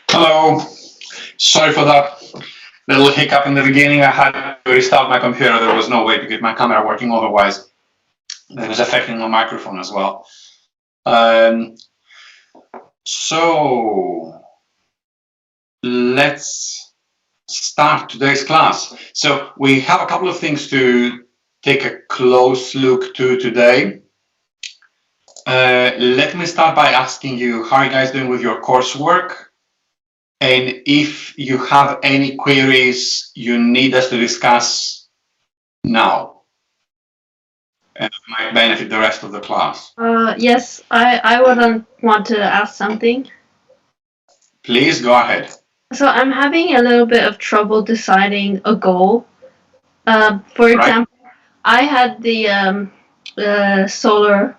Hello. Sorry for that little hiccup in the beginning. I had to restart my computer. There was no way to get my camera working otherwise. It was affecting my microphone as well. So let's start today's class. So we have a couple of things to take a close look to today. Let me start by asking you, how are you guys doing with your coursework? And if you have any queries you need us to discuss now, and it might benefit the rest of the class. Yes, I would want to ask something. Please go ahead. So I'm having a little bit of trouble deciding a goal. For example, I had the solar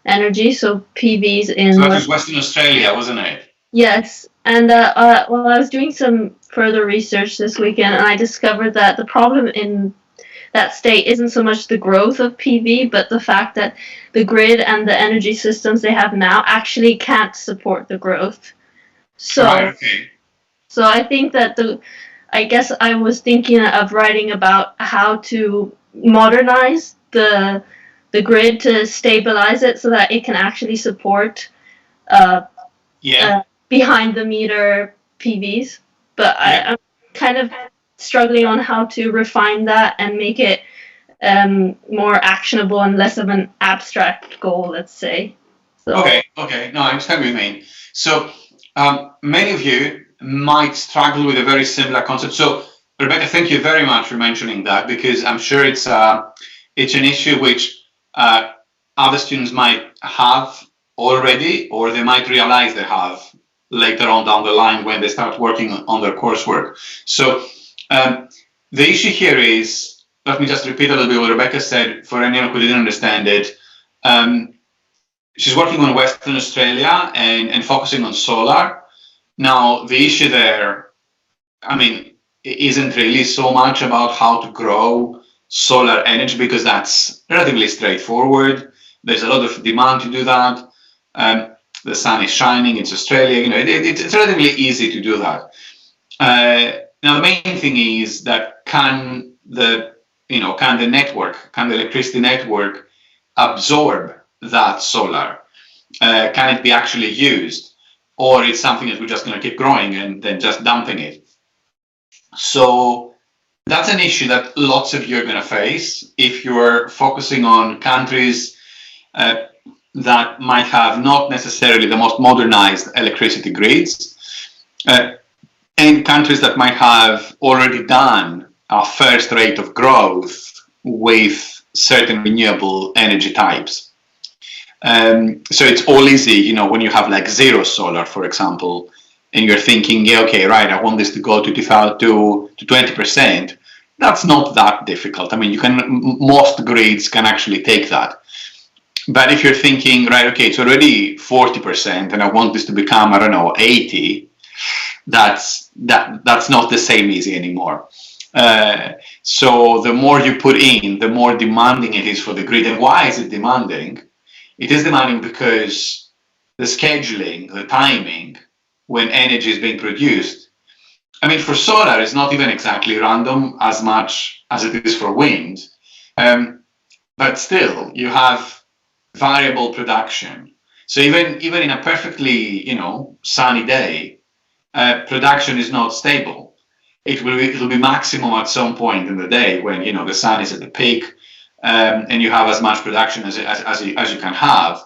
energy, so PVs in. So that was Western Australia, wasn't it? Yes, and well, I was doing some further research this weekend, and I discovered that the problem in that state isn't so much the growth of PV, but the fact that the grid and the energy systems they have now actually can't support the growth. So, okay. So I think that I guess I was thinking of writing about how to modernize the grid to stabilize it so that it can actually support behind the meter PVs. But I'm kind of struggling on how to refine that and make it more actionable and less of an abstract goal, let's say. So. Okay. No, I understand what you mean. So many of you might struggle with a very similar concept. So Rebecca, thank you very much for mentioning that, because I'm sure it's an issue which other students might have already, or they might realize they have later on down the line when they start working on their coursework. So the issue here is, let me just repeat a little bit what Rebecca said for anyone who didn't understand it. She's working on Western Australia and focusing on solar. Now, the issue there, I mean, it isn't really so much about how to grow solar energy, because that's relatively straightforward. There's a lot of demand to do that. The sun is shining, it's Australia, it's relatively easy to do that. Now, the main thing is that can the electricity network absorb that solar? Can it be actually used? Or it's something that we're just going to keep growing and then just dumping it? So that's an issue that lots of you are going to face if you're focusing on countries that might have not necessarily the most modernized electricity grids, and countries that might have already done a first rate of growth with certain renewable energy types. So it's all easy, when you have like zero solar, for example, and you're thinking, yeah, okay, right, I want this to go to 20%. That's not that difficult. I mean, most grids can actually take that. But if you're thinking, right, okay, it's already 40%, and I want this to become, 80, that's not the same easy anymore. So the more you put in, the more demanding it is for the grid. And why is it demanding? It is demanding because the scheduling, the timing, when energy is being produced, for solar, it's not even exactly random as much as it is for wind. But still, you have variable production. So even in a perfectly, sunny day, production is not stable. It'll be maximum at some point in the day when, the sun is at the peak, and you have as much production as you can have.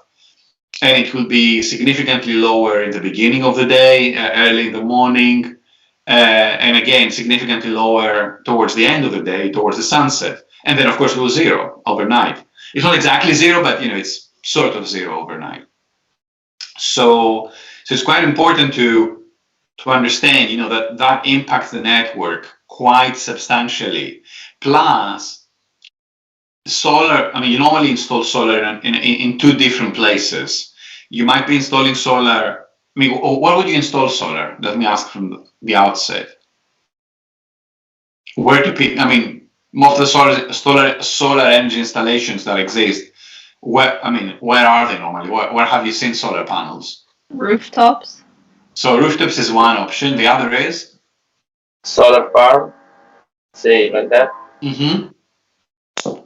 And it will be significantly lower in the beginning of the day, early in the morning, and again, significantly lower towards the end of the day, towards the sunset. And then, of course, it will zero overnight. It's not exactly zero, but, it's sort of zero overnight. So it's quite important to understand, that impacts the network quite substantially. Plus, solar, you normally install solar in two different places. You might be installing solar. Where would you install solar? Let me ask from the outset. Where to pick? Most of the solar energy installations that exist, where are they normally? Where have you seen solar panels? Rooftops. So rooftops is one option. The other is Solar farm, say like that.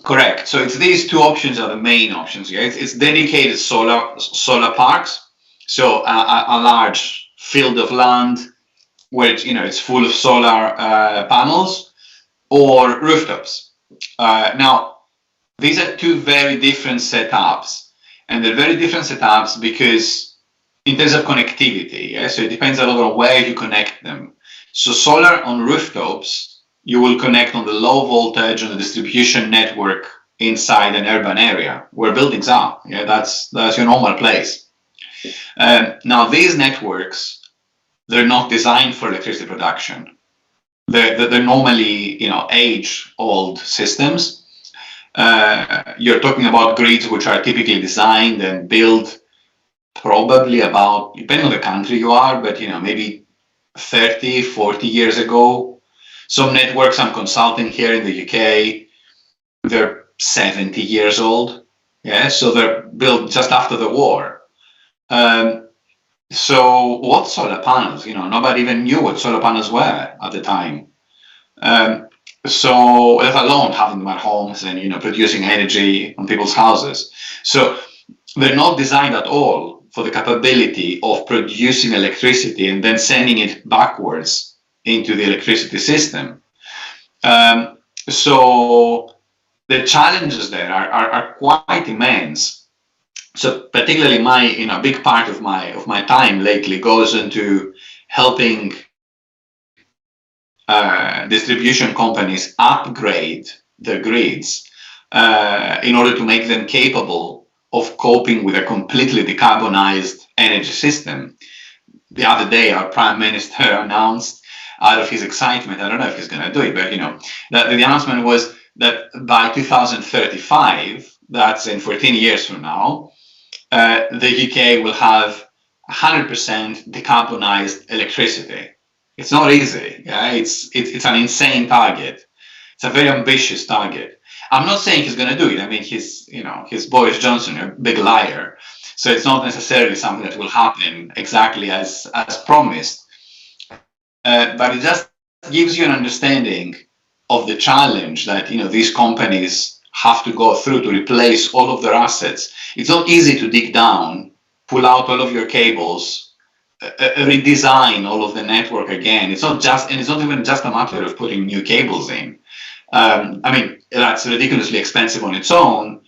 Correct. So it's these two options are the main options. Yeah, it's dedicated solar parks. So a large field of land where it's full of solar panels, or rooftops. Now these are two very different setups, and they're very different setups because in terms of connectivity. Yeah, so it depends a lot on where you connect them. So solar on rooftops, you will connect on the low voltage on the distribution network inside an urban area where buildings are. Yeah, that's your normal place. Now these networks, they're not designed for electricity production. They're normally age-old systems. You're talking about grids which are typically designed and built probably about, depending on the country you are, but maybe 30, 40 years ago. Some networks I'm consulting here in the UK, they're 70 years old. Yeah, so they're built just after the war. So what solar panels? Nobody even knew what solar panels were at the time. So let alone having them at homes and producing energy on people's houses. So they're not designed at all for the capability of producing electricity and then sending it backwards into the electricity system. So the challenges there are quite immense. So particularly my big part of my time lately goes into helping distribution companies upgrade their grids in order to make them capable of coping with a completely decarbonized energy system. The other day, our Prime Minister announced, out of his excitement, I don't know if he's going to do it, but that the announcement was that by 2035, that's in 14 years from now, the UK will have 100% decarbonized electricity. It's not easy. Yeah? It's an insane target. It's a very ambitious target. I'm not saying he's going to do it. I mean, he's Boris Johnson, a big liar. So it's not necessarily something that will happen exactly as promised. But it just gives you an understanding of the challenge that these companies have to go through to replace all of their assets. It's not easy to dig down, pull out all of your cables, redesign all of the network again. It's not even just a matter of putting new cables in. I mean, that's ridiculously expensive on its own,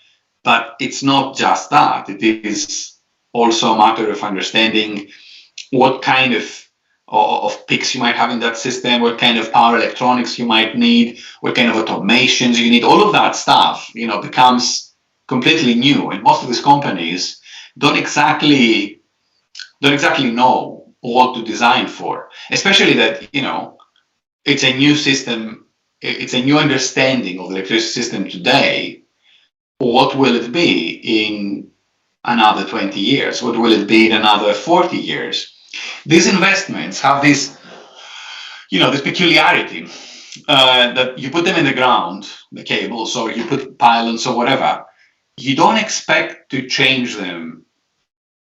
but it's not just that. It is also a matter of understanding what kind of peaks you might have in that system, what kind of power electronics you might need, what kind of automations you need. All of that stuff, becomes completely new, and most of these companies don't exactly know what to design for, especially that it's a new system, it's a new understanding of the electricity system today. What will it be in another 20 years? What will it be in another 40 years? These investments have this peculiarity that you put them in the ground, the cables, or you put pylons or whatever. You don't expect to change them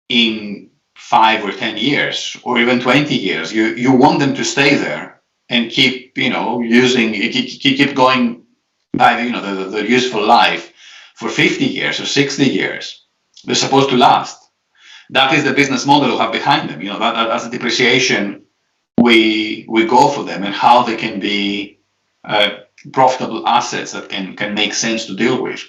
in 5 or 10 years or even 20 years. You want them to stay there and keep keep going by the useful life for 50 years or 60 years. They're supposed to last. That is the business model we have behind them. That's the depreciation we go for them, and how they can be profitable assets that can make sense to deal with.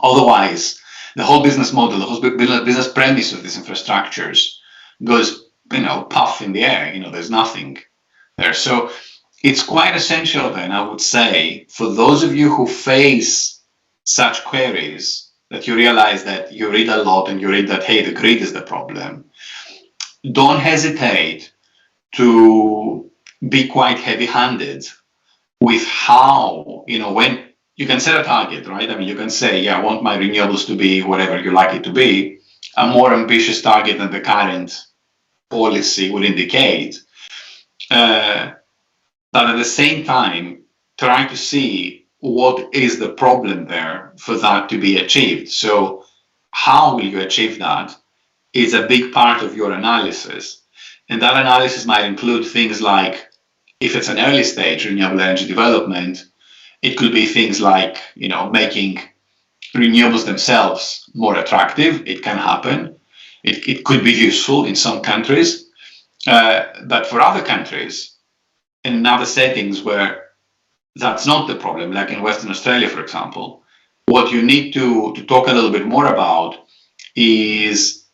Otherwise, the whole business model, the whole business premise of these infrastructures goes, puff in the air. There's nothing there. So it's quite essential then, I would say, for those of you who face such queries, that you realize that you read a lot and you read that, hey, the grid is the problem. Don't hesitate to be quite heavy-handed with how, when you can set a target, right? I mean, you can say, yeah, I want my renewables to be whatever you like it to be, a more ambitious target than the current policy would indicate. But at the same time, try to see what is the problem there for that to be achieved. So how will you achieve that is a big part of your analysis. And that analysis might include things like, if it's an early stage renewable energy development, it could be things like, making renewables themselves more attractive. It can happen. It could be useful in some countries. But for other countries, in other settings where that's not the problem, like in Western Australia, for example, what you need to talk a little bit more about is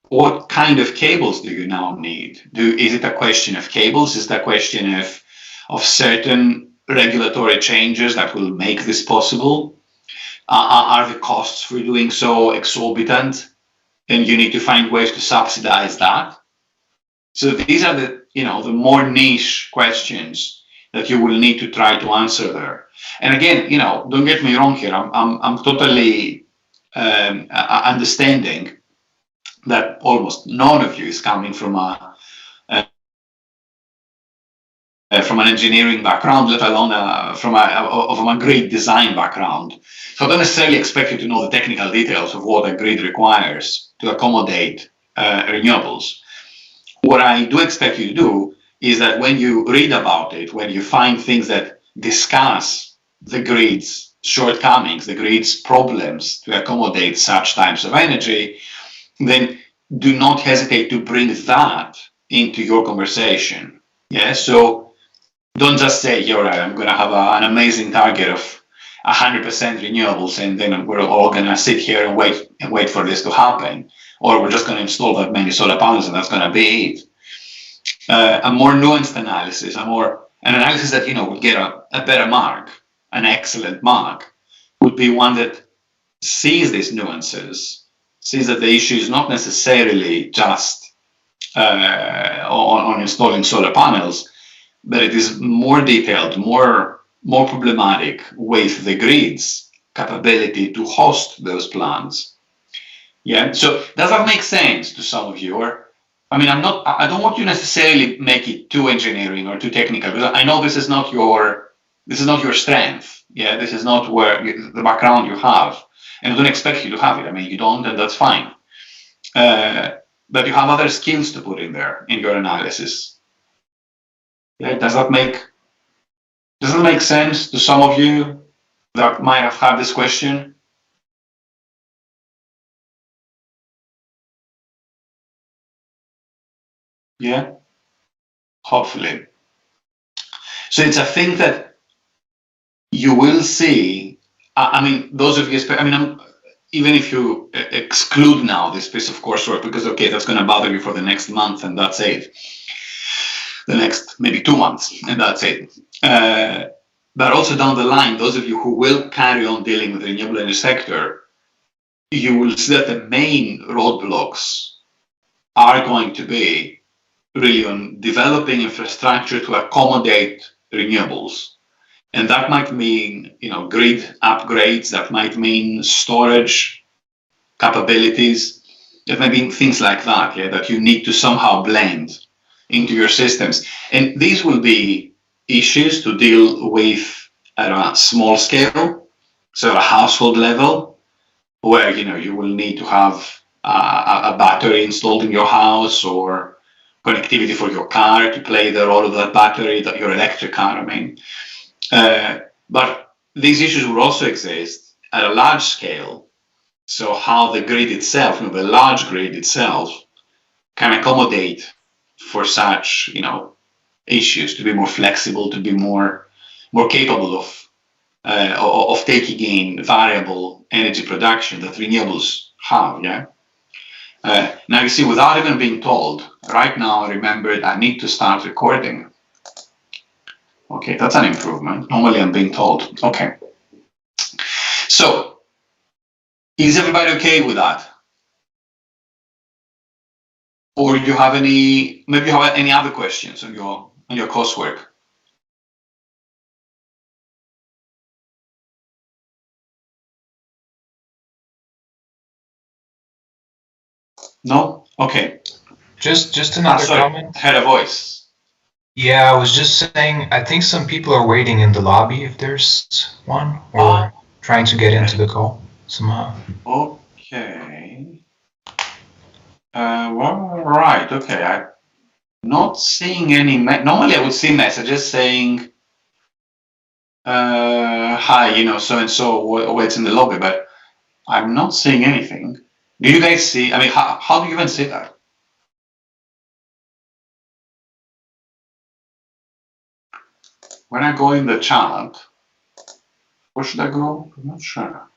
what kind of cables do you now need? Is it a question of cables? Is it a question of certain regulatory changes that will make this possible? Are the costs for doing so exorbitant? And you need to find ways to subsidize that. So these are the more niche questions that you will need to try to answer there. And again, don't get me wrong here. I'm totally understanding that almost none of you is coming from from an engineering background, let alone from a grid design background. So I don't necessarily expect you to know the technical details of what a grid requires to accommodate renewables. What I do expect you to do is that when you read about it, when you find things that discuss the grid's shortcomings, the grid's problems to accommodate such types of energy, then do not hesitate to bring that into your conversation. Yeah, so don't just say, you're right, I'm going to have an amazing target of 100% renewables, and then we're all going to sit here and wait for this to happen, or we're just going to install that many solar panels and that's going to be it. A more nuanced analysis, an analysis that would get a better mark, an excellent mark, would be one that sees these nuances, sees that the issue is not necessarily just on installing solar panels, but it is more detailed, more problematic with the grid's capability to host those plants. Yeah. So does that make sense to some of you? Or I don't want you necessarily make it too engineering or too technical, because I know this is not your strength. Yeah. This is not the background you have, and I don't expect you to have it. You don't, and that's fine. But you have other skills to put in there in your analysis. Yeah, does that make sense to some of you that might have had this question? Yeah, hopefully. So it's a thing that you will see. Those of you, even if you exclude now this piece of coursework, because okay, that's going to bother you for the next month, and that's it. The next maybe 2 months, and that's it. But also down the line, those of you who will carry on dealing with the renewable energy sector, you will see that the main roadblocks are going to be really on developing infrastructure to accommodate renewables. And that might mean, grid upgrades, that might mean storage capabilities, that might mean things like that, yeah, that you need to somehow blend into your systems. And these will be issues to deal with at a small scale, so at a household level, where you will need to have a battery installed in your house, or connectivity for your car to play the role of that battery, your electric car, but these issues will also exist at a large scale. So how the grid itself, the large grid itself, can accommodate for such, issues, to be more flexible, to be more capable of taking in variable energy production that renewables have. Yeah. Now you see, without even being told, right now I remembered I need to start recording. Okay, that's an improvement. Normally I'm being told. Okay. So, is everybody okay with that? Or do you have maybe you have any other questions on your coursework? No? Okay. Just another comment. Had a voice. Yeah, I was just saying, I think some people are waiting in the lobby if there's one, or trying to get into the call somehow. Okay. Well, right. Okay. Not seeing any. Normally, I would see messages saying, "Hi, so and so waits in the lobby," but I'm not seeing anything. Do you guys see? I mean, how do you even see that? When I go in the chat, where should I go? I'm not sure.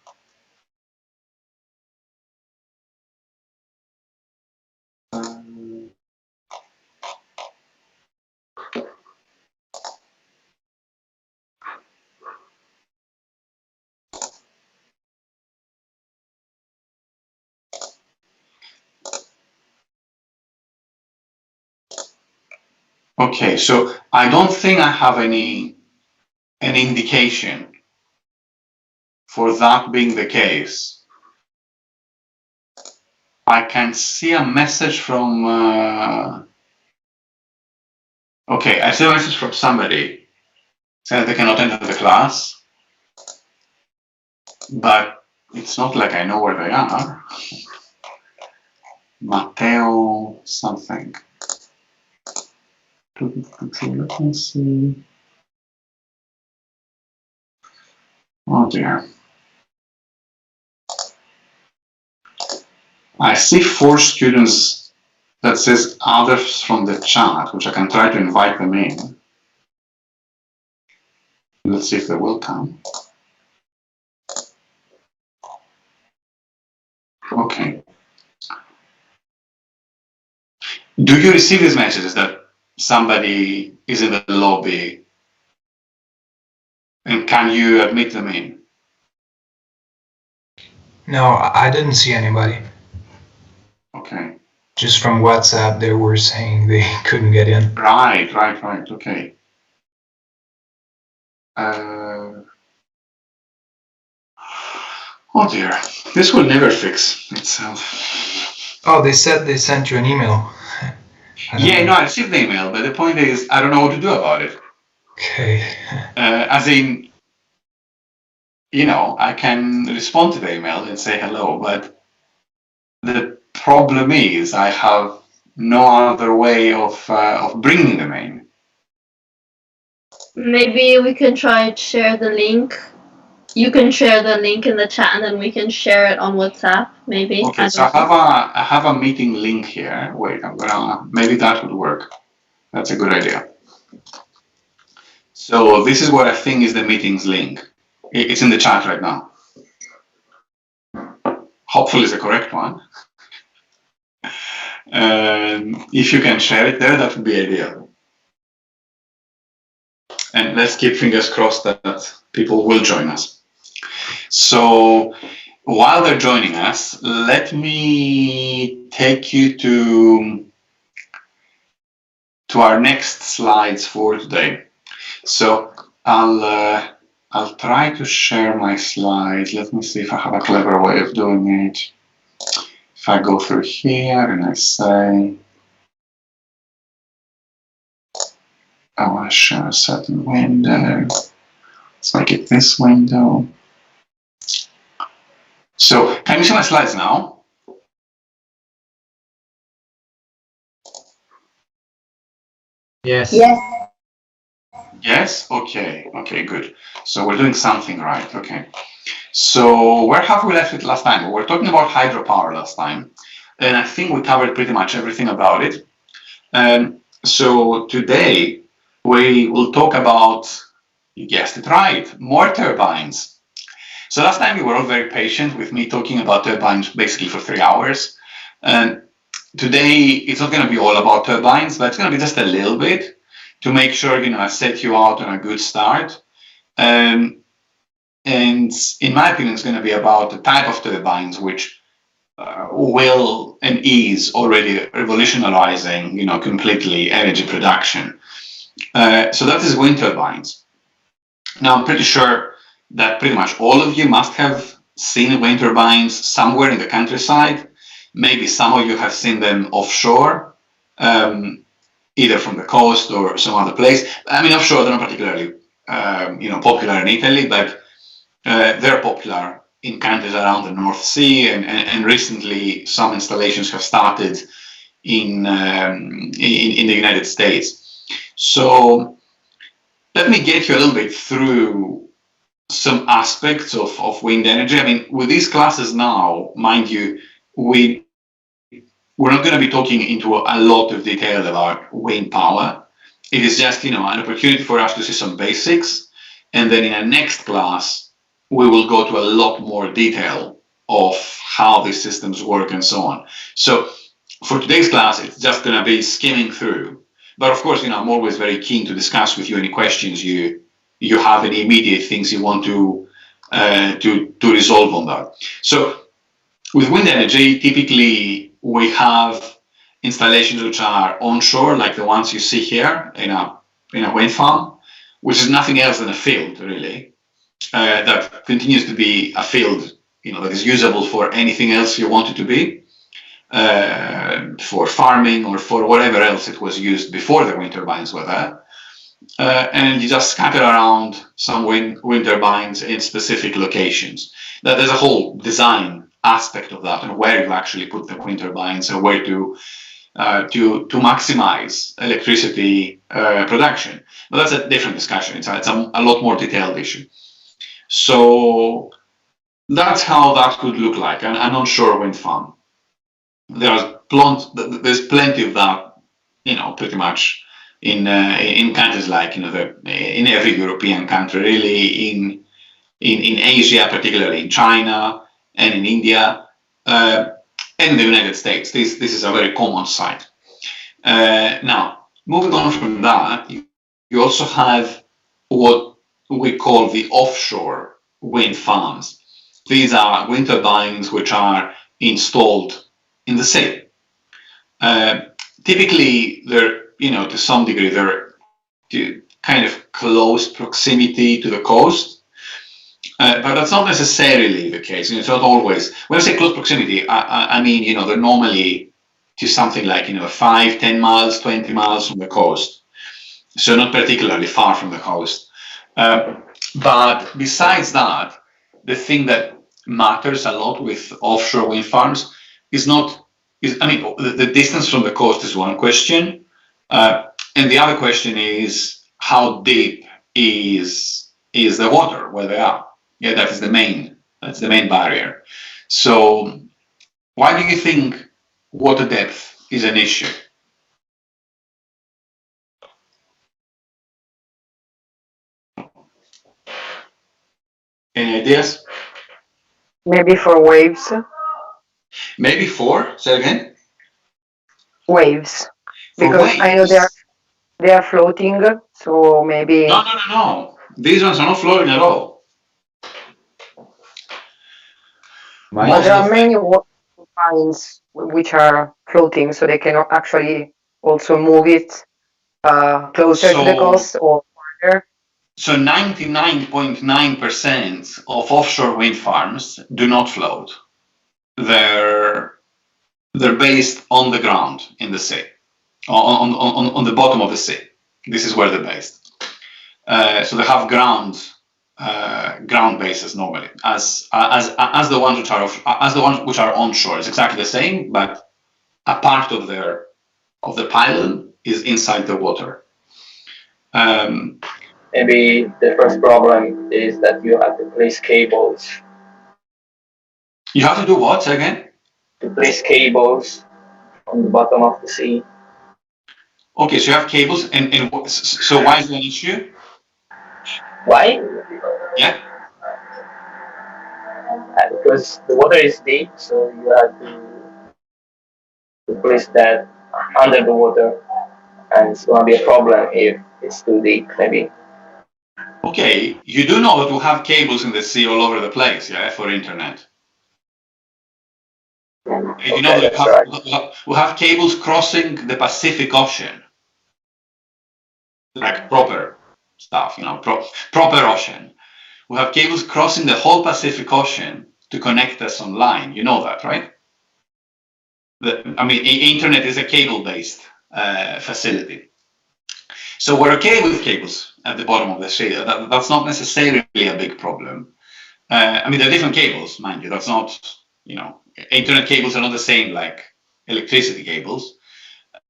Okay, so I don't think I have an indication for that being the case. I can see a message from. Okay, I see a message from somebody saying they cannot enter the class, but it's not like I know where they are. Matteo something. Let me see. Oh dear. I see 4 students that says others from the chat, which I can try to invite them in. Let's see if they will come. Okay. Do you receive these messages that somebody is in the lobby? And can you admit them in? No, I didn't see anybody. Okay. Just from WhatsApp, they were saying they couldn't get in. Right. Okay. Oh dear, this will never fix itself. Oh, they said they sent you an email. Yeah, no, I received the email, but the point is, I don't know what to do about it. Okay. As in, I can respond to the email and say hello, but the problem is I have no other way of bringing them in. Maybe we can try to share the link. You can share the link in the chat, and then we can share it on WhatsApp. Maybe. Okay, so I have a meeting link here. Wait, maybe that would work. That's a good idea. So this is what I think is the meeting's link. It's in the chat right now. Hopefully it's the correct one. If you can share it there, that would be ideal. And let's keep fingers crossed that people will join us. So while they're joining us, let me take you to our next slides for today. So I'll try to share my slides. Let me see if I have a clever way of doing it. If I go through here and I say, I want to share a certain window. Let's make it this window. So can you see my slides now? Yes. Yes. Yes? Okay, good. So we're doing something right, okay. So where have we left it last time? We were talking about hydropower last time, and I think we covered pretty much everything about it. So today we will talk about, you guessed it right, more turbines. So last time you were all very patient with me talking about turbines basically for 3 hours. And today it's not going to be all about turbines, but it's going to be just a little bit to make sure, I set you out on a good start. And in my opinion, it's going to be about the type of turbines which will and is already revolutionizing, completely energy production. So that is wind turbines. Now, I'm pretty sure that pretty much all of you must have seen wind turbines somewhere in the countryside. Maybe some of you have seen them offshore, either from the coast or some other place. I mean, offshore, they're not particularly, popular in Italy, but they're popular in countries around the North Sea, and recently some installations have started in the United States. So let me get you a little bit through some aspects of wind energy. I mean, with these classes now, mind you, we're not going to be talking into a lot of detail about wind power. It is just, an opportunity for us to see some basics. And then in our next class, we will go to a lot more detail of how these systems work and so on. So for today's class, it's just going to be skimming through. But of course, I'm always very keen to discuss with you any questions you have, any immediate things you want to resolve on that. So with wind energy, typically we have installations which are onshore, like the ones you see here in a wind farm, which is nothing else than a field, really, that continues to be a field, that is usable for anything else you want it to be, for farming or for whatever else it was used before the wind turbines were there. And you just scatter around some wind turbines in specific locations. There's a whole design aspect of that, and where you actually put the wind turbines and where to maximize electricity production. But that's a different discussion. It's a lot more detailed issue. So that's how that could look like, an onshore wind farm. There's plenty of that, pretty much in countries like, in every European country, really, in Asia, particularly in China and in India, and in the United States. This is a very common sight. Now, moving on from that, you also have what we call the offshore wind farms. These are wind turbines which are installed in the sea. Typically, they're, to some degree, they're to kind of close proximity to the coast. But that's not necessarily the case. It's not always. When I say close proximity, I mean, they're normally to something like, 5, 10 miles, 20 miles from the coast. So not particularly far from the coast. But besides that, the thing that matters a lot with offshore wind farms the distance from the coast is one question. And the other question is, how deep is the water where they are? Yeah, that's the main barrier. So why do you think water depth is an issue? Any ideas? Maybe for waves. Maybe 4? Say again? Waves. For Because waves. I know they are floating, so maybe. No. These ones are not floating at all. But there are many water turbines which are floating, so they can actually also move it closer to the coast or farther. So 99.9% of offshore wind farms do not float. They're based on the ground in the sea, on the bottom of the sea. This is where they're based. So they have ground bases normally, as the ones which are onshore. It's exactly the same, but a part of the pylon is inside the water. Maybe the first problem is that you have to place cables. You have to do what, say again? To place cables on the bottom of the sea. Okay, so you have cables, and so why is that an issue? Why? Yeah. Because the water is deep, so you have to place that under the water, and it's going to be a problem if it's too deep, maybe. Okay, you do know that we have cables in the sea all over the place, yeah, for internet. You know that we have cables crossing the Pacific Ocean, like proper stuff, proper ocean. We have cables crossing the whole Pacific Ocean to connect us online. You know that, right? Internet is a cable-based facility. So we're okay with cables at the bottom of the sea. That's not necessarily a big problem. They're different cables, mind you. That's not, internet cables are not the same like electricity cables.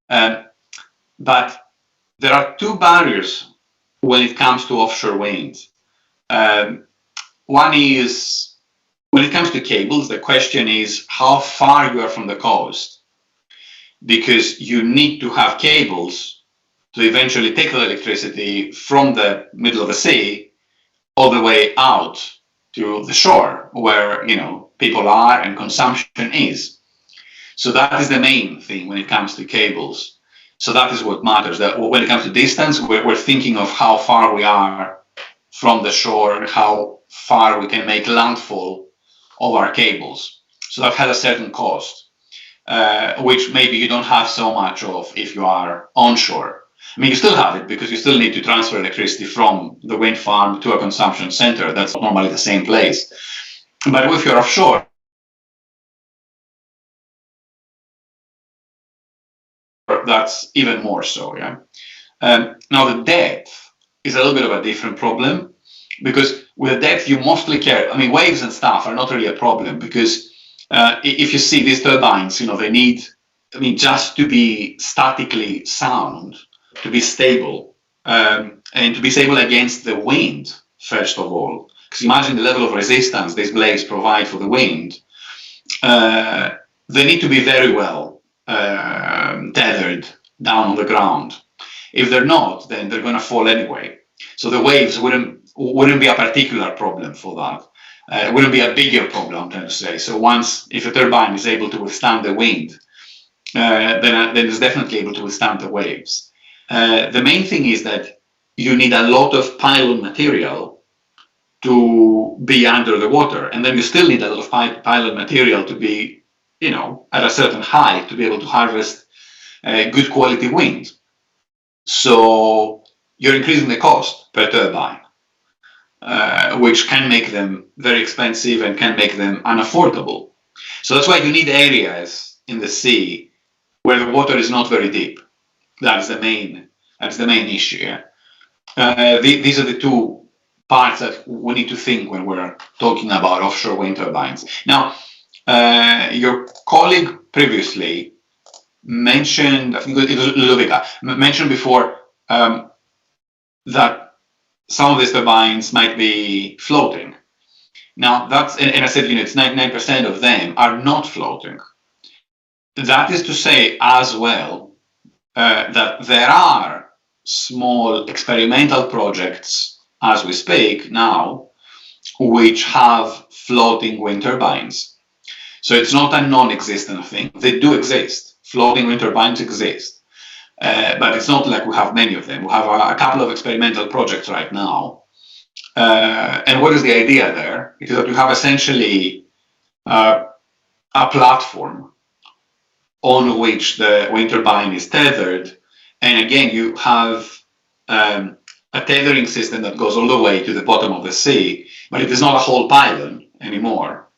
But there are two barriers when it comes to offshore wind. One is, when it comes to cables, the question is how far you are from the coast, because you need to have cables to eventually take the electricity from the middle of the sea all the way out to the shore where, you know, people are and consumption is. So that is the main thing when it comes to cables. So that is what matters. That when it comes to distance, we're thinking of how far we are from the shore and how far we can make landfall of our cables. So that has a certain cost, which maybe you don't have so much of if you are onshore. I mean, you still have it because you still need to transfer electricity from the wind farm to a consumption center. That's normally the same place. But if you're offshore, that's even more so, yeah. Now the depth is a little bit of a different problem, because with the depth you mostly care. I mean, waves and stuff are not really a problem, because if you see these turbines, you know, they need, I mean, just to be statically sound, to be stable, and to be stable against the wind, first of all. Because imagine the level of resistance these blades provide for the wind. They need to be very well tethered down on the ground. If they're not, then they're going to fall anyway. So the waves wouldn't be a particular problem for that. It wouldn't be a bigger problem, I'm trying to say. So if a turbine is able to withstand the wind, then it's definitely able to withstand the waves. The main thing is that you need a lot of pylon material to be under the water, and then you still need a lot of pylon material to be, you know, at a certain height to be able to harvest good quality wind. So you're increasing the cost per turbine, which can make them very expensive and can make them unaffordable. So that's why you need areas in the sea where the water is not very deep. That's the main issue. Yeah? These are the two parts that we need to think when we're talking about offshore wind turbines. Now, your colleague previously mentioned, I think it was Ludovica, mentioned before that some of these turbines might be floating. Now, and I said, you know, it's 99% of them are not floating. That is to say as well that there are small experimental projects as we speak now which have floating wind turbines. So it's not a non-existent thing. They do exist. Floating wind turbines exist. But it's not like we have many of them. We have a couple of experimental projects right now. And what is the idea there? It is that you have essentially a platform on which the wind turbine is tethered. And again, you have a tethering system that goes all the way to the bottom of the sea, but it is not a whole pylon anymore.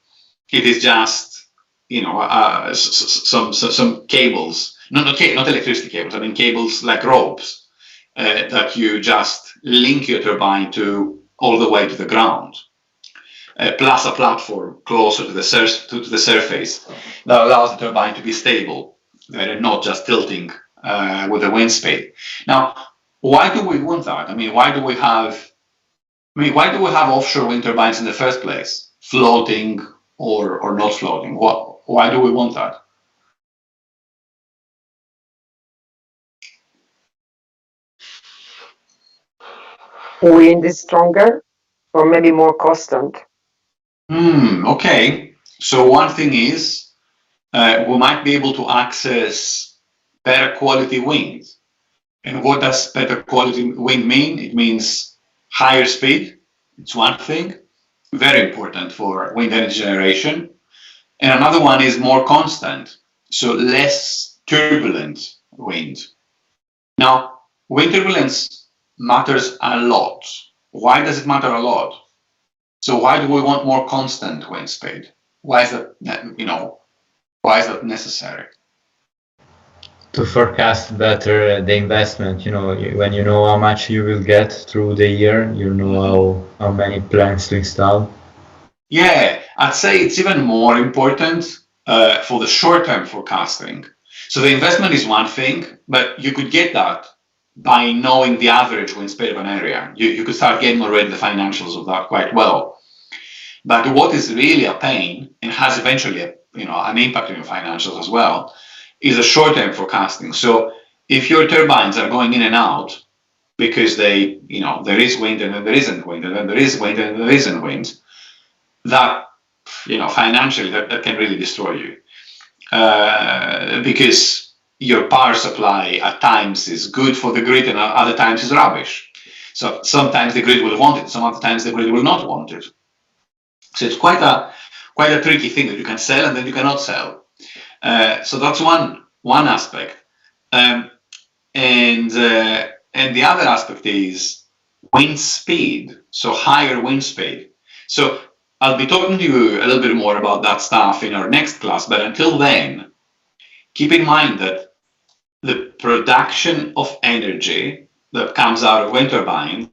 It is just, you know, some cables, not electricity cables, I mean cables like ropes that you just link your turbine to all the way to the ground, plus a platform closer to the surface that allows the turbine to be stable and not just tilting with the wind speed. Now, why do we want that? I mean, why do we have offshore wind turbines in the first place, floating or not floating? Why do we want that? Wind is stronger, or maybe more constant. Okay. So one thing is we might be able to access better quality wind. And what does better quality wind mean? It means higher speed. It's one thing, very important for wind energy generation. And another one is more constant, so less turbulent wind. Now, wind turbulence matters a lot. Why does it matter a lot? So why do we want more constant wind speed? Why is that, you know, why is that necessary? To forecast better the investment, you know, when you know how much you will get through the year, you know how many plants to install. Yeah, I'd say it's even more important for the short-term forecasting, So the investment is one thing, but you could get that by knowing the average wind speed of an area. You could start getting already the financials of that quite well. But what is really a pain and has eventually an impact on your financials as well is a short-term forecasting. So if your turbines are going in and out because there is wind and then there isn't wind and then there is wind and then there isn't wind, that financially that can really destroy you, because your power supply at times is good for the grid and at other times is rubbish. So sometimes the grid will want it, some other times the grid will not want it. So it's quite a tricky thing that you can sell and then you cannot sell. So that's one aspect, and the other aspect is wind speed. So higher wind speed. So I'll be talking to you a little bit more about that stuff in our next class. But until then, keep in mind that the production of energy that comes out of wind turbines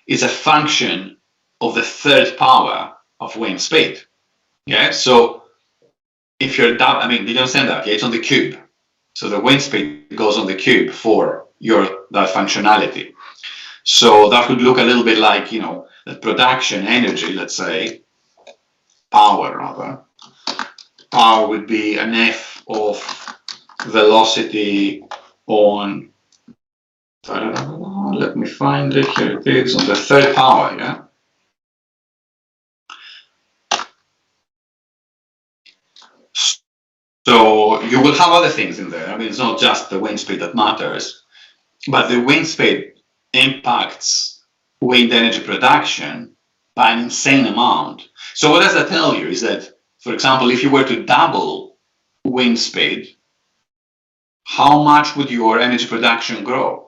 is a function of the third power of wind speed. Yeah, so if you're did you understand that? Yeah, it's on the cube. So the wind speed goes on the cube for that functionality. So that would look a little bit like, the production energy, let's say, power rather. Power would be an F of velocity on, let me find it, here it is, on the third power, yeah? So you will have other things in there. It's not just the wind speed that matters, but the wind speed impacts wind energy production by an insane amount. So what does that tell you is that, for example, if you were to double wind speed, how much would your energy production grow?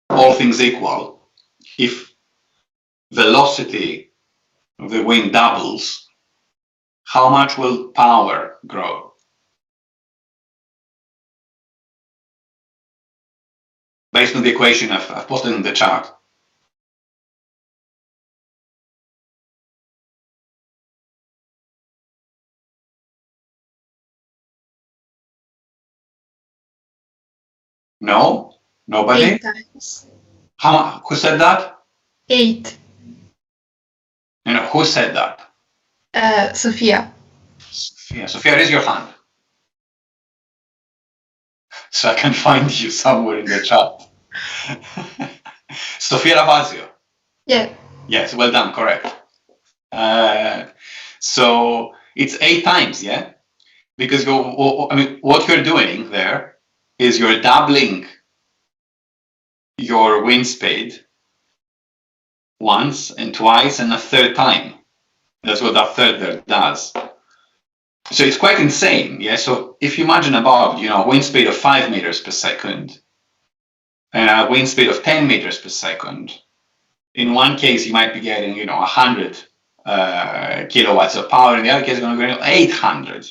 All things equal, if velocity of the wind doubles, how much will power grow? Based on the equation I've posted in the chart. No? Nobody? 8 times. Who said that? 8. Who said that? Sophia. Sophia, raise your hand. So I can find you somewhere in the chat. Sophia Ravazio. Yeah. Yes, well done, correct. So it's 8 times, yeah? Because what you're doing there is you're doubling your wind speed once and twice and a third time. That's what that third there does. So it's quite insane, yeah? So if you imagine about, a wind speed of 5 meters per second and a wind speed of 10 meters per second, in one case you might be getting, 100 kilowatts of power. In the other case, you're going to get 800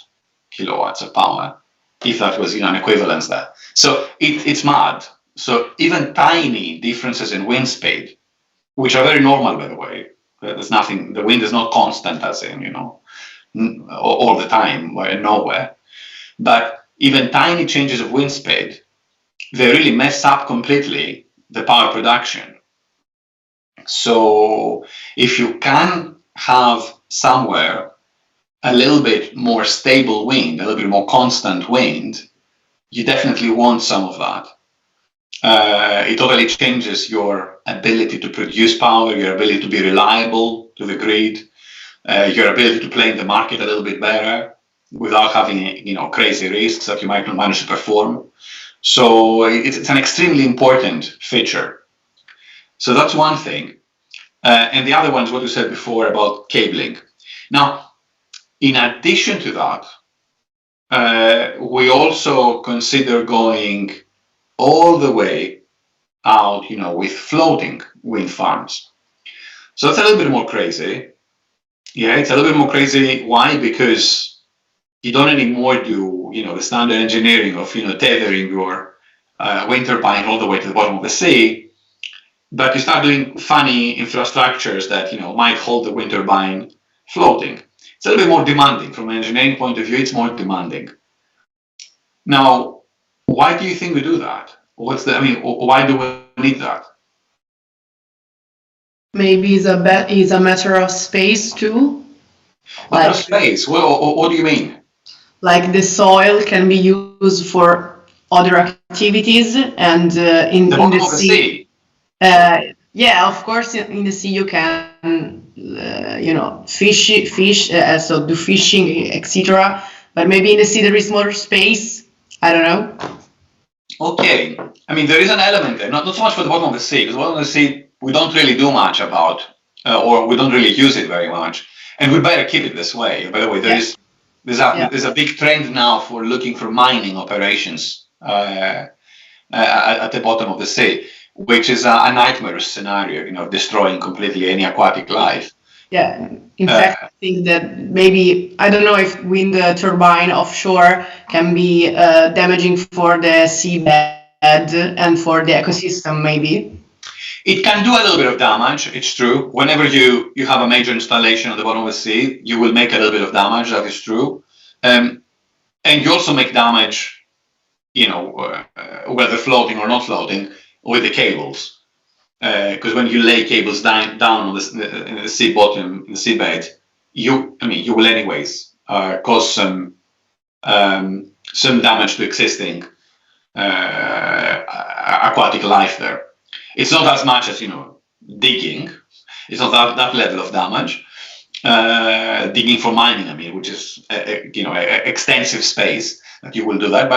kilowatts of power, if that was, an equivalence there. So it's mad. So even tiny differences in wind speed, which are very normal, by the way, there's nothing, the wind is not constant as in, all the time, nowhere. But even tiny changes of wind speed, they really mess up completely the power production. So if you can have somewhere a little bit more stable wind, a little bit more constant wind, you definitely want some of that. It totally changes your ability to produce power, your ability to be reliable to the grid, your ability to play in the market a little bit better without having crazy risks that you might not manage to perform. So it's an extremely important feature. So that's one thing. And the other one is what you said before about cabling. Now, in addition to that, we also consider going all the way out, with floating wind farms. So that's a little bit more crazy. Yeah, it's a little bit more crazy. Why? Because you don't anymore do, the standard engineering of, tethering your wind turbine all the way to the bottom of the sea. but you start doing funny infrastructures that might hold the wind turbine floating. It's a little bit more demanding from an engineering point of view. It's more demanding. Now, why do you think we do that? Why do we need that? Maybe it's a matter of space too. Matter of space. What do you mean? Like the soil can be used for other activities, and in the sea. Yeah, of course, in the sea you can, fish, so do fishing, etc. But maybe in the sea there is more space. I don't know. Okay, there is an element there, not so much for the bottom of the sea, because the bottom of the sea we don't really do much about, or we don't really use it very much, and we better keep it this way. By the way, there's a big trend now for looking for mining operations at the bottom of the sea, which is a nightmare scenario, destroying completely any aquatic life. Yeah, in fact, I think that maybe, I don't know if wind turbine offshore can be damaging for the seabed and for the ecosystem, maybe. It can do a little bit of damage, it's true. Whenever you have a major installation on the bottom of the sea, you will make a little bit of damage, that is true. And you also make damage, whether floating or not floating, with the cables. Because when you lay cables down on in the sea bottom, in the seabed, you will anyways cause some damage to existing aquatic life there. It's not as much as digging. It's not that level of damage. Digging for mining, which is extensive space that you will do that,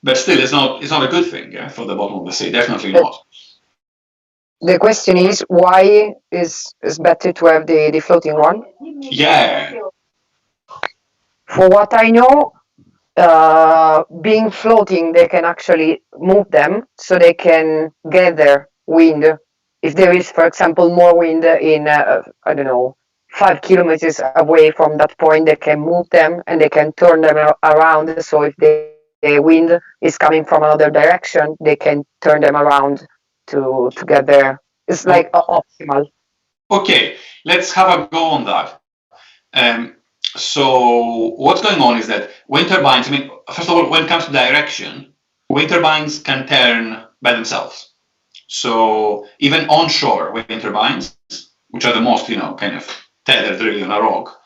but still, it's not a good thing for the bottom of the sea. Definitely not. The question is, why is better to have the floating one? Yeah. For what I know, being floating, they can actually move them so they can gather wind. If there is, for example, more wind in, 5 kilometers away from that point, they can move them and they can turn them around. So if the wind is coming from another direction, they can turn them around to get there. It's like optimal. Okay, let's have a go on that. So what's going on is that wind turbines, first of all, when it comes to direction, wind turbines can turn by themselves. So even onshore wind turbines, which are the most, kind of tethered really on a rock,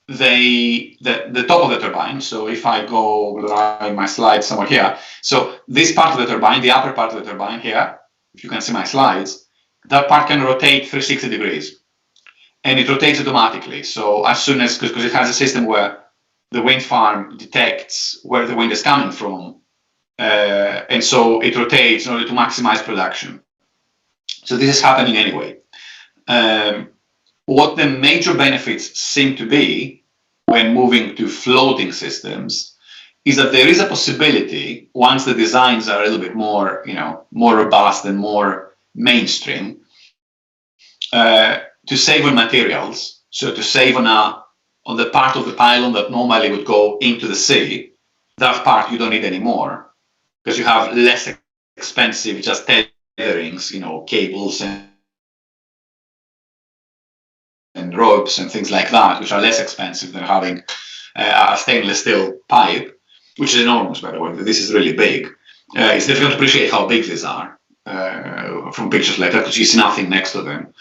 the top of the turbine, so if I go in my slide somewhere here, so this part of the turbine, the upper part of the turbine here, if you can see my slides, that part can rotate 360 degrees. And it rotates automatically. So as soon as, because it has a system where the wind farm detects where the wind is coming from, and so it rotates in order to maximize production. So this is happening anyway. What the major benefits seem to be when moving to floating systems is that there is a possibility, once the designs are a little bit more, more robust and more mainstream, to save on materials. So to save on the part of the pylon that normally would go into the sea, that part you don't need anymore, because you have less expensive just tetherings, cables and ropes and things like that, which are less expensive than having a stainless steel pipe, which is enormous, by the way. This is really big. It's difficult to appreciate how big these are from pictures like that, because you see nothing next to them.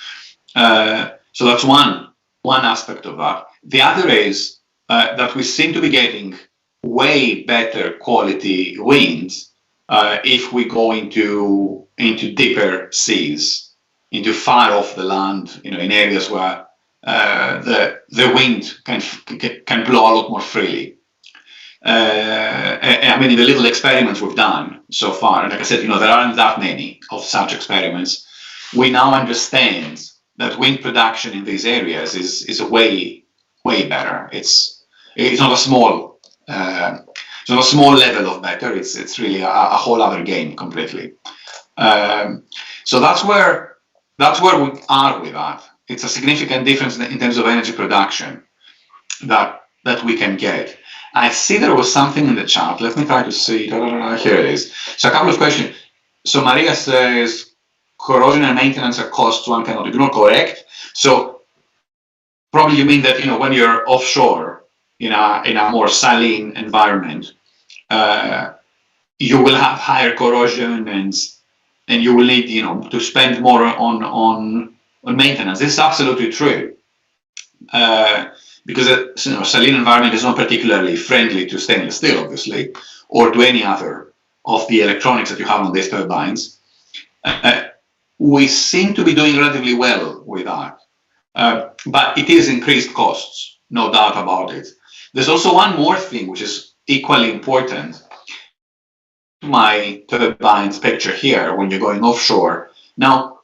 So that's one aspect of that. The other is that we seem to be getting way better quality winds if we go into deeper seas, into far off the land, in areas where the wind can blow a lot more freely. In the little experiments we've done so far, and like I said, there aren't that many of such experiments, we now understand that wind production in these areas is way better. It's not a small level of better. It's really a whole other game completely. So that's where we are with that. It's a significant difference in terms of energy production that we can get. I see there was something in the chat. Let me try to see. Here it is. So a couple of questions. So Maria says, corrosion and maintenance are costs one cannot ignore, correct? So probably you mean that, you know, when you're offshore in a more saline environment, you will have higher corrosion and you will need, you know, to spend more on maintenance. This is absolutely true. Because a saline environment is not particularly friendly to stainless steel, obviously, or to any other of the electronics that you have on these turbines. We seem to be doing relatively well with that, but it is increased costs, no doubt about it. There's also one more thing which is equally important. My turbines picture here when you're going offshore. Now,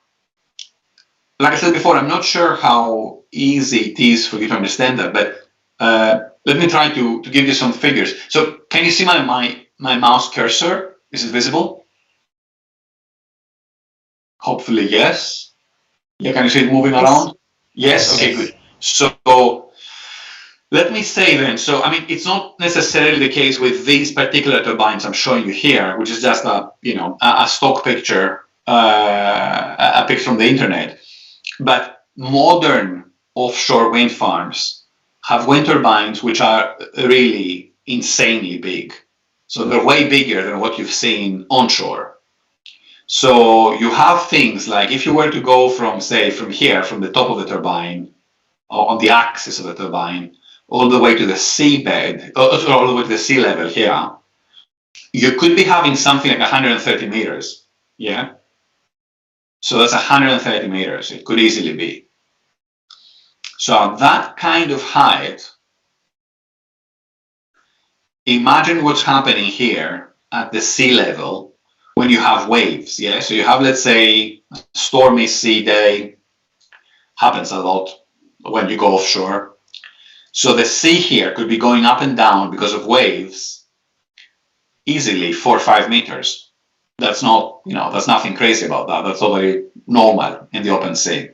like I said before, I'm not sure how easy it is for you to understand that, but let me try to give you some figures. So can you see my mouse cursor? Is it visible? Hopefully, yes. Yeah, can you see it moving around? Yes? Okay, good. So let me say then, so I mean, it's not necessarily the case with these particular turbines I'm showing you here, which is just a, you know, a stock picture, a picture from the internet. But modern offshore wind farms have wind turbines which are really insanely big. So they're way bigger than what you've seen onshore. So you have things like if you were to go from, say, from here, from the top of the turbine, or on the axis of the turbine, all the way to the seabed, all the way to the sea level here, you could be having something like 130 meters. Yeah. So that's 130 meters. It could easily be. So at that kind of height, imagine what's happening here at the sea level when you have waves. Yeah. So you have, let's say, a stormy sea day. Happens a lot when you go offshore. So the sea here could be going up and down because of waves easily 4 or 5 meters. That's not, you know, that's nothing crazy about that. That's totally normal in the open sea.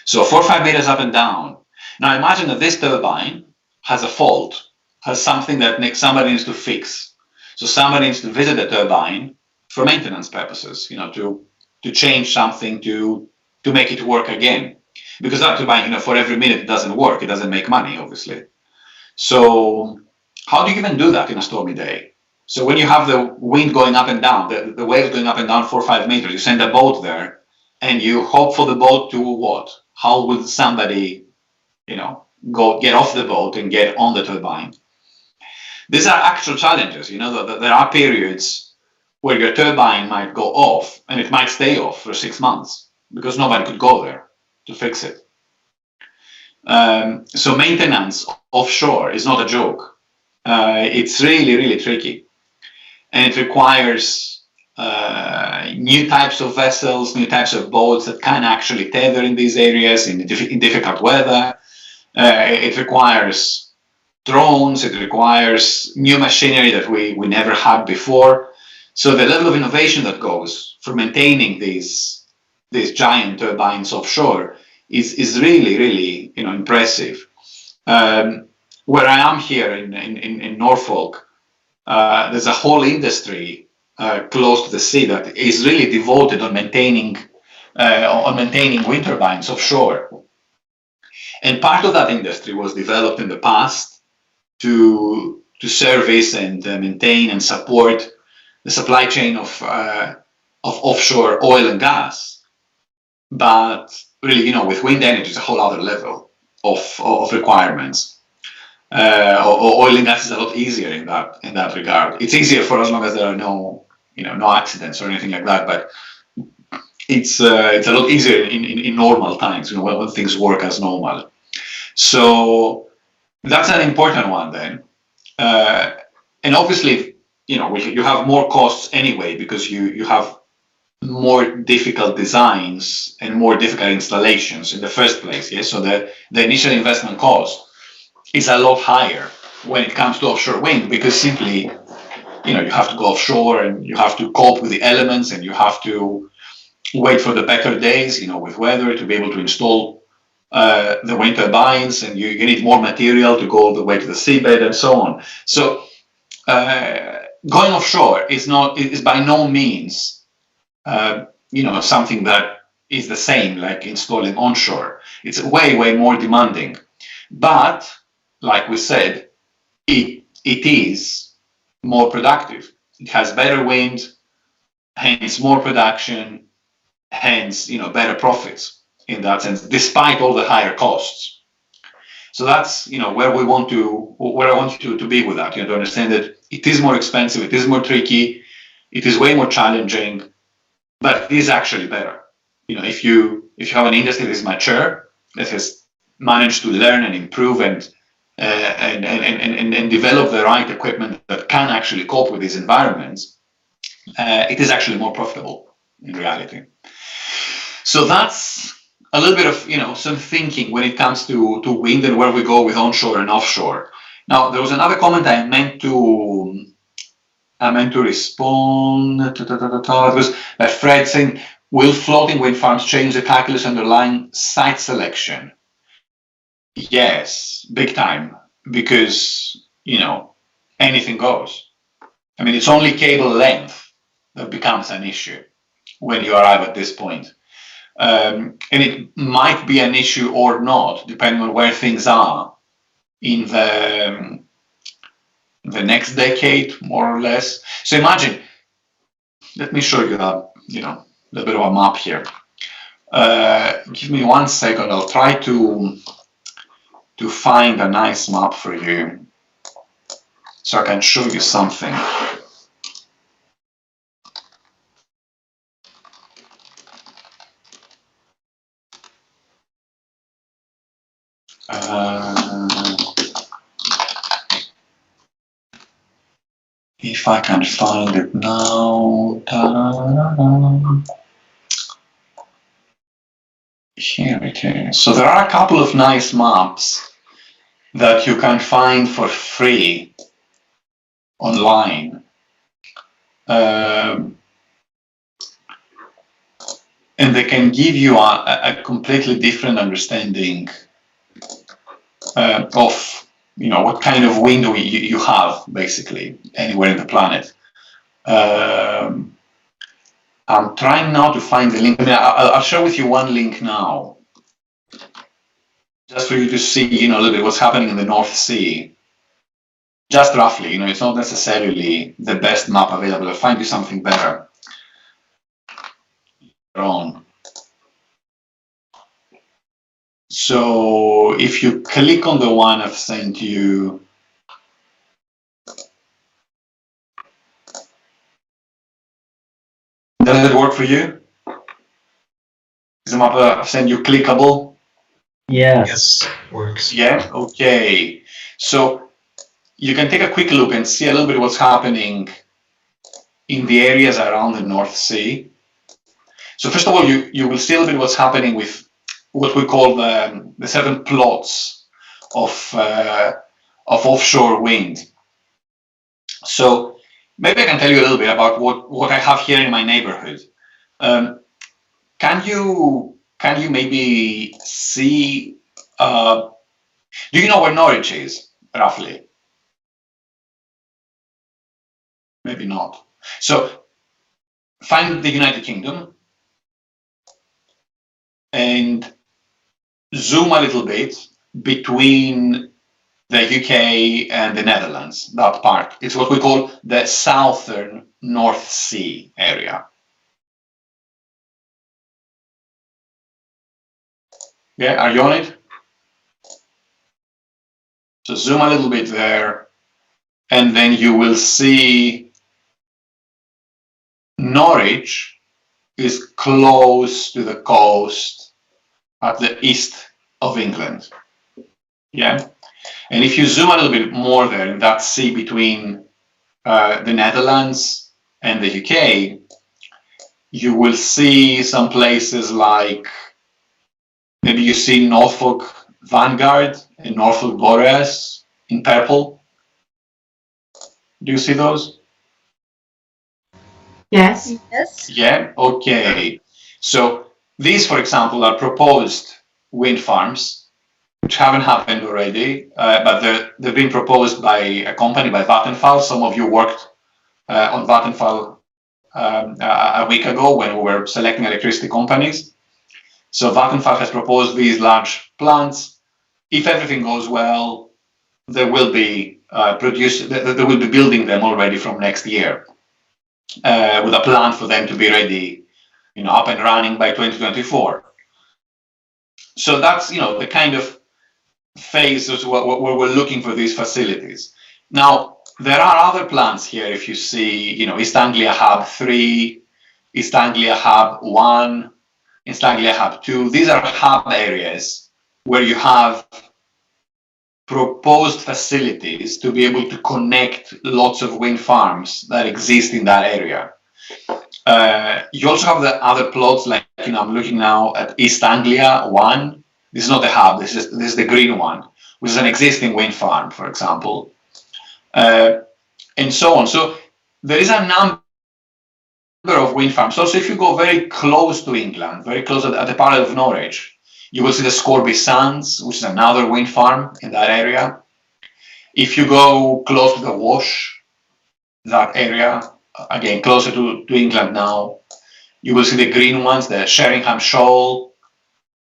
So 4 or 5 meters up and down. Now imagine that this turbine has a fault, has something that somebody needs to fix. So somebody needs to visit the turbine for maintenance purposes, you know, to change something, to make it work again. Because that turbine, you know, for every minute it doesn't work, it doesn't make money, obviously. So how do you even do that in a stormy day? So when you have the wind going up and down, the waves going up and down 4 or 5 meters, you send a boat there and you hope for the boat to what? How would somebody, you know, get off the boat and get on the turbine? These are actual challenges, you know, there are periods where your turbine might go off and it might stay off for 6 months because nobody could go there to fix it. So maintenance offshore is not a joke. It's really, really tricky. And it requires new types of vessels, new types of boats that can actually tether in these areas in difficult weather. It requires drones, it requires new machinery that we never had before. So the level of innovation that goes for maintaining these giant turbines offshore is really, really, you know, impressive. Where I am here in Norfolk, there's a whole industry close to the sea that is really devoted on maintaining wind turbines offshore. And part of that industry was developed in the past to service and maintain and support the supply chain of offshore oil and gas. But really, you know, with wind energy, it's a whole other level of requirements. Oil and gas is a lot easier in that regard. It's easier for as long as there are no accidents or anything like that. But it's a lot easier in normal times, you know, when things work as normal. So that's an important one then. And obviously, you know, you have more costs anyway because you have more difficult designs and more difficult installations in the first place. Yes, so the initial investment cost is a lot higher when it comes to offshore wind because simply, you know, you have to go offshore and you have to cope with the elements and you have to wait for the better days, you know, with weather to be able to install the wind turbines, and you need more material to go all the way to the seabed and so on. So going offshore is by no means something that is the same like installing onshore. It's way more demanding, but like we said, it is more productive. It has better wind, hence more production, hence better profits in that sense, despite all the higher costs. So that's where I want you to be with that. To understand that it is more expensive, it is more tricky, it is way more challenging, but it is actually better. If you have an industry that is mature, that has managed to learn and improve and develop the right equipment that can actually cope with these environments, it is actually more profitable in reality. So that's a little bit of some thinking when it comes to wind and where we go with onshore and offshore. Now there was another comment I meant to respond to. It was Fred saying, will floating wind farms change the calculus underlying site selection? Yes, big time, because anything goes. I mean, it's only cable length that becomes an issue when you arrive at this point. And it might be an issue or not, depending on where things are in the next decade, more or less. So imagine, let me show you a little bit of a map here. Give me 1 second. I'll try to find a nice map for you so I can show you something. If I can find it now. Here it is. So there are a couple of nice maps that you can find for free online. And they can give you a completely different understanding of what kind of window you have, basically, anywhere in the planet. I'm trying now to find the link. I mean, I'll share with you one link now, just for you to see, a little bit what's happening in the North Sea. Just roughly, it's not necessarily the best map available. I'll find you something better later on. So if you click on the one I've sent you, does it work for you? Is the map I've sent you clickable? Yes. Works. Yeah, okay. So you can take a quick look and see a little bit what's happening in the areas around the North Sea. So first of all, you will see a little bit what's happening with what we call the certain plots of offshore wind. So maybe I can tell you a little bit about what I have here in my neighborhood. Can you maybe see? Do you know where Norwich is roughly? Maybe not. So find the United Kingdom and zoom a little bit between the UK and the Netherlands, that part. It's what we call the southern North Sea area. Yeah, are you on it? So zoom a little bit there, and then you will see Norwich is close to the coast at the east of England. Yeah, and if you zoom a little bit more there in that sea between the Netherlands and the UK, you will see some places like, maybe you see Norfolk Vanguard and Norfolk Boreas in purple. Do you see those? Yes. Yes. Yeah, okay. So these, for example, are proposed wind farms, which haven't happened already, but they've been proposed by a company, by Vattenfall. Some of you worked on Vattenfall a week ago when we were selecting electricity companies. So Vattenfall has proposed these large plants. If everything goes well, they will be they will be building them already from next year, with a plan for them to be ready, up and running by 2024. So that's the kind of phase where we're looking for these facilities. Now there are other plants here. If you see, East Anglia Hub 3, East Anglia Hub 1, East Anglia Hub 2. These are hub areas where you have proposed facilities to be able to connect lots of wind farms that exist in that area. You also have the other plots, like I'm looking now at East Anglia 1. This is not a hub, this is the green one, which is an existing wind farm, for example, and so on. So there is a number of wind farms. Also, if you go very close to England, very close at the part of Norwich, you will see the Scorby Sands, which is another wind farm in that area. If you go close to the Wash, that area, again, closer to England now, you will see the green ones, the Sheringham Shoal,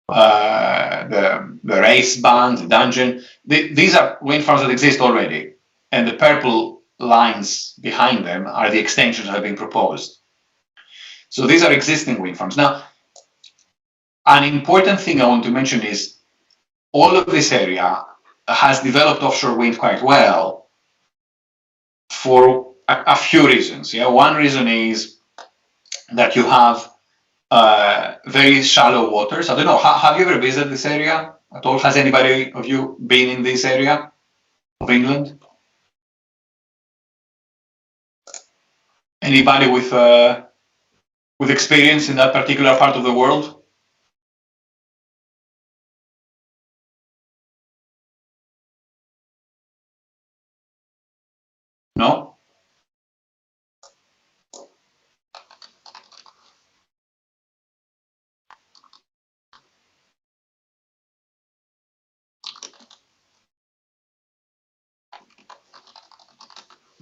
the Race Band, the Dungeon. These are wind farms that exist already, and the purple lines behind them are the extensions that have been proposed. So these are existing wind farms. Now, an important thing I want to mention is all of this area has developed offshore wind quite well for a few reasons. Yeah, one reason is that you have very shallow waters. I don't know, have you ever visited this area at all? Has anybody of you been in this area of England? Anybody with experience in that particular part of the world? No?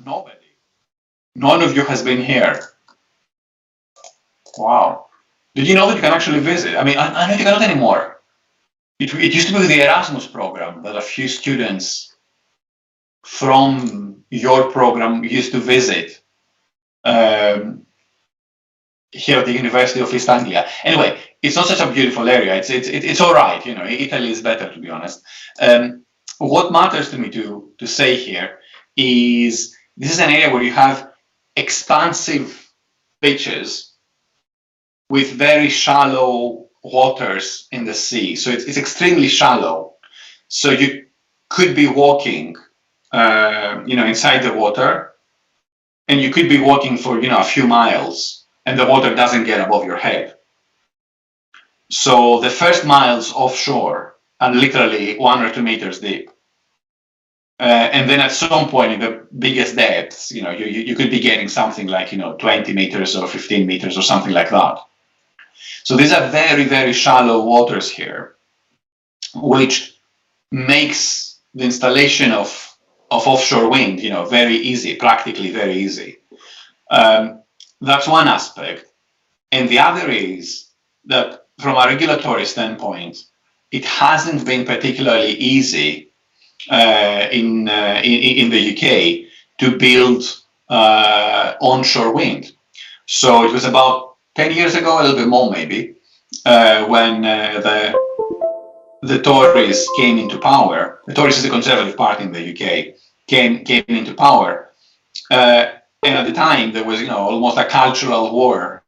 Nobody. None of you has been here. Wow. Did you know that you can actually visit? I mean, I know you cannot anymore. It used to be with the Erasmus program that a few students from your program used to visit here at the University of East Anglia. Anyway, it's not such a beautiful area. It's all right. Italy is better, to be honest. What matters to me to say here is this is an area where you have expansive beaches with very shallow waters in the sea. So it's extremely shallow. So you could be walking, inside the water, and you could be walking for, a few miles, and the water doesn't get above your head. So the first miles offshore are literally 1 or 2 meters deep. And then at some point in the biggest depths, you could be getting something like, 20 meters or 15 meters or something like that. So these are very, very shallow waters here, which makes the installation of offshore wind, very easy, practically very easy. That's one aspect. And the other is that from a regulatory standpoint, it hasn't been particularly easy in the UK to build onshore wind. So it was about 10 years ago, a little bit more maybe, when the Tories came into power. The Tories is the Conservative Party in the UK, came into power. And at the time, there was almost a cultural war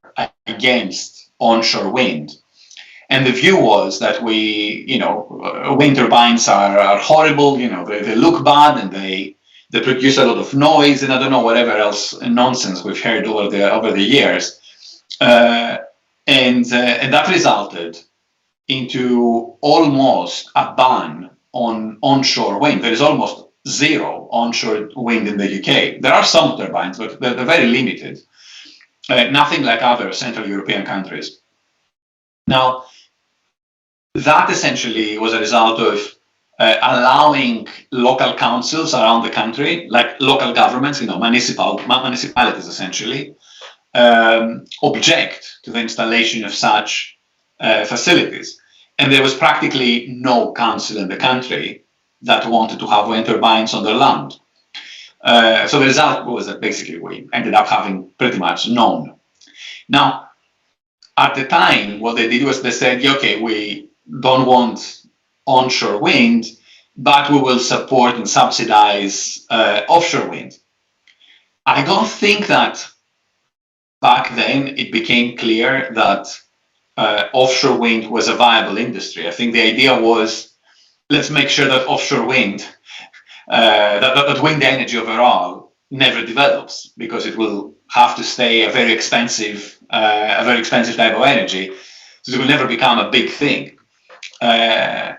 against onshore wind. And the view was that wind turbines are horrible, they look bad and they produce a lot of noise and I don't know, whatever else nonsense we've heard over the years. And that resulted into almost a ban on onshore wind. There is almost zero onshore wind in the UK. There are some turbines, but they're very limited. Nothing like other Central European countries. Now, that essentially was a result of allowing local councils around the country, like local governments, municipalities essentially, object to the installation of such facilities. And there was practically no council in the country that wanted to have wind turbines on their land. So the result was that basically we ended up having pretty much none. Now, at the time, what they did was they said, yeah, okay, we don't want onshore wind, but we will support and subsidize offshore wind. I don't think that back then it became clear that offshore wind was a viable industry. I think the idea was, let's make sure that offshore wind, that wind energy overall never develops, because it will have to stay a very expensive type of energy, so it will never become a big thing. I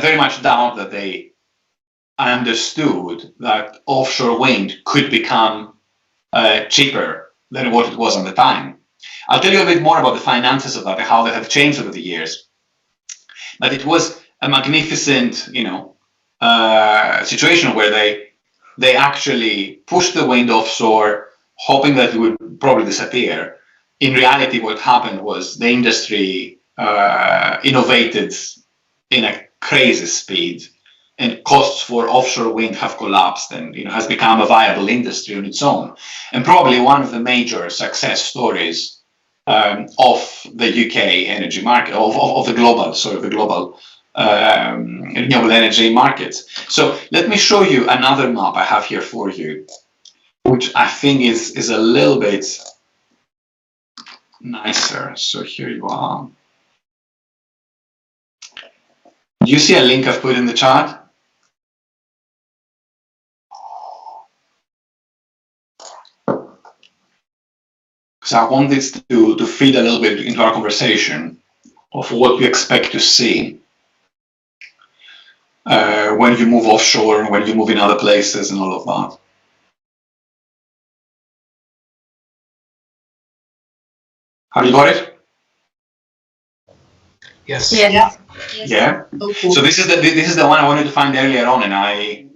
very much doubt that they understood that offshore wind could become cheaper than what it was at the time. I'll tell you a bit more about the finances of that and how they have changed over the years. But it was a magnificent, situation where they actually pushed the wind offshore, hoping that it would probably disappear. In reality, what happened was the industry innovated in a crazy speed, and costs for offshore wind have collapsed, and has become a viable industry on its own. And probably one of the major success stories of the UK energy market, of the global renewable energy markets. So let me show you another map I have here for you, which I think is a little bit nicer. So here you are. Do you see a link I've put in the chat? Because I want this to feed a little bit into our conversation of what we expect to see when you move offshore and when you move in other places and all of that. Have you got it? Yes. Yeah. Yeah. Oh, cool. So this is the one I wanted to find earlier on, and I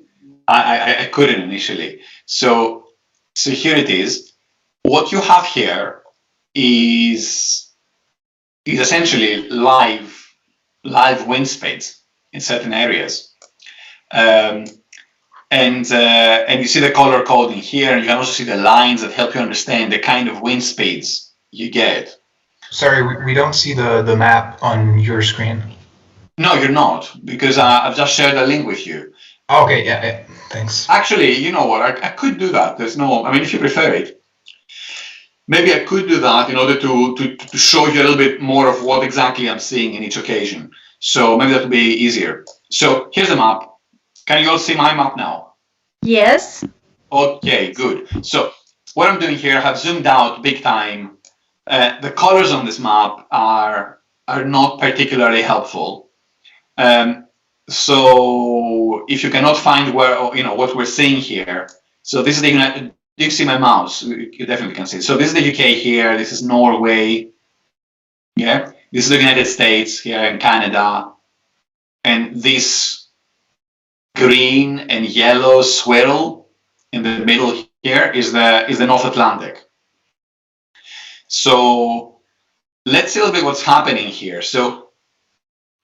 couldn't initially. So here it is. What you have here is essentially live wind speeds in certain areas, and you see the color coding here, and you can also see the lines that help you understand the kind of wind speeds you get. Sorry, we don't see the map on your screen. No, you're not, because I've just shared a link with you. Okay, yeah, thanks. Actually, you know what? I could do that. If you prefer it, maybe I could do that in order to show you a little bit more of what exactly I'm seeing in each occasion. So maybe that would be easier. So here's the map. Can you all see my map now? Yes. Okay, good. So what I'm doing here, I have zoomed out big time. The colors on this map are not particularly helpful. So if you cannot find what we're seeing here, so this is the United. Do you see my mouse? You definitely can see it. So this is the UK here. This is Norway. Yeah, this is the United States here, and Canada, and this green and yellow swirl in the middle here is the North Atlantic. So let's see a little bit what's happening here. So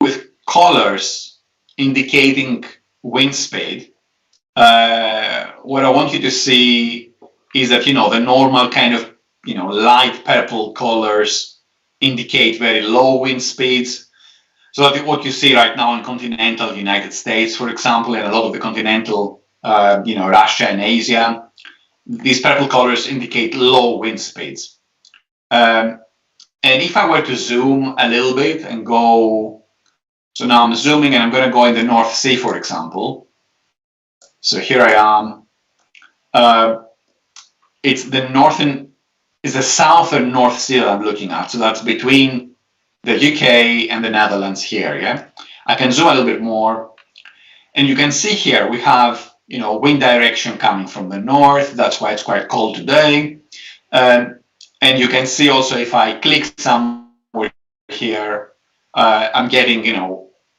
with colors indicating wind speed, what I want you to see is that the normal kind of light purple colors indicate very low wind speeds. So that what you see right now in continental United States, for example, and a lot of the continental Russia and Asia, these purple colors indicate low wind speeds. And if I were to zoom a little bit and go, so now I'm zooming and I'm going to go in the North Sea, for example. So here I am. It's the southern North Sea that I'm looking at. So that's between the UK and the Netherlands here. Yeah, I can zoom a little bit more, and you can see here we have wind direction coming from the north. That's why it's quite cold today. And you can see also if I click somewhere here, I'm getting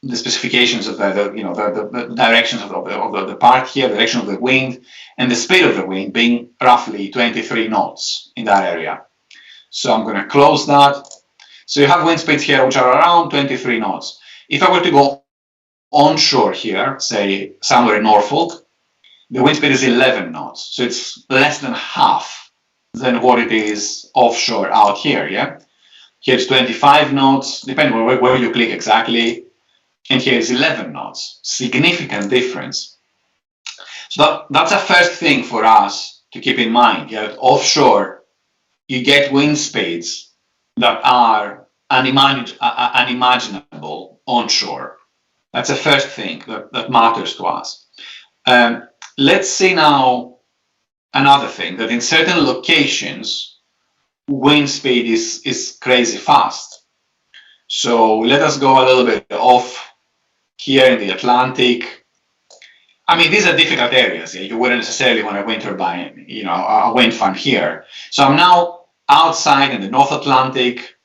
the specifications of the directions of the part here, the direction of the wind, and the speed of the wind being roughly 23 knots in that area. So I'm going to close that. So you have wind speeds here which are around 23 knots. If I were to go onshore here, say somewhere in Norfolk, the wind speed is 11 knots. So it's less than half than what it is offshore out here, yeah? Here it's 25 knots, depending on where you click exactly. And here is 11 knots. Significant difference. So that's a first thing for us to keep in mind. Yeah? Offshore, you get wind speeds that are unimaginable onshore. That's the first thing that matters to us. Let's see now another thing, that in certain locations, wind speed is crazy fast. So let us go a little bit off here in the Atlantic. I mean, these are difficult areas. Yeah? You wouldn't necessarily want a wind turbine, a wind farm here. So I'm now outside in the North Atlantic,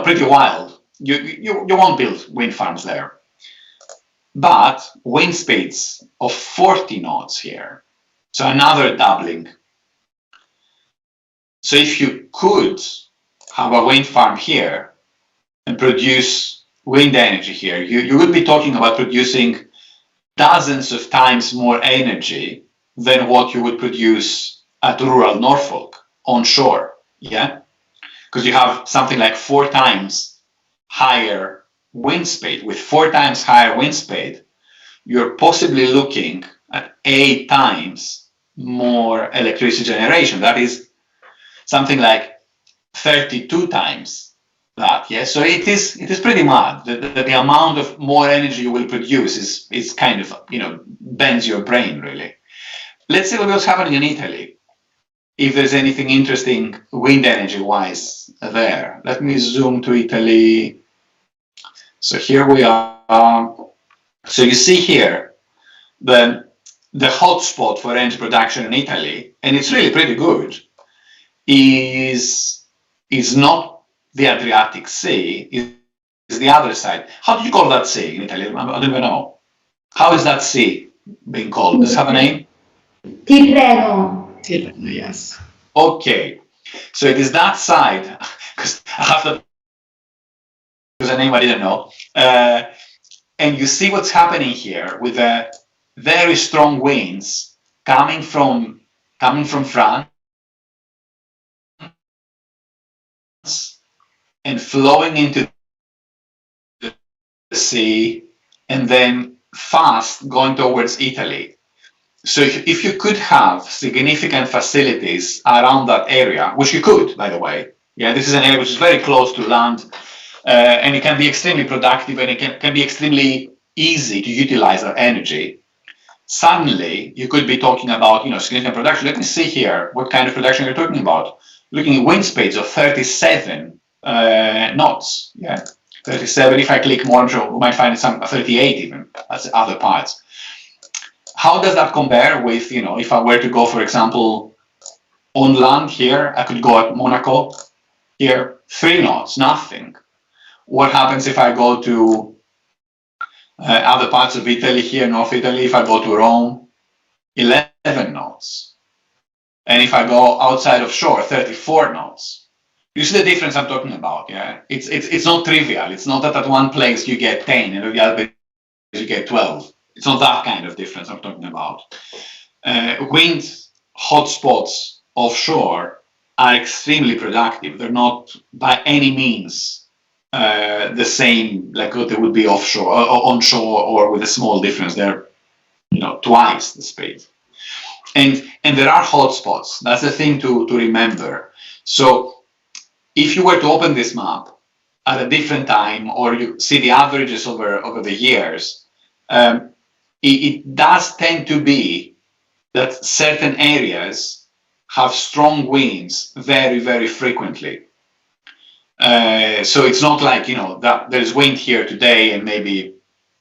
pretty wild. You won't build wind farms there. But wind speeds of 40 knots here. So another doubling. So if you could have a wind farm here and produce wind energy here, you would be talking about producing dozens of times more energy than what you would produce at rural Norfolk onshore, yeah? Because you have something like 4 times higher wind speed. With 4 times higher wind speed, you're possibly looking at 8 times more electricity generation. That is something like 32 times that, yeah? So it is pretty mad. The amount of more energy you will produce is kind of, bends your brain, really. Let's see what's happening in Italy, if there's anything interesting wind energy-wise there. Let me zoom to Italy. So here we are. So you see here the hotspot for energy production in Italy, and it's really pretty good, is not the Adriatic Sea, is the other side. How do you call that sea in Italy? I don't even know. How is that sea being called? Does it have a name? Tirreno. Tirreno, yes. Okay, so it is that side, because I have to use a name I didn't know. And you see what's happening here with the very strong winds coming from France and flowing into the sea, and then fast going towards Italy. So if you could have significant facilities around that area, which you could, by the way, yeah, this is an area which is very close to land, and it can be extremely productive, and it can be extremely easy to utilize that energy. Suddenly, you could be talking about, significant production. Let me see here what kind of production you're talking about. Looking at wind speeds of 37 knots, yeah, 37. If I click more, we might find some 38 even. That's other parts. How does that compare with, if I were to go, for example, on land here, I could go at Monaco here, 3 knots, nothing. What happens if I go to other parts of Italy here, North Italy, if I go to Rome, 11 knots. And if I go outside of shore, 34 knots. You see the difference I'm talking about, yeah? It's not trivial. It's not that at one place you get 10 and at the other place you get 12. It's not that kind of difference I'm talking about. Wind hotspots offshore are extremely productive. They're not by any means the same like what they would be offshore or onshore, or with a small difference. They're twice the speed. And there are hotspots. That's the thing to remember. So if you were to open this map at a different time, or you see the averages over the years, it does tend to be that certain areas have strong winds very, very frequently. So it's not like, that there's wind here today and maybe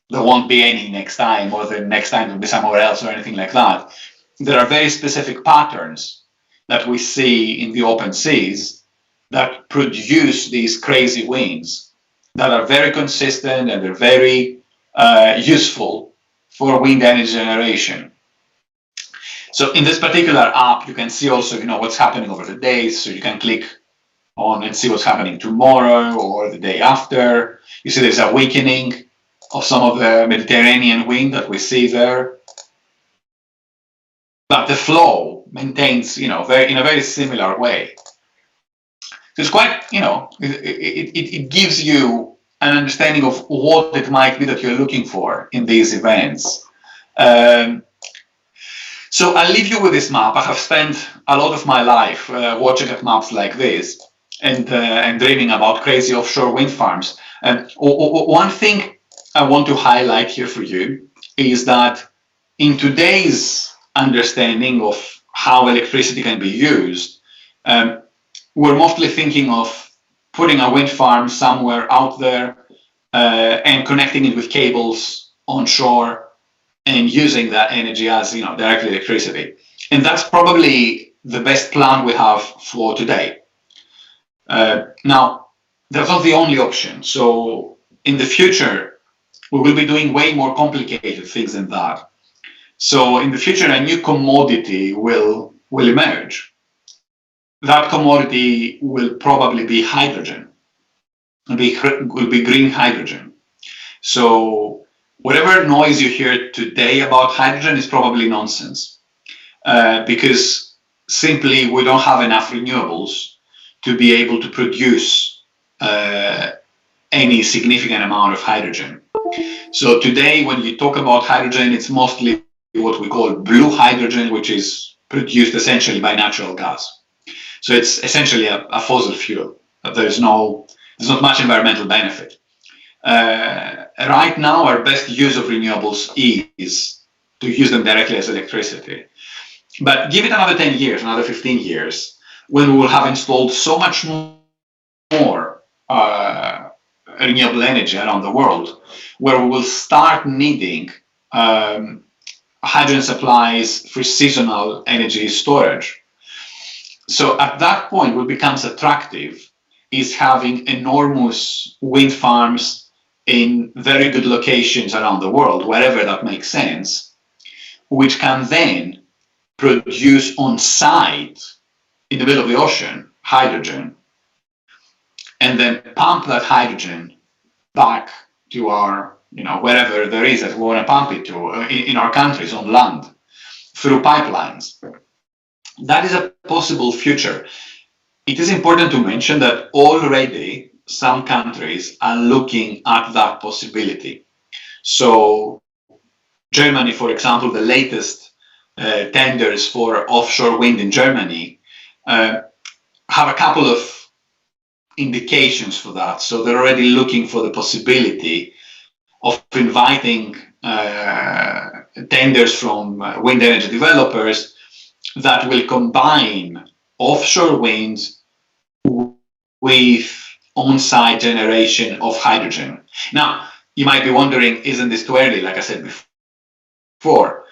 there won't be any next time, or the next time will be somewhere else, or anything like that. There are very specific patterns that we see in the open seas that produce these crazy winds that are very consistent, and they're very useful for wind energy generation. So in this particular app, you can see also, what's happening over the days. So you can click on and see what's happening tomorrow or the day after. You see there's a weakening of some of the Mediterranean wind that we see there. But the flow maintains, in a very similar way. So it's quite, it gives you an understanding of what it might be that you're looking for in these events. So I'll leave you with this map. I have spent a lot of my life watching at maps like this and dreaming about crazy offshore wind farms. And one thing I want to highlight here for you is that in today's understanding of how electricity can be used, we're mostly thinking of putting a wind farm somewhere out there and connecting it with cables onshore and using that energy as direct electricity. And that's probably the best plan we have for today. Now, that's not the only option. So in the future, we will be doing way more complicated things than that. So in the future, a new commodity will emerge. That commodity will probably be hydrogen. Will be green hydrogen. So whatever noise you hear today about hydrogen is probably nonsense, because simply we don't have enough renewables to be able to produce any significant amount of hydrogen. So today, when you talk about hydrogen, it's mostly what we call blue hydrogen, which is produced essentially by natural gas. So it's essentially a fossil fuel. There's not much environmental benefit. Right now, our best use of renewables is to use them directly as electricity. But give it another 10 years, another 15 years, when we will have installed so much more renewable energy around the world, where we will start needing hydrogen supplies for seasonal energy storage. So at that point, what becomes attractive is having enormous wind farms in very good locations around the world, wherever that makes sense, which can then produce on site in the middle of the ocean hydrogen, and then pump that hydrogen back to our, wherever there is that we want to pump it to in our countries on land through pipelines. That is a possible future. It is important to mention that already some countries are looking at that possibility. So Germany, for example, the latest tenders for offshore wind in Germany have a couple of indications for that. So they're already looking for the possibility of inviting tenders from wind energy developers that will combine offshore wind with on-site generation of hydrogen. Now, you might be wondering, isn't this too early? Like I said before,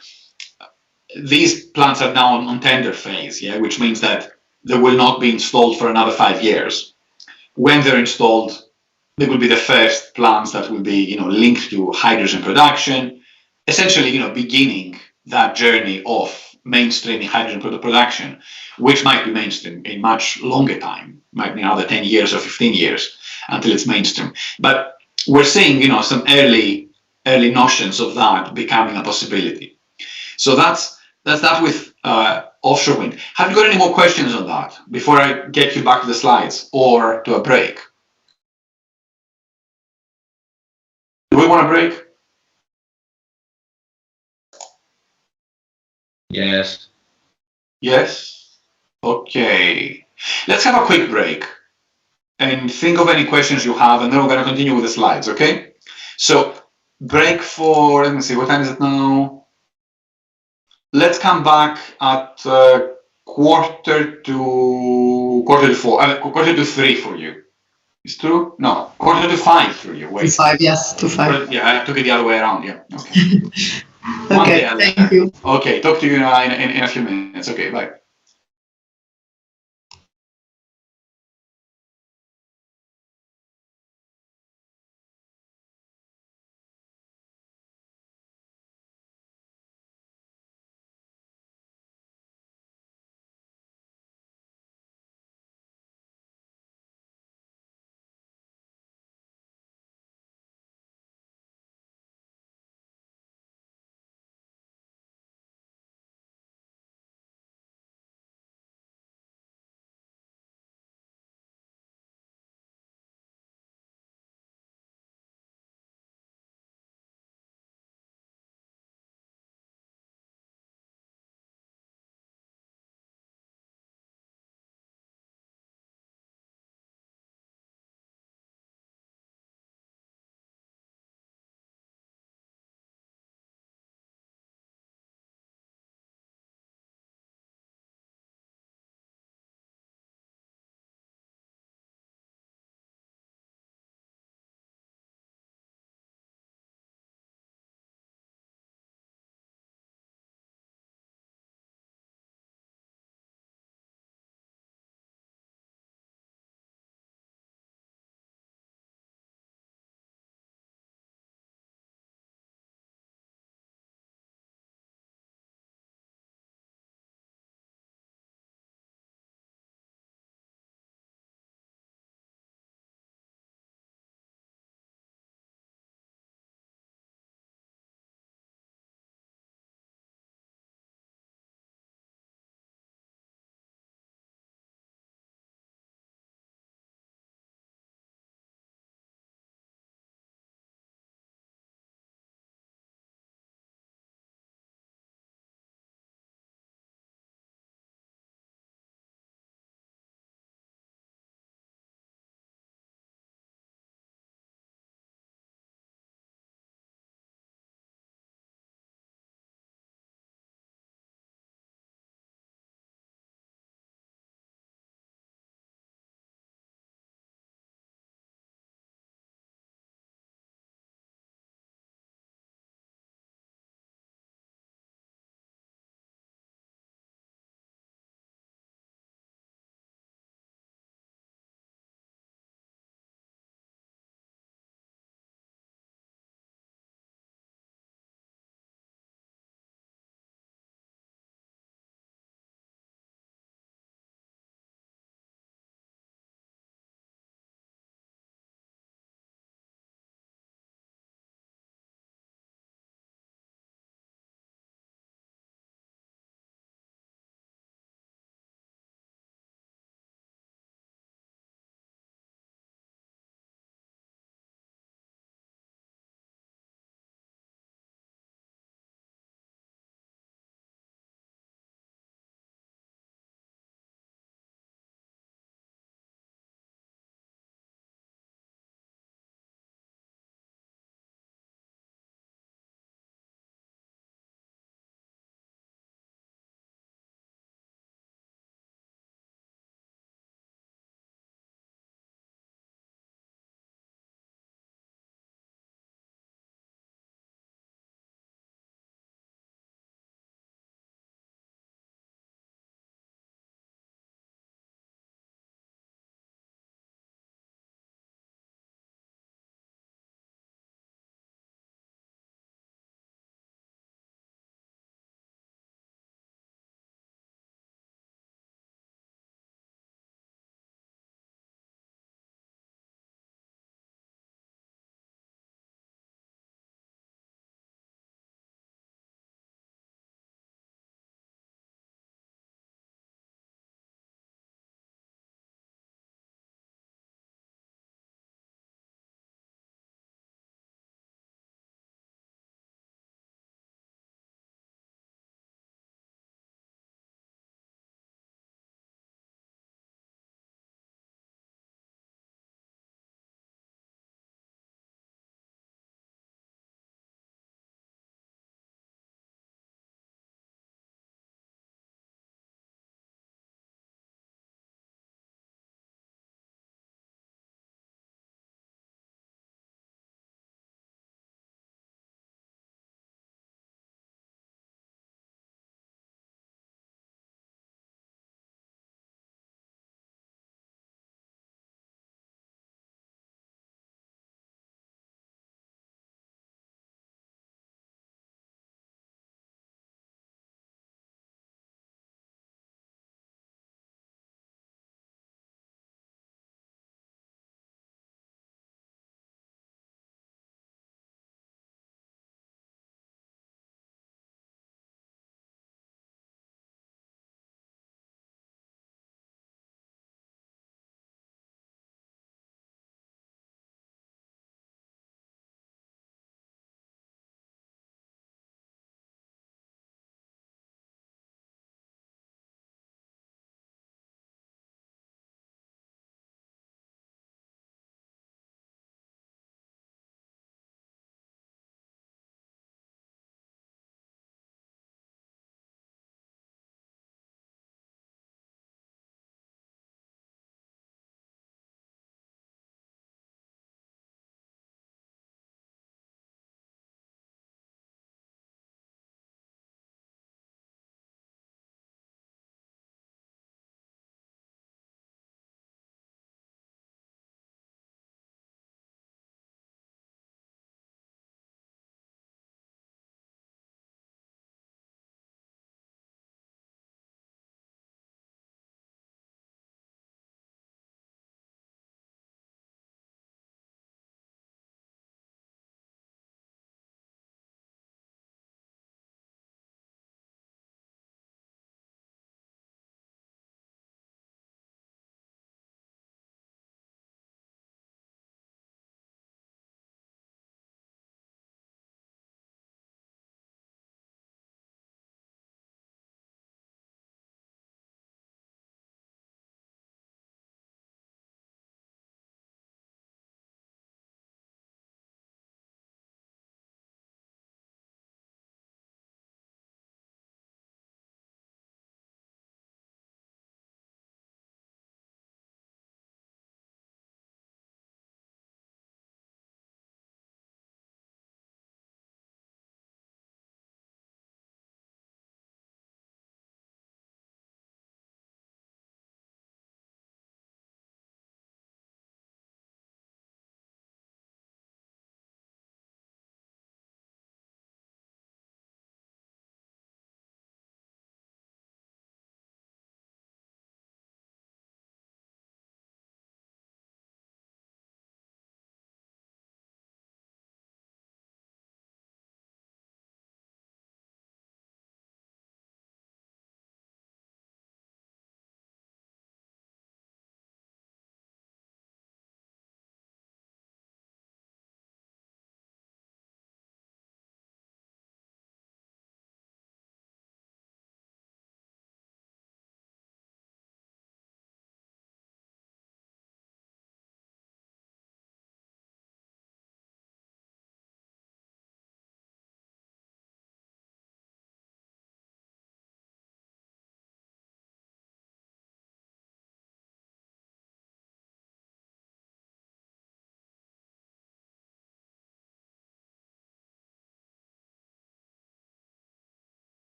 these plants are now on tender phase, which means that they will not be installed for another 5 years. When they're installed, they will be the first plants that will be, linked to hydrogen production, essentially, beginning that journey of mainstreaming hydrogen production, which might be mainstream in much longer time, might be another 10 years or 15 years until it's mainstream. But we're seeing, some early notions of that becoming a possibility. So that's that with offshore wind. Have you got any more questions on that before I get you back to the slides or to a break? Do we want a break? Yes. Yes? Okay. Let's have a quick break and think of any questions you have, and then we're going to continue with the slides, okay? So, break for, let me see, what time is it now? Let's come back at quarter to 3 for you. It's true? No, quarter to 5 for you. Wait. To 5, yes, to 5. Yeah, I took it the other way around, yeah. Okay. Okay, thank you. Okay, talk to you in a few minutes. Okay, bye.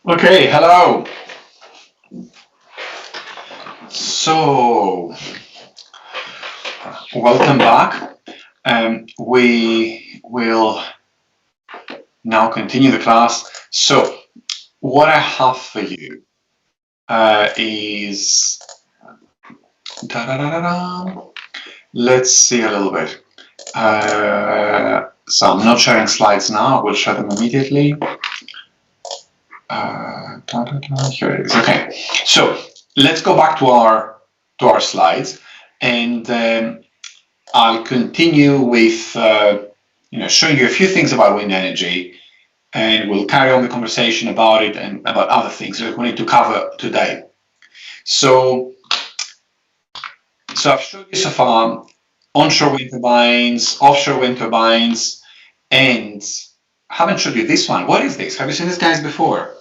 Okay, hello. So, welcome back. We will now continue the class. So, what I have for you is, let's see a little bit. So I'm not sharing slides now. I will share them immediately. Here it is. Okay. So let's go back to our slides, and I'll continue with showing you a few things about wind energy, and we'll carry on the conversation about it and about other things that we need to cover today. So I've showed you so far onshore wind turbines, offshore wind turbines, and I haven't showed you this one. What is this? Have you seen these guys before?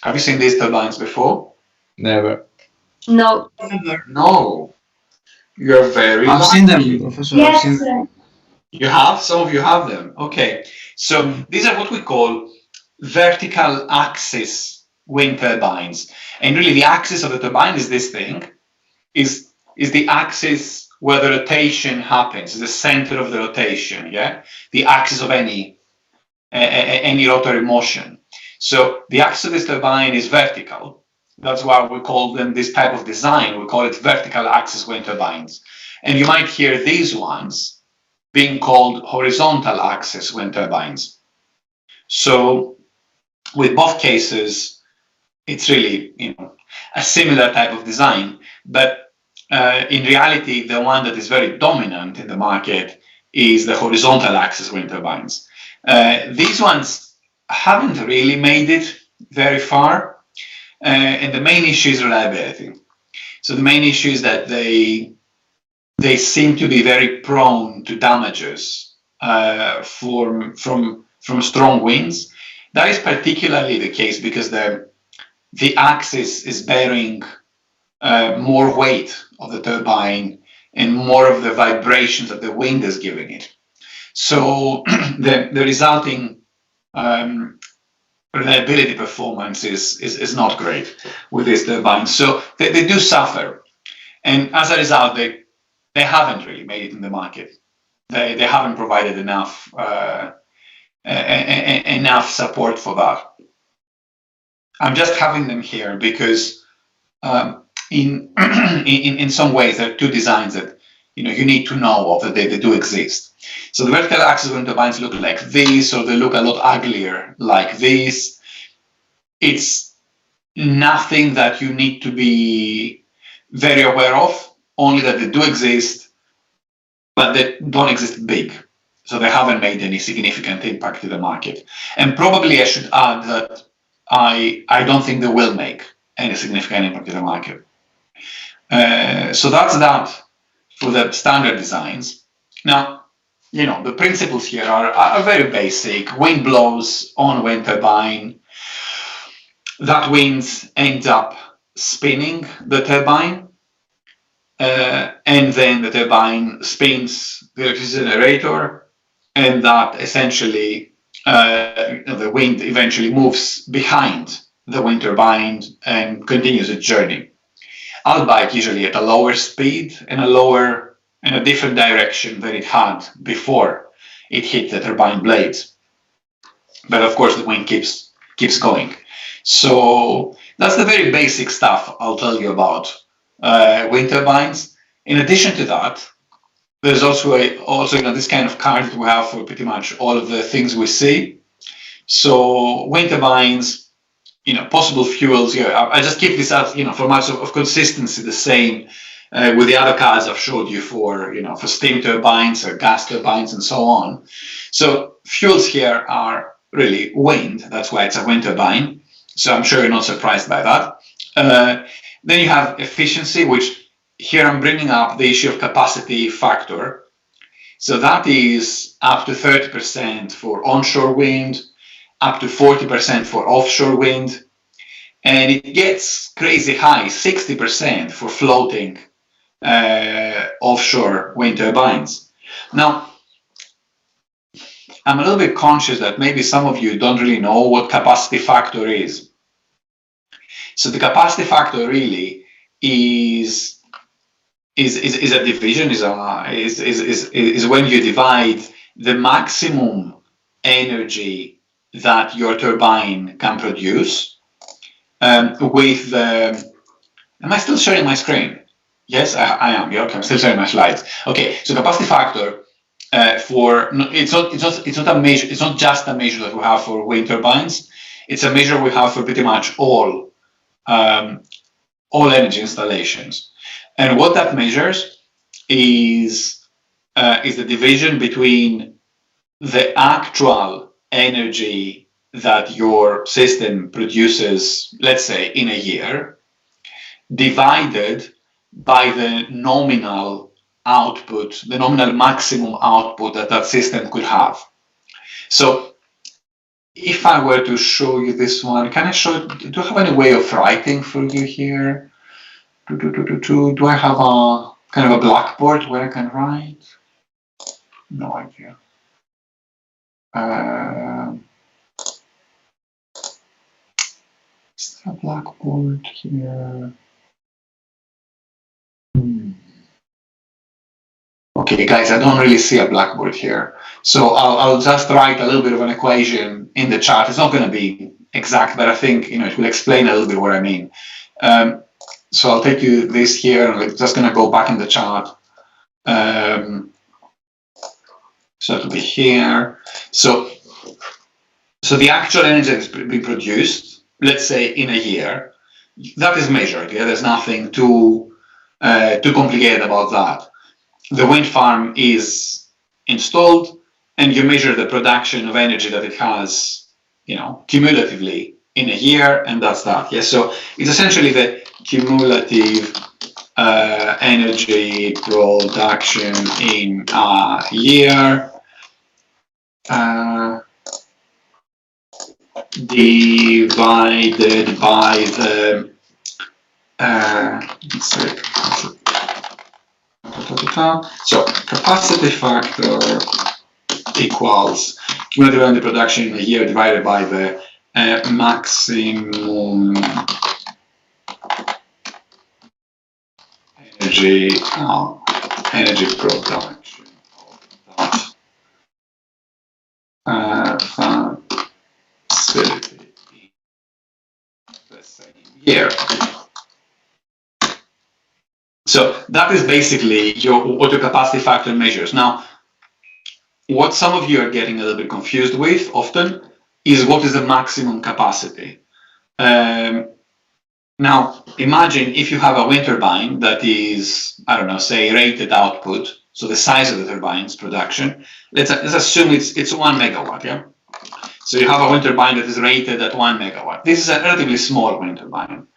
Have you seen these turbines before? Never. No. No. You're very I've seen them, Professor. I've seen Yes. them. You have? Some of you have them. Okay. So these are what we call vertical axis wind turbines. And really the axis of the turbine is this thing, is the axis where the rotation happens, the center of the rotation, yeah? The axis of any rotary motion. So the axis of this turbine is vertical. That's why we call them this type of design. We call it vertical axis wind turbines. And you might hear these ones being called horizontal axis wind turbines. So with both cases, it's really a similar type of design, but in reality, the one that is very dominant in the market is the horizontal axis wind turbines. These ones haven't really made it very far, and the main issue is reliability. So the main issue is that they seem to be very prone to damages from strong winds. That is particularly the case because the axis is bearing more weight of the turbine and more of the vibrations that the wind is giving it. So the resulting reliability performance is not great with these turbines. So they do suffer. And as a result, they haven't really made it in the market. They haven't provided enough support for that. I'm just having them here because in some ways there are two designs that you need to know of, that they do exist. So the vertical axis wind turbines look like this, or they look a lot uglier like this. It's nothing that you need to be very aware of, only that they do exist, but they don't exist big. So they haven't made any significant impact in the market. And probably I should add that I don't think they will make any significant impact in the market. So that's that for the standard designs. Now, the principles here are very basic. Wind blows on wind turbine. That wind ends up spinning the turbine, and then the turbine spins the electricity generator, and that essentially the wind eventually moves behind the wind turbine and continues its journey, albeit usually at a lower speed and in a different direction than it had before it hit the turbine blades. But of course the wind keeps going. So that's the very basic stuff I'll tell you about wind turbines. In addition to that, there's also this kind of card that we have for pretty much all of the things we see. So wind turbines, possible fuels. I just keep this as for much of consistency the same with the other cards I've showed you for steam turbines or gas turbines and so on. So fuels here are really wind. That's why it's a wind turbine. So I'm sure you're not surprised by that. Then you have efficiency, which here I'm bringing up the issue of capacity factor. So that is up to 30% for onshore wind, up to 40% for offshore wind, and it gets crazy high, 60% for floating offshore wind turbines. Now, I'm a little bit conscious that maybe some of you don't really know what capacity factor is. So the capacity factor really is a division, is when you divide the maximum energy that your turbine can produce with the. Am I still sharing my screen? Yes, I am. Yeah, okay, I'm still sharing my slides. Okay, so capacity factor it's not a measure. It's not just a measure that we have for wind turbines. It's a measure we have for pretty much all energy installations. And what that measures is the division between the actual energy that your system produces, let's say, in a year, divided by the nominal output, the nominal maximum output that that system could have. So if I were to show you this one, can I show, do I have any way of writing for you here? Do I have a kind of a blackboard where I can write? No idea. Is there a blackboard here? Okay, guys, I don't really see a blackboard here. So I'll just write a little bit of an equation in the chat. It's not going to be exact, but I think it will explain a little bit what I mean. So I'll take you this here, and we're just going to go back in the chart. So it'll be here. So the actual energy that's being produced, let's say in a year, that is measured. Yeah, there's nothing too complicated about that. The wind farm is installed, and you measure the production of energy that it has, cumulatively in a year, and that's that. Yeah, so it's essentially the cumulative energy production in a year divided by the so capacity factor equals cumulative energy production in a year divided by the maximum energy production of that facility in the same year. So that is basically what your capacity factor measures. Now, what some of you are getting a little bit confused with often is what is the maximum capacity. Now, imagine if you have a wind turbine that is, I don't know, say rated output, so the size of the turbine's production. Let's assume it's 1 megawatt, yeah? So you have a wind turbine that is rated at 1 megawatt. This is a relatively small wind turbine.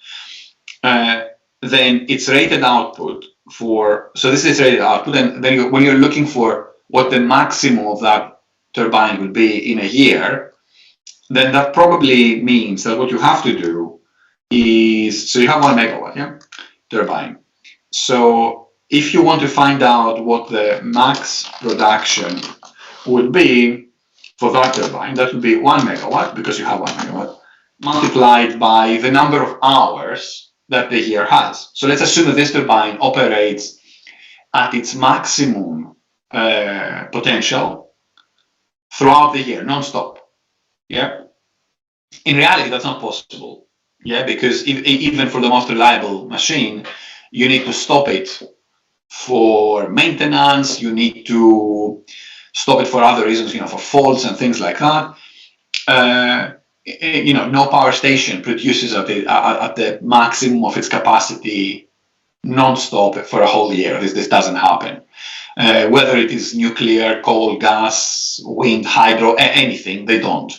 Then its rated output so this is rated output, and then when you're looking for what the maximum of that turbine will be in a year, then that probably means that what you have to do is, so you have 1 megawatt turbine. So if you want to find out what the max production would be for that turbine, that would be 1 megawatt, because you have 1 megawatt, multiplied by the number of hours that the year has. So let's assume that this turbine operates at its maximum potential throughout the year, non-stop. Yeah. In reality, that's not possible. Yeah, because even for the most reliable machine, you need to stop it for maintenance. You need to stop it for other reasons, for faults and things like that. No power station produces at the maximum of its capacity non-stop for a whole year. This doesn't happen. Whether it is nuclear, coal, gas, wind, hydro, anything, they don't.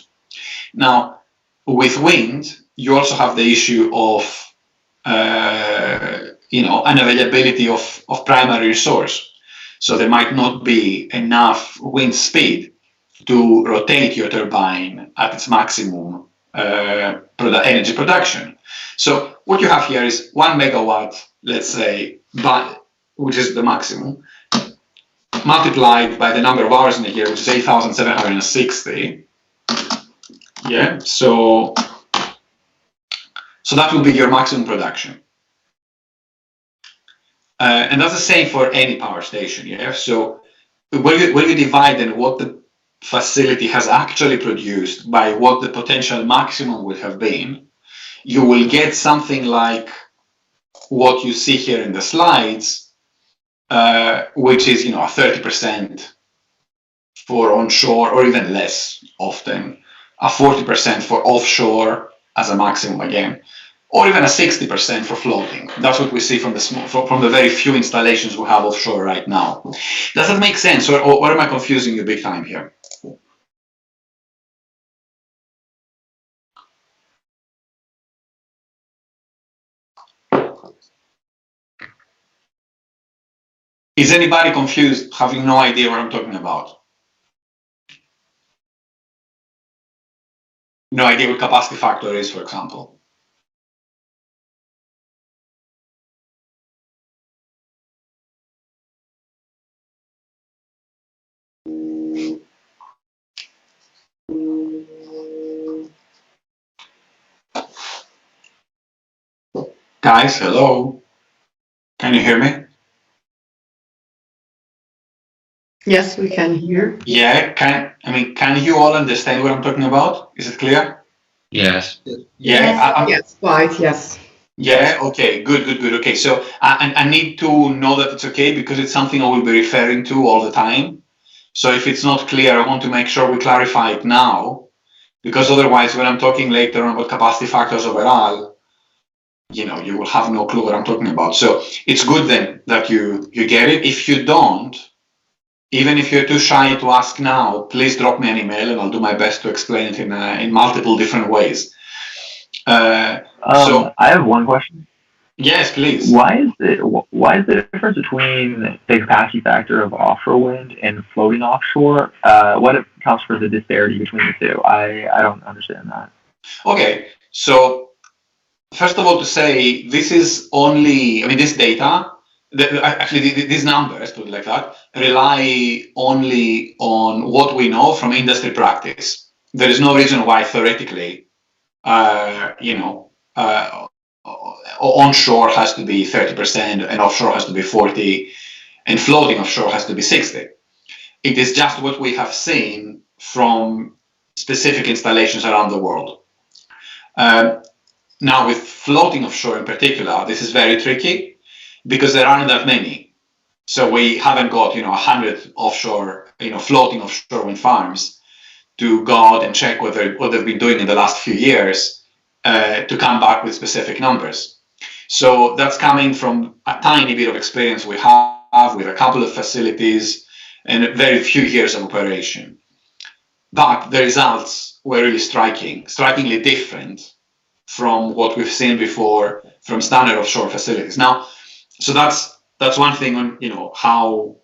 Now, with wind, you also have the issue of unavailability of primary resource. So there might not be enough wind speed to rotate your turbine at its maximum energy production. So what you have here is 1 megawatt, let's say, which is the maximum, multiplied by the number of hours in a year, which is 8,760. Yeah, so that will be your maximum production. And that's the same for any power station, yeah? So when you divide then what the facility has actually produced by what the potential maximum would have been, you will get something like what you see here in the slides, which is, a 30% for onshore, or even less often, a 40% for offshore as a maximum again, or even a 60% for floating. That's what we see from the very few installations we have offshore right now. Does that make sense, or am I confusing you big time here? Is anybody confused, having no idea what I'm talking about? No idea what capacity factor is, for example? Guys, hello? Can you hear me? Yes, we can hear. Yeah, can you all understand what I'm talking about? Is it clear? Yes. Yeah. Yes, quite, yes. Yeah, okay, good. Okay, so I need to know that it's okay because it's something I will be referring to all the time. So if it's not clear, I want to make sure we clarify it now, because otherwise when I'm talking later on about capacity factors overall, you will have no clue what I'm talking about. So it's good then that you get it. If you don't, even if you're too shy to ask now, please drop me an email and I'll do my best to explain it in multiple different ways. So I have one question. Yes, please. Why is the difference between the capacity factor of offshore wind and floating offshore? What accounts for the disparity between the two? I don't understand that. Okay, so first of all, to say this is only, this data, actually these numbers, put it like that, rely only on what we know from industry practice. There is no reason why theoretically, onshore has to be 30% and offshore has to be 40% and floating offshore has to be 60%. It is just what we have seen from specific installations around the world. Now with floating offshore in particular, this is very tricky because there aren't that many. So we haven't got 100 offshore, floating offshore wind farms to go out and check what they've been doing in the last few years to come back with specific numbers. So that's coming from a tiny bit of experience we have with a couple of facilities and very few years of operation. But the results were really strikingly different from what we've seen before from standard offshore facilities. Now, so that's one thing on how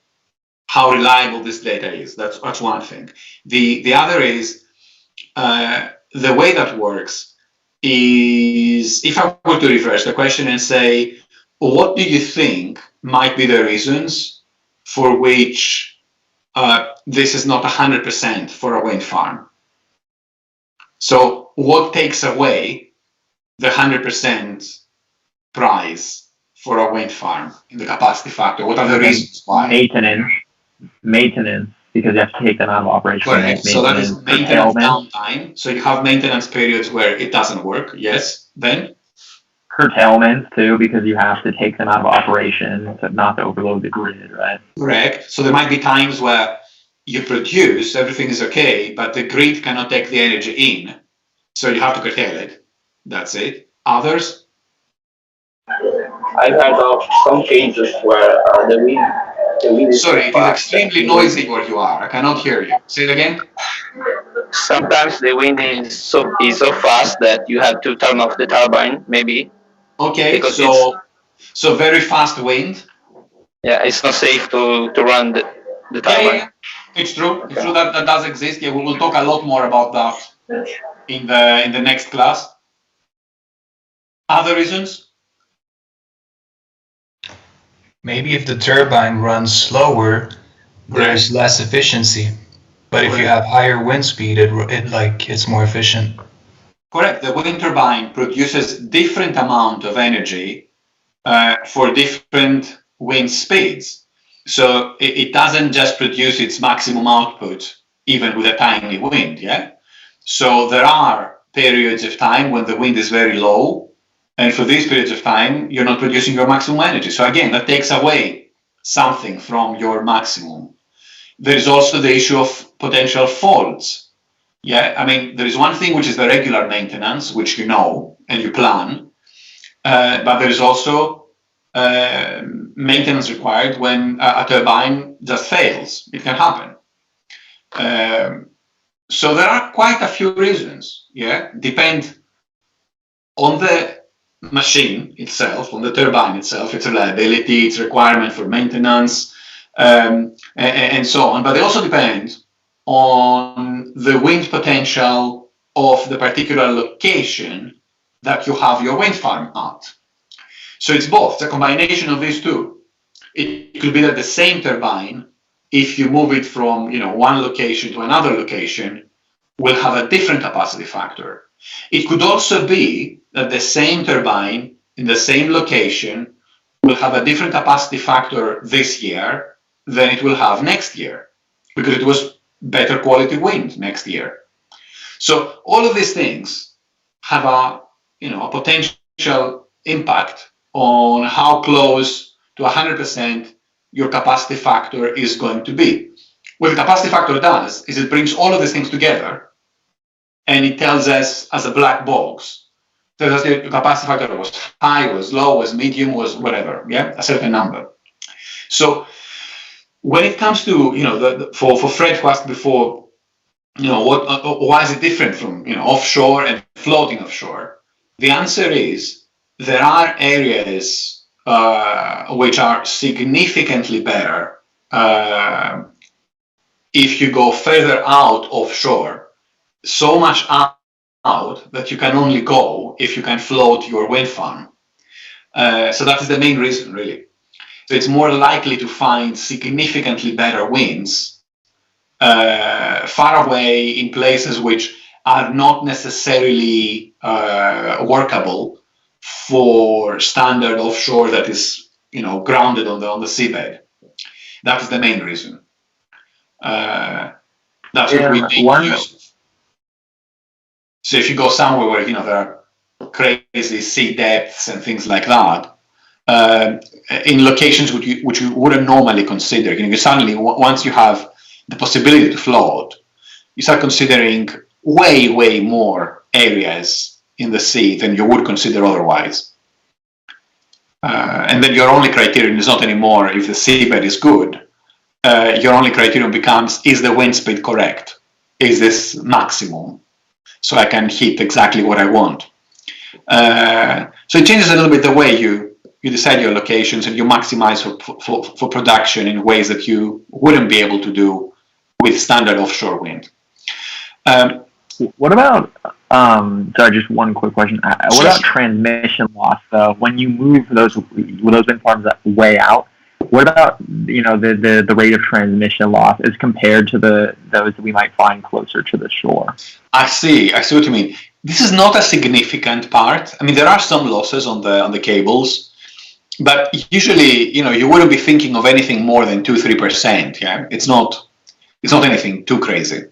reliable this data is. That's one thing. The other is the way that works is, if I were to reverse the question and say, what do you think might be the reasons for which this is not 100% for a wind farm? So what takes away the 100% price for a wind farm in the capacity factor? What are the reasons why? Maintenance, because you have to take them out of operation. Correct. So that is maintenance downtime. So you have maintenance periods where it doesn't work. Yes. Then curtailments too, because you have to take them out of operation to not to overload the grid, right? Correct. So there might be times where you produce, everything is okay, but the grid cannot take the energy in, so you have to curtail it. That's it. Others? I've heard of some cases where the wind is Sorry, it is extremely noisy where you are. I cannot hear you. Say it again. Sometimes the wind is so fast that you have to turn off the turbine, maybe. Okay, so very fast wind. Yeah, it's not safe to run the turbine. Yeah, it's true. Okay. It's true that does exist. Yeah, we will talk a lot more about that in the next class. Other reasons? Maybe if the turbine runs slower, there's less efficiency. But if you have higher wind speed, it's more efficient. Correct. The wind turbine produces different amount of energy for different wind speeds. So it doesn't just produce its maximum output even with a tiny wind, yeah? So there are periods of time when the wind is very low, and for these periods of time, you're not producing your maximum energy. So again, that takes away something from your maximum. There is also the issue of potential faults. Yeah, I mean, there is one thing which is the regular maintenance, which you know and you plan, but there is also maintenance required when a turbine just fails. It can happen. So there are quite a few reasons, yeah, depend on the machine itself, on the turbine itself, its reliability, its requirement for maintenance, and so on. But they also depend on the wind potential of the particular location that you have your wind farm at. So it's both, it's a combination of these two. It could be that the same turbine, if you move it from one location to another location, will have a different capacity factor. It could also be that the same turbine in the same location will have a different capacity factor this year than it will have next year, because it was better quality wind next year. So all of these things have a potential impact on how close to 100% your capacity factor is going to be. What the capacity factor does is it brings all of these things together, and it tells us as a black box, tells us the capacity factor was high, was low, was medium, was whatever, yeah, a certain number. So when it comes to, for Fred who asked before, why is it different from, offshore and floating offshore? The answer is there are areas which are significantly better if you go further out offshore, so much out that you can only go if you can float your wind farm. So that is the main reason, really. So it's more likely to find significantly better winds far away in places which are not necessarily workable for standard offshore that is, grounded on the seabed. That is the main reason. That's what we make use of. So if you go somewhere where there are crazy sea depths and things like that, in locations which you wouldn't normally consider, you suddenly, once you have the possibility to float, you start considering way more areas in the sea than you would consider otherwise. And then your only criterion is not anymore if the seabed is good. Your only criterion becomes, is the wind speed correct? Is this maximum? So I can hit exactly what I want. So it changes a little bit the way you decide your locations, and you maximize for production in ways that you wouldn't be able to do with standard offshore wind. What about, sorry, just one quick question. What about transmission loss, though? When you move those wind farms way out, what about, the rate of transmission loss as compared to those that we might find closer to the shore? I see what you mean. This is not a significant part. I mean, there are some losses on the cables, but usually, you wouldn't be thinking of anything more than 2-3%. Yeah, it's not anything too crazy.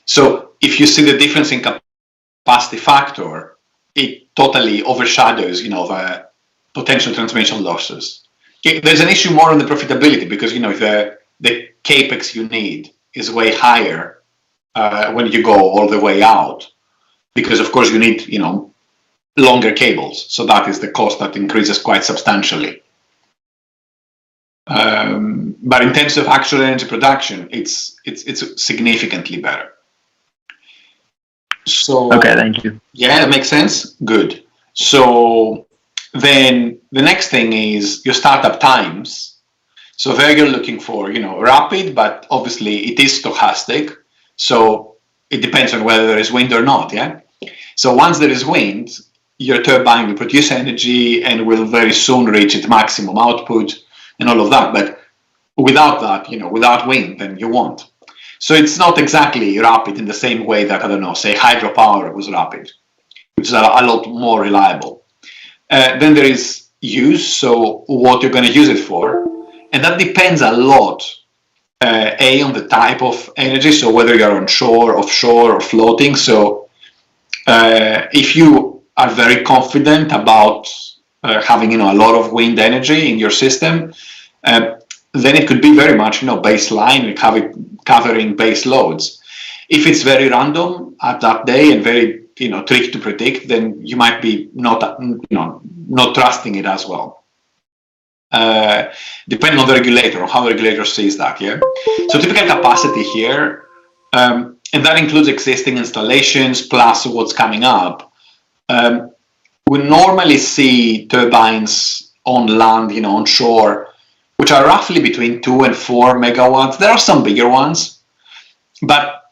So if you see the difference in capacity factor, it totally overshadows, the potential transmission losses. There's an issue more on the profitability, because if the capex you need is way higher when you go all the way out, because of course you need longer cables, so that is the cost that increases quite substantially. But in terms of actual energy production, it's significantly better. So okay, thank you. Yeah, that makes sense. Good. So then the next thing is your startup times. So there you're looking for, rapid, but obviously it is stochastic. So it depends on whether there is wind or not, yeah? So once there is wind, your turbine will produce energy and will very soon reach its maximum output and all of that. But without that, without wind, then you won't. So it's not exactly rapid in the same way that, I don't know, say hydropower was rapid, which is a lot more reliable. Then there is use, so what you're going to use it for, and that depends a lot, on the type of energy, so whether you're onshore, offshore, or floating. So if you are very confident about having a lot of wind energy in your system, then it could be very much baseline, covering base loads. If it's very random at that day and very tricky to predict, then you might be not trusting it as well. Depending on the regulator, on how the regulator sees that. Yeah. So typical capacity here, and that includes existing installations plus what's coming up. We normally see turbines on land, onshore, which are roughly between 2 and 4 megawatts. There are some bigger ones, but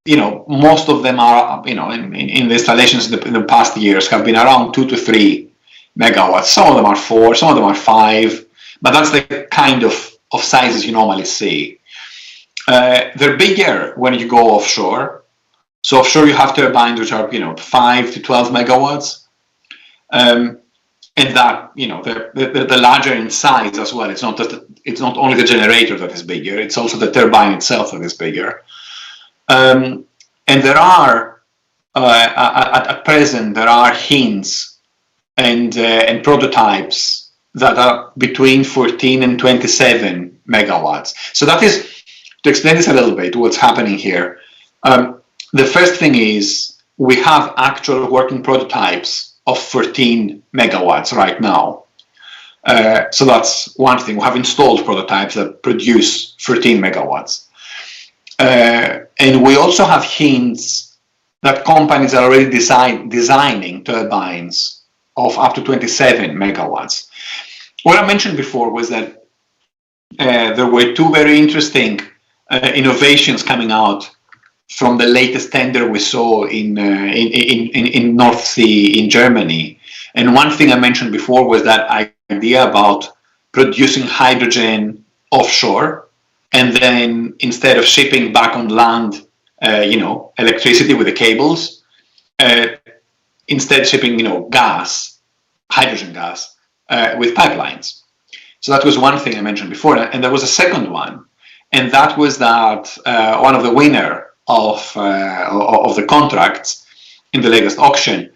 most of them are, in the installations in the past years have been around 2 to 3 megawatts. Some of them are 4, some of them are 5, but that's the kind of sizes you normally see. They're bigger when you go offshore. So offshore you have turbines which are 5 to 12 megawatts. And that the larger in size as well. It's not only the generator that is bigger; it's also the turbine itself that is bigger. And there are at present there are hints and prototypes that are between 14 and 27 megawatts. So that is, to explain this a little bit, what's happening here. The first thing is we have actual working prototypes of 14 megawatts right now. So that's one thing. We have installed prototypes that produce 14 megawatts. And we also have hints that companies are already designing turbines of up to 27 megawatts. What I mentioned before was that there were two very interesting innovations coming out from the latest tender we saw in North Sea in Germany. And one thing I mentioned before was that idea about producing hydrogen offshore, and then instead of shipping back on land, electricity with the cables, instead shipping, gas, hydrogen gas, with pipelines. So that was one thing I mentioned before. And there was a second one, and that was that one of the winner of the contracts in the latest auction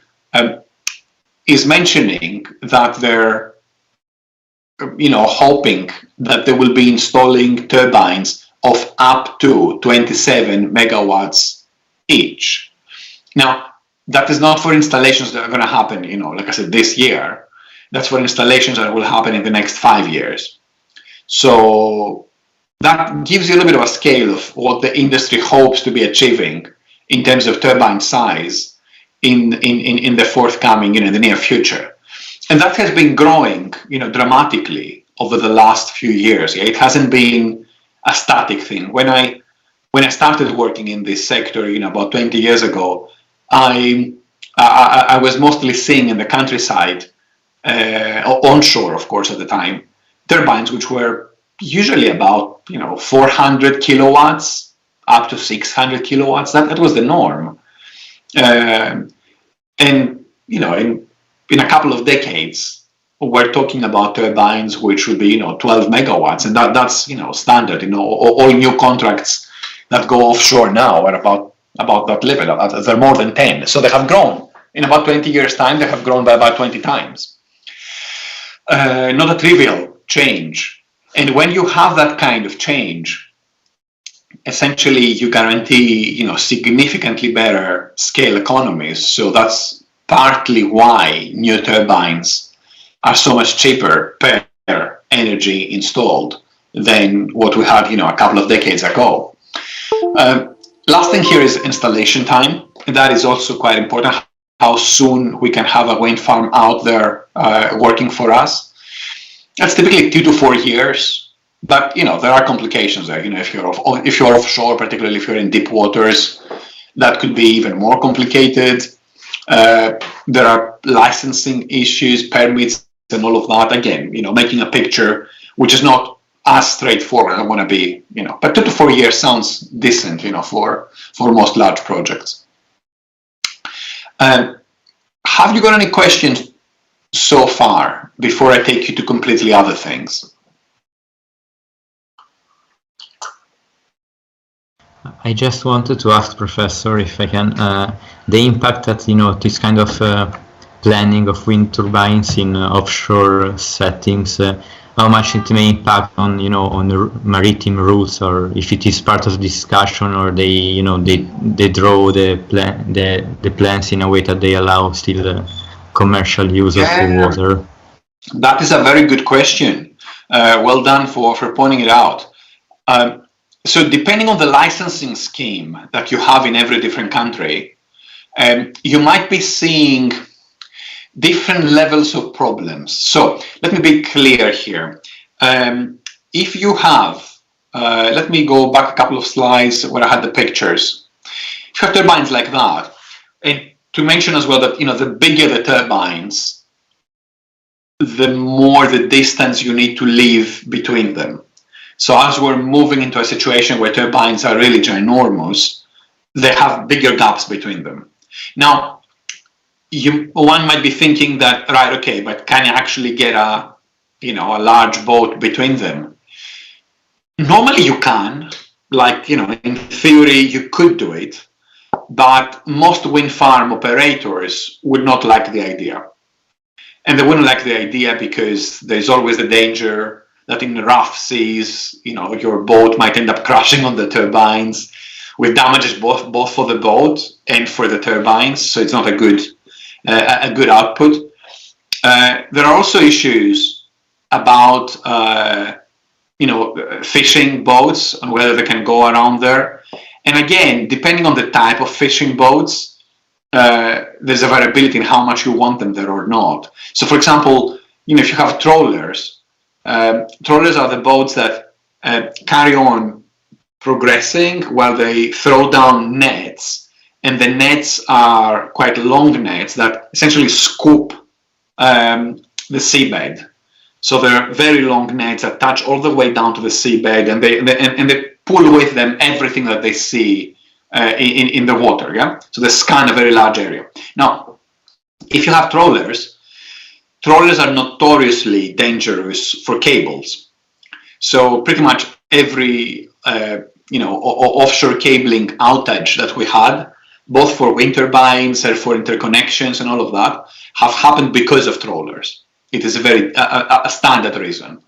is mentioning that they're hoping that they will be installing turbines of up to 27 megawatts each. Now, that is not for installations that are going to happen, like I said, this year. That's for installations that will happen in the next 5 years. So that gives you a little bit of a scale of what the industry hopes to be achieving in terms of turbine size in the forthcoming, in the near future. And that has been growing, dramatically over the last few years. It hasn't been a static thing. When I started working in this sector, about 20 years ago, I was mostly seeing in the countryside, onshore, of course, at the time, turbines which were usually about 400 kilowatts up to 600 kilowatts. That was the norm. And in a couple of decades, we're talking about turbines which would be 12 megawatts, and that's standard. All new contracts that go offshore now are about that level. They're more than 10. So they have grown in about 20 years' time. They have grown by about 20 times. Not a trivial change. And when you have that kind of change, essentially you guarantee significantly better scale economies. So that's partly why new turbines are so much cheaper per energy installed than what we had a couple of decades ago. Last thing here is installation time. That is also quite important. How soon we can have a wind farm out there working for us. That's typically 2 to 4 years, but there are complications there. If you're offshore, particularly if you're in deep waters, that could be even more complicated. There are licensing issues, permits, and all of that. Again, making a picture which is not as straightforward. I don't want to be, but 2 to 4 years sounds decent, for most large projects. Have you got any questions so far before I take you to completely other things? I just wanted to ask Professor if I can, the impact that, this kind of planning of wind turbines in offshore settings, how much it may impact on, on the maritime rules, or if it is part of the discussion, or they, they draw the plans in a way that they allow still commercial use of the water. That is a very good question. Well done for pointing it out. So depending on the licensing scheme that you have in every different country, you might be seeing different levels of problems. So let me be clear here. If you have, let me go back a couple of slides where I had the pictures. If you have turbines like that, and to mention as well that, the bigger the turbines, the more the distance you need to leave between them. So as we're moving into a situation where turbines are really ginormous, they have bigger gaps between them. Now, one might be thinking that, right, okay, but can you actually get a large boat between them? Normally you can, like, in theory you could do it, but most wind farm operators would not like the idea. And they wouldn't like the idea because there's always the danger that in rough seas, your boat might end up crashing on the turbines with damages both for the boat and for the turbines. So it's not a good output. There are also issues about fishing boats and whether they can go around there. And again, depending on the type of fishing boats, there's a variability in how much you want them there or not. So for example, if you have trawlers, trawlers are the boats that carry on progressing while they throw down nets, and the nets are quite long nets that essentially scoop the seabed. So they're very long nets that touch all the way down to the seabed, and they pull with them everything that they see in the water. Yeah, so they scan a very large area. Now, if you have trawlers are notoriously dangerous for cables. So pretty much every offshore cabling outage that we had, both for wind turbines and for interconnections and all of that, have happened because of trawlers. It is a standard reason.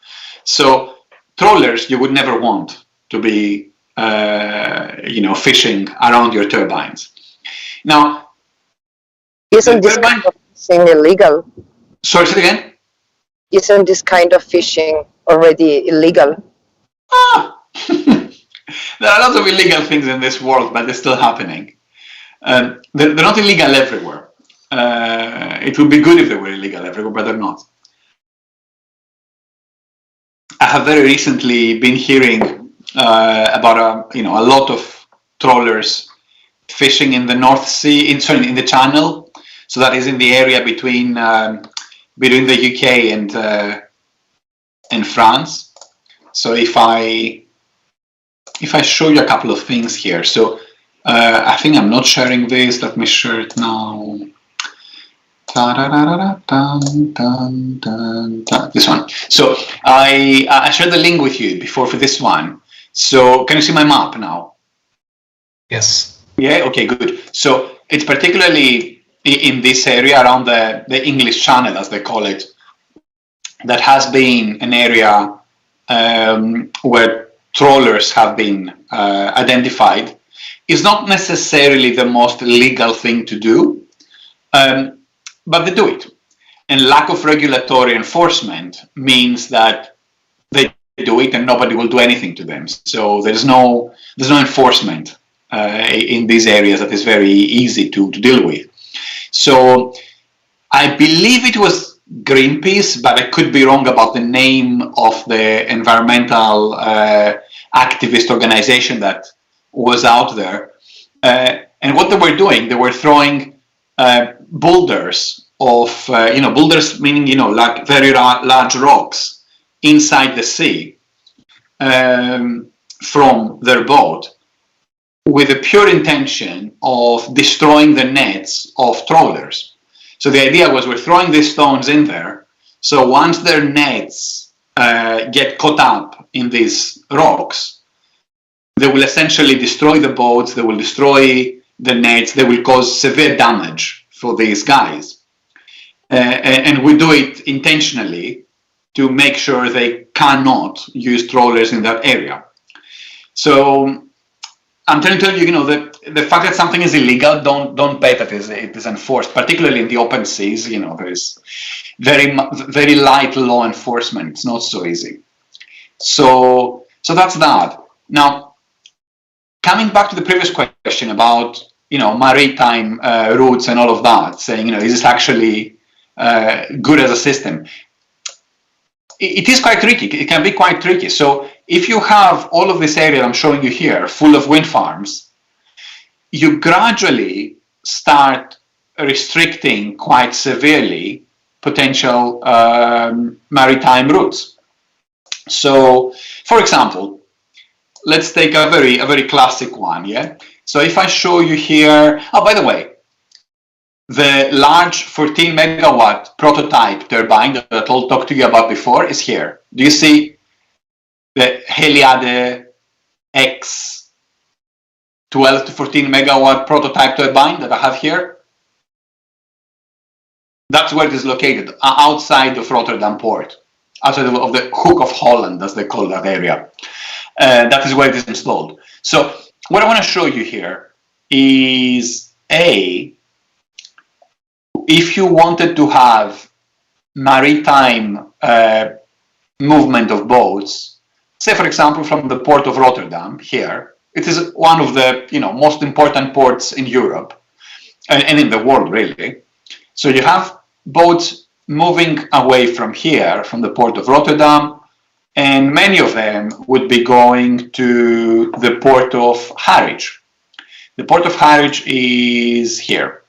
So trawlers you would never want to be fishing around your turbines. Now, isn't this kind of fishing illegal? Sorry, say it again? Isn't this kind of fishing already illegal? There are lots of illegal things in this world, but they're still happening. They're not illegal everywhere. It would be good if they were illegal everywhere, but they're not. I have very recently been hearing about a lot of trawlers fishing in the North Sea, in the Channel. So that is in the area between the UK and France. So if I show you a couple of things here, so I think I'm not sharing this. Let me share it now. This one. So I shared the link with you before for this one. So can you see my map now? Yes. Yeah. Okay. Good. So it's particularly in this area around the English Channel, as they call it, that has been an area where trawlers have been identified. It's not necessarily the most legal thing to do, but they do it. And lack of regulatory enforcement means that they do it and nobody will do anything to them. So there's no enforcement in these areas that is very easy to deal with. So I believe it was Greenpeace, but I could be wrong about the name of the environmental activist organization that was out there. And what they were doing, they were throwing boulders of, boulders meaning, like very large rocks inside the sea. from their boat with the pure intention of destroying the nets of trawlers. So the idea was we're throwing these stones in there, so once their nets get caught up in these rocks, they will essentially destroy the boats, they will destroy the nets, they will cause severe damage for these guys. And we do it intentionally to make sure they cannot use trawlers in that area. So I'm trying to tell you, that the fact that something is illegal, don't bet that it is enforced, particularly in the open seas. There is very light law enforcement. It's not so easy. So that's that. Now, coming back to the previous question about maritime routes and all of that, saying is this actually good as a system? It is quite tricky. It can be quite tricky. So if you have all of this area I'm showing you here full of wind farms, you gradually start restricting quite severely potential maritime routes. So, for example, let's take a very classic one. Yeah. So if I show you here, oh, by the way, the large 14 megawatt prototype turbine that I talked to you about before is here. Do you see the Heliade X 12 to 14 megawatt prototype turbine that I have here? That's where it is located, outside of Rotterdam port, outside of the Hook of Holland, as they call that area. That is where it is installed. So what I want to show you here is if you wanted to have maritime movement of boats, say for example from the port of Rotterdam here, it is one of the most important ports in Europe and in the world really. So you have boats moving away from here, from the port of Rotterdam, and many of them would be going to the port of Harwich. The port of Harwich is here.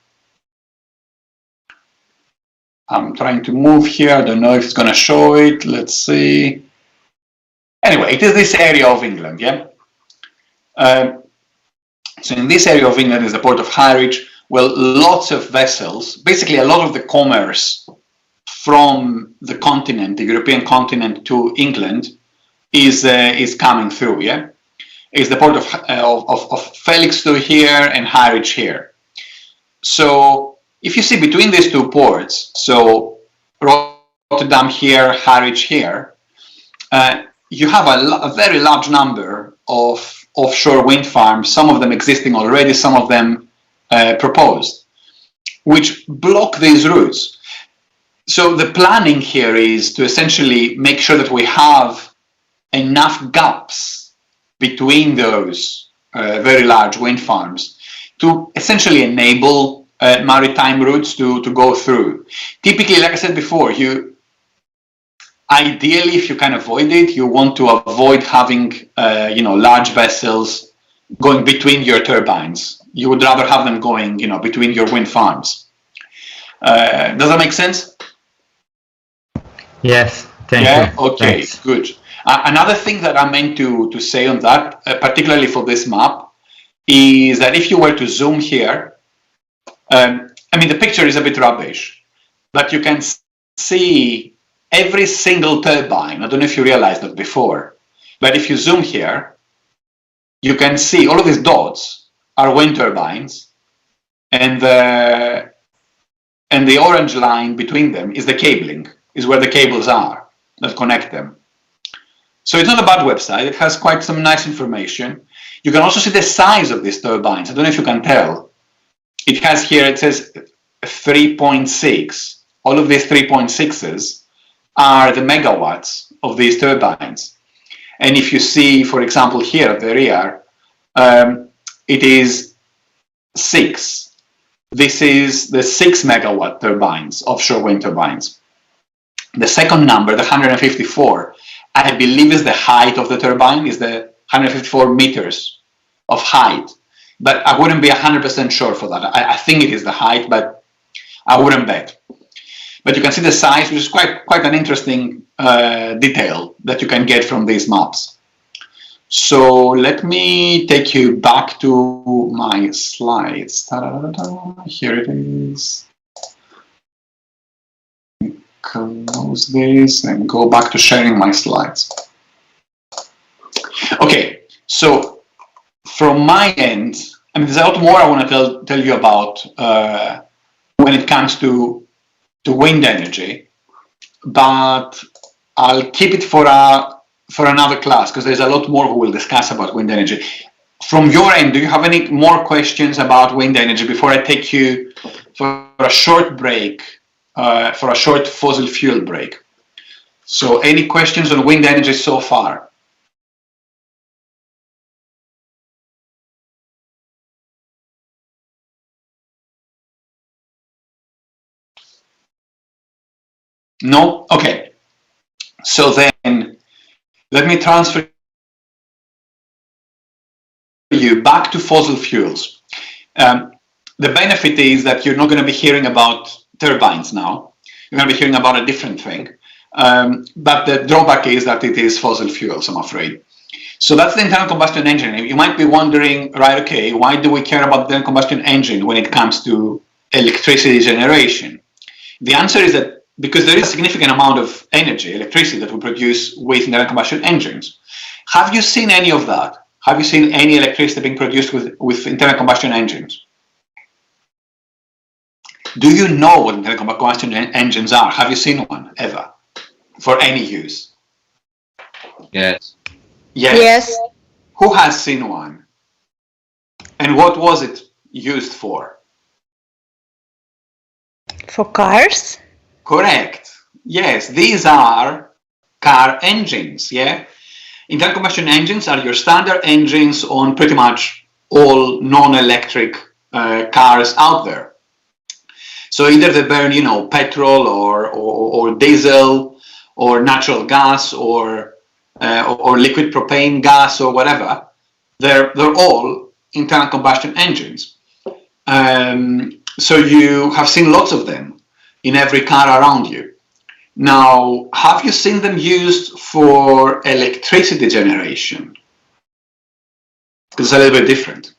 I'm trying to move here. I don't know if it's going to show it. Let's see. Anyway, it is this area of England, yeah? So in this area of England is the port of Harwich. Well, lots of vessels, basically a lot of the commerce from the continent, the European continent to England is coming through, yeah? Is the port of Felixstowe here and Harwich here. So if you see between these two ports, so Rotterdam here, Harwich here, you have a very large number of offshore wind farms, some of them existing already, some of them proposed, which block these routes. So the planning here is to essentially make sure that we have enough gaps between those very large wind farms to essentially enable maritime routes to go through. Typically, like I said before, ideally, if you can avoid it, you want to avoid having large vessels going between your turbines. You would rather have them going between your wind farms. Does that make sense? Yes, thank you. Okay, thanks. Good. Another thing that I meant to say on that, particularly for this map, is that if you were to zoom here, the picture is a bit rubbish, but you can see every single turbine. I don't know if you realized that before, but if you zoom here, you can see all of these dots are wind turbines, and the orange line between them is the cabling, is where the cables are that connect them. So it's not a bad website. It has quite some nice information. You can also see the size of these turbines. I don't know if you can tell. It has here, it says 3.6. All of these 3.6s are the megawatts of these turbines. And if you see, for example, here at the rear, it is 6. This is the 6 megawatt turbines, offshore wind turbines. The second number, the 154, I believe is the height of the turbine, is the 154 meters of height. But I wouldn't be 100% sure for that. I think it is the height, but I wouldn't bet. But you can see the size, which is quite an interesting detail that you can get from these maps. So let me take you back to my slides. Ta-da-da-da. Here it is. Close this and go back to sharing my slides. Okay, so from my end, I mean, there's a lot more I want to tell you about when it comes to wind energy, but I'll keep it for another class, because there's a lot more we will discuss about wind energy. From your end, do you have any more questions about wind energy before I take you for a short break, for a short fossil fuel break? So any questions on wind energy so far? No? Okay. So then let me transfer you back to fossil fuels. The benefit is that you're not going to be hearing about turbines now. You're going to be hearing about a different thing. But the drawback is that it is fossil fuels, I'm afraid. So that's the internal combustion engine. You might be wondering, right, okay, why do we care about the internal combustion engine when it comes to electricity generation? The answer is that because there is a significant amount of energy, electricity, that we produce with internal combustion engines. Have you seen any of that? Have you seen any electricity being produced with internal combustion engines? Do you know what internal combustion engines are? Have you seen one ever for any use? Yes. Yes. Who has seen one? And what was it used for? For cars? Correct. Yes, these are car engines, yeah? Internal combustion engines are your standard engines on pretty much all non-electric cars out there. So either they burn, you know, petrol or diesel or natural gas or liquid propane gas or whatever. They're all internal combustion engines. So you have seen lots of them in every car around you. Now, have you seen them used for electricity generation? Because it's a little bit different.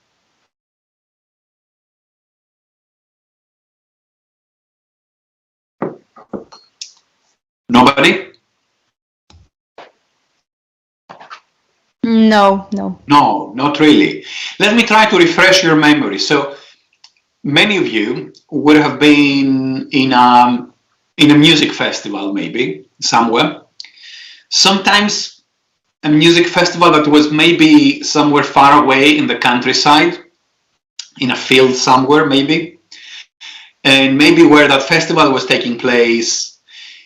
Nobody? No. No, not really. Let me try to refresh your memory. So many of you would have been in a music festival, maybe somewhere. Sometimes a music festival that was maybe somewhere far away in the countryside, in a field somewhere maybe, and maybe where that festival was taking place,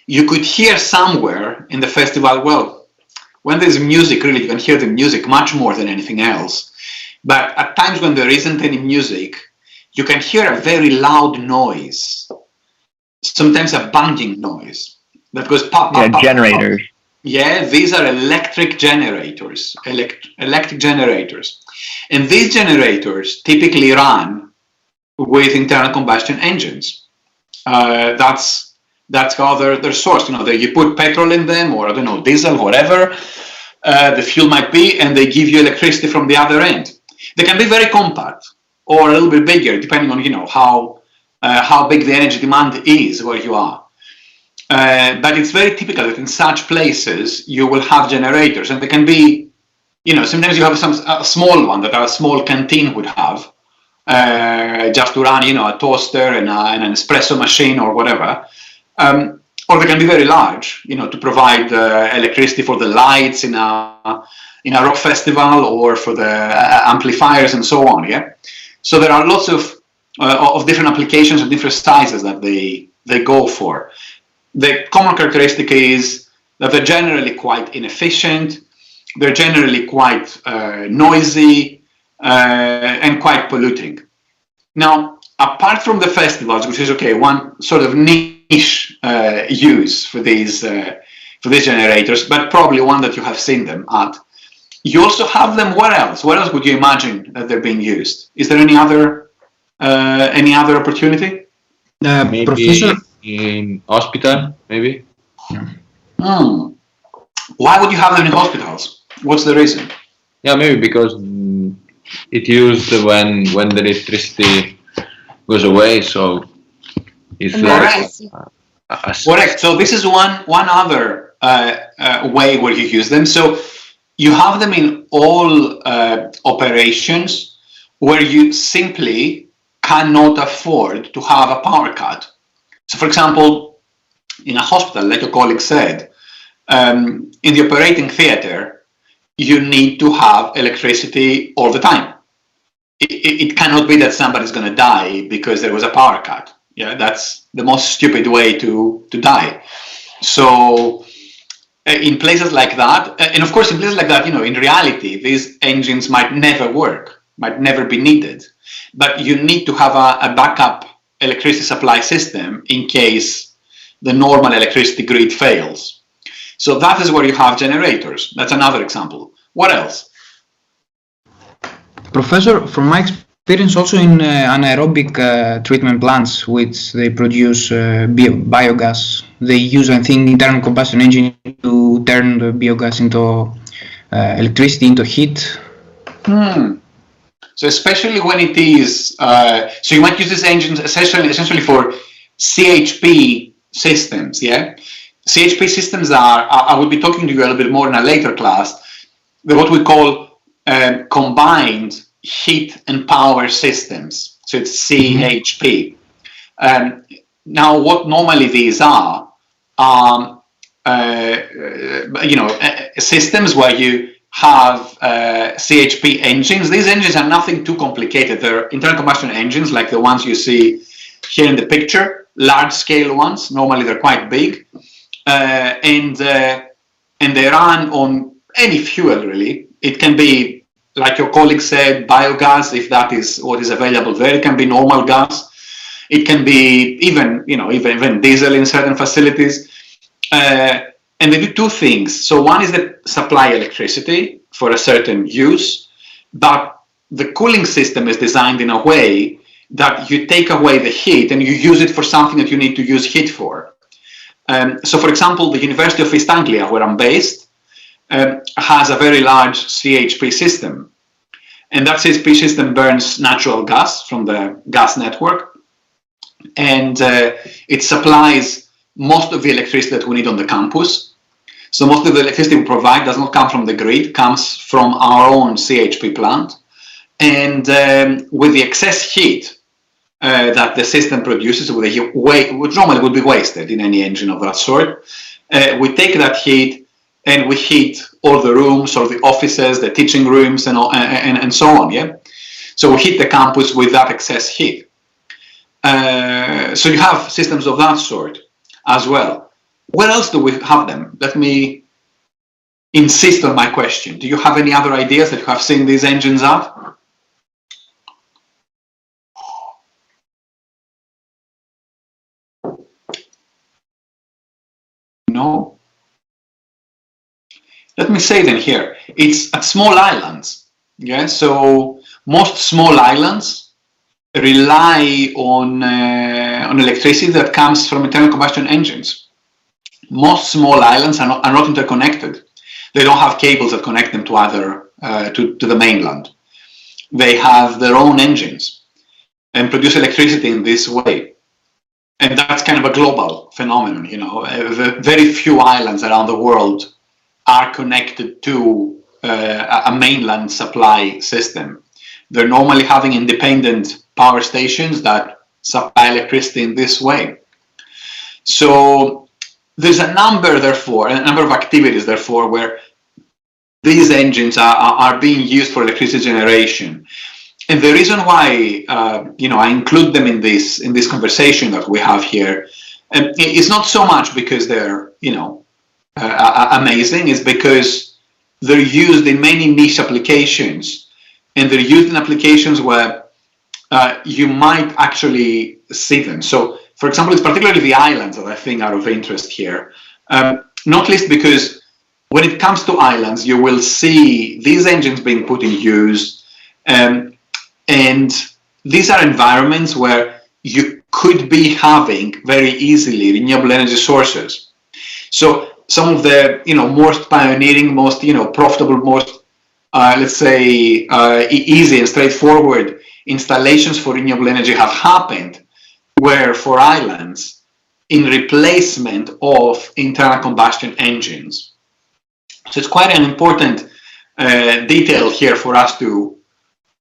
you could hear somewhere in the festival, well, when there's music, really, you can hear the music much more than anything else. But at times when there isn't any music, you can hear a very loud noise, sometimes a banging noise that goes pop, pop, Yeah, pop, generators. pop. Yeah, these are electric generators, electric generators. And these generators typically run with internal combustion engines. That's how they're sourced. You know, you put petrol in them, or I don't know, diesel, whatever the fuel might be, and they give you electricity from the other end. They can be very compact or a little bit bigger, depending on, you know, how big the energy demand is where you are. But it's very typical that in such places you will have generators, and they can be, you know, sometimes you have a small one that a small canteen would have, just to run, you know, a toaster and an espresso machine or whatever. Or they can be very large, you know, to provide electricity for the lights in a rock festival or for the amplifiers and so on. Yeah, so there are lots of different applications and different sizes that they go for. The common characteristic is that they're generally quite inefficient. They're generally quite noisy and quite polluting. Now, apart from the festivals, which is okay, one sort of niche use for these generators, but probably one that you have seen them at. You also have them where else? Where else would you imagine that they're being used? Is there any other opportunity? Maybe Professor? in hospital, maybe. Why would you have them in hospitals? What's the reason? Yeah, maybe because it used when the electricity goes away, so it's like correct. So this is one other way where you use them. So you have them in all operations where you simply cannot afford to have a power cut. So, for example, in a hospital, like your colleague said, in the operating theater, you need to have electricity all the time. It cannot be that somebody's going to die because there was a power cut. Yeah, that's the most stupid way to die. So in places like that, and of course in places like that, in reality, these engines might never work, might never be needed, but you need to have a backup electricity supply system in case the normal electricity grid fails. So that is where you have generators. That's another example. What else? Professor, from my experience also in anaerobic treatment plants, which they produce biogas, they use, I think, internal combustion engine to turn the biogas into electricity, into heat. So especially when it is, so you might use these engines essentially for CHP systems, yeah? CHP systems are, I will be talking to you a little bit more in a later class, they're what we call combined heat and power systems. So it's CHP. Now, what normally these are systems where you have CHP engines. These engines are nothing too complicated. They're internal combustion engines like the ones you see here in the picture, large-scale ones. Normally, they're quite big, and they run on any fuel, really. It can be, like your colleague said, biogas, if that is what is available there. It can be normal gas. It can be even diesel in certain facilities. And they do two things. So one is they supply electricity for a certain use, but the cooling system is designed in a way that you take away the heat and you use it for something that you need to use heat for. So for example, the University of East Anglia, where I'm based, has a very large CHP system. And that CHP system burns natural gas from the gas network. And it supplies most of the electricity that we need on the campus. So most of the electricity we provide does not come from the grid, comes from our own CHP plant. And with the excess heat that the system produces, which normally would be wasted in any engine of that sort, we take that heat and we heat all the rooms or the offices, the teaching rooms, and so on. Yeah, so we heat the campus with that excess heat. So you have systems of that sort as well. Where else do we have them? Let me insist on my question. Do you have any other ideas that you have seen these engines at? No? Let me say then here, it's at small islands. Yeah, so most small islands rely on electricity that comes from internal combustion engines. Most small islands are not interconnected. They don't have cables that connect them to the mainland. They have their own engines and produce electricity in this way. And that's kind of a global phenomenon, Very few islands around the world are connected to a mainland supply system. They're normally having independent power stations that supply electricity in this way. So there's a number of activities, therefore, where these engines are being used for electricity generation. And the reason why I include them in this conversation that we have here is not so much because they're amazing, it's because they're used in many niche applications, and they're used in applications where you might actually see them. So, for example, it's particularly the islands that I think are of interest here, not least because when it comes to islands, you will see these engines being put in use, and these are environments where you could be having very easily renewable energy sources. So some of the most pioneering, most profitable, most let's say, easy and straightforward installations for renewable energy have happened were for islands in replacement of internal combustion engines. So it's quite an important detail here for us to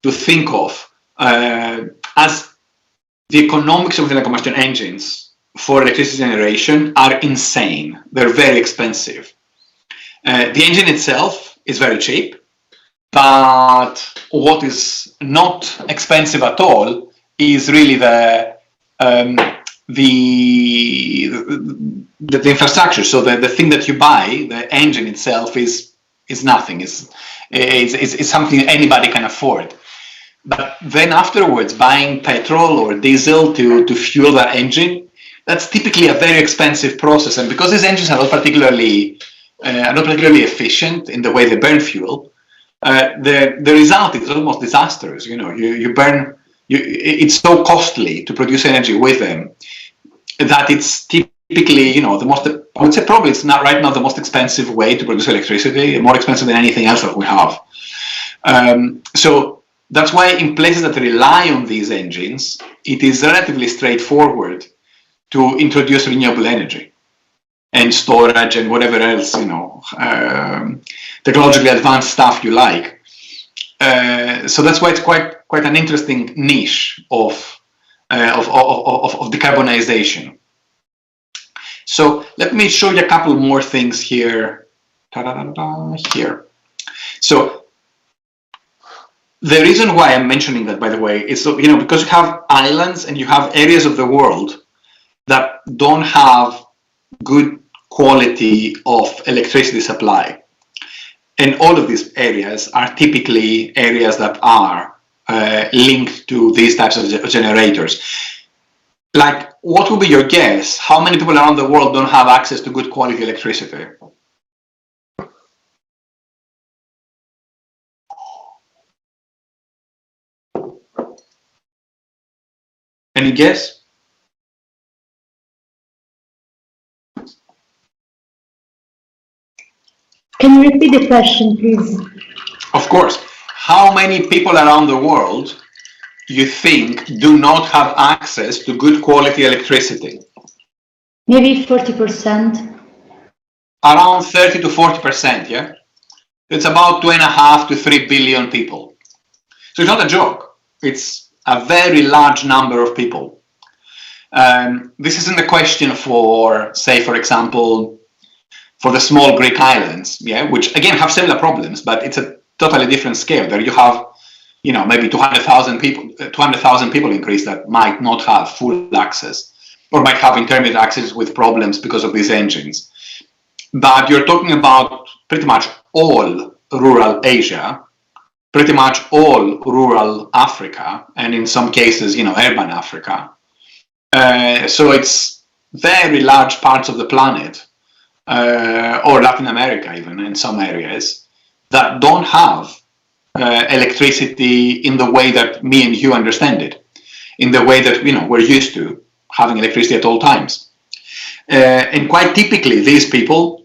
think of, as the economics of internal combustion engines for electricity generation are insane. They're very expensive. The engine itself is very cheap, but what is not expensive at all is really the infrastructure. So the thing that you buy, the engine itself, is nothing. It's something anybody can afford. But then afterwards, buying petrol or diesel to fuel that engine, that's typically a very expensive process. And because these engines are not particularly efficient in the way they burn fuel, the result is almost disastrous. You know, it's so costly to produce energy with them that it's typically, you know, I would say probably it's not right now the most expensive way to produce electricity, more expensive than anything else that we have. So that's why in places that rely on these engines, it is relatively straightforward to introduce renewable energy and storage and whatever else, you know, technologically advanced stuff you like. So that's why it's quite an interesting niche of decarbonization. So let me show you a couple more things here. Here. So the reason why I'm mentioning that, by the way, is so, you know, because you have islands and you have areas of the world that don't have good quality of electricity supply. And all of these areas are typically areas that are linked to these types of generators. Like, what would be your guess? How many people around the world don't have access to good quality electricity? Any guess? Can you repeat the question, please? Of course. How many people around the world you think do not have access to good quality electricity? Maybe 40%. Around 30 to 40%, yeah? It's about 2.5 to 3 billion people. So it's not a joke. It's a very large number of people. This isn't a question for, say, for example, for the small Greek islands, yeah, which again have similar problems, but it's a totally different scale. There you have, you know, maybe 200,000 people in Greece that might not have full access, or might have intermediate access with problems because of these engines. But you're talking about pretty much all rural Asia, pretty much all rural Africa, and in some cases, you know, urban Africa. So it's very large parts of the planet, or Latin America even in some areas, that don't have electricity in the way that me and you understand it, in the way that, you know, we're used to having electricity at all times. And quite typically, these people,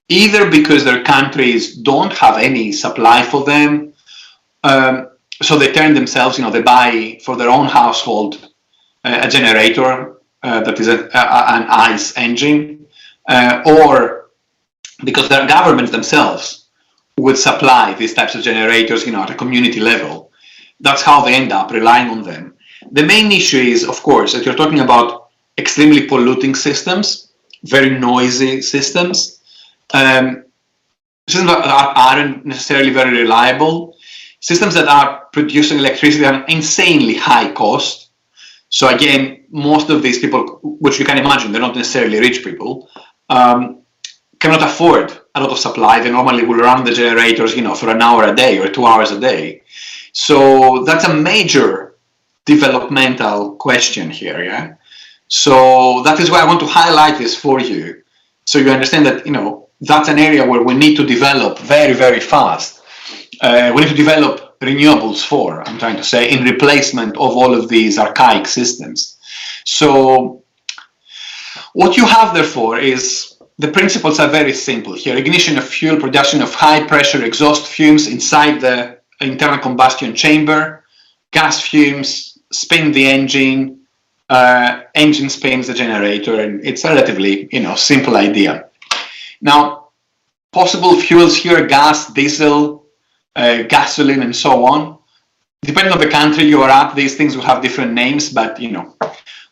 either because their countries don't have any supply for them, so they turn themselves, you know, they buy for their own household a generator that is an ICE engine, or because their governments themselves would supply these types of generators, you know, at a community level. That's how they end up relying on them. The main issue is, of course, that you're talking about extremely polluting systems, very noisy systems, systems that aren't necessarily very reliable, systems that are producing electricity at an insanely high cost. So again, most of these people, which you can imagine, they're not necessarily rich people, cannot afford a lot of supply. They normally will run the generators, you know, for an hour a day or 2 hours a day. So that's a major developmental question here, yeah? So that is why I want to highlight this for you, so you understand that, you know, that's an area where we need to develop very, very fast. We need to develop renewables for, I'm trying to say, in replacement of all of these archaic systems. So what you have, therefore, is the principles are very simple here. Ignition of fuel, production of high pressure exhaust fumes inside the internal combustion chamber, gas fumes spin the engine, engine spins the generator, and it's a relatively, simple idea. Now, possible fuels here: gas, diesel, gasoline, and so on. Depending on the country you are at, these things will have different names, but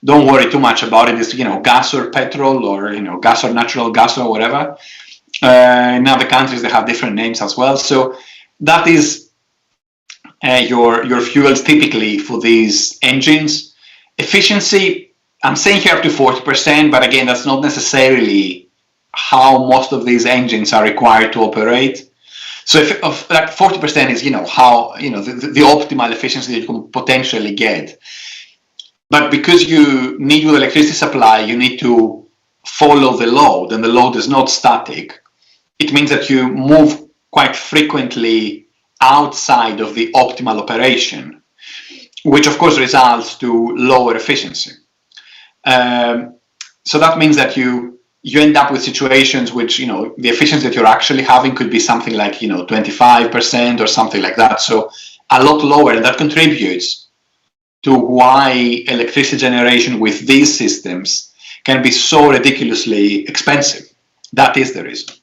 don't worry too much about it. It's gas or petrol, or gas or natural gas or whatever. In other countries they have different names as well. So that is your fuels typically for these engines. Efficiency, I'm saying here up to 40%, but again, that's not necessarily how most of these engines are required to operate. So if like 40% is how the optimal efficiency that you can potentially get. But because you need with electricity supply, you need to follow the load, and the load is not static. It means that you move quite frequently outside of the optimal operation, which of course results to lower efficiency. So that means that you end up with situations which, the efficiency that you're actually having could be something like, 25% or something like that. So a lot lower, and that contributes to why electricity generation with these systems can be so ridiculously expensive. That is the reason.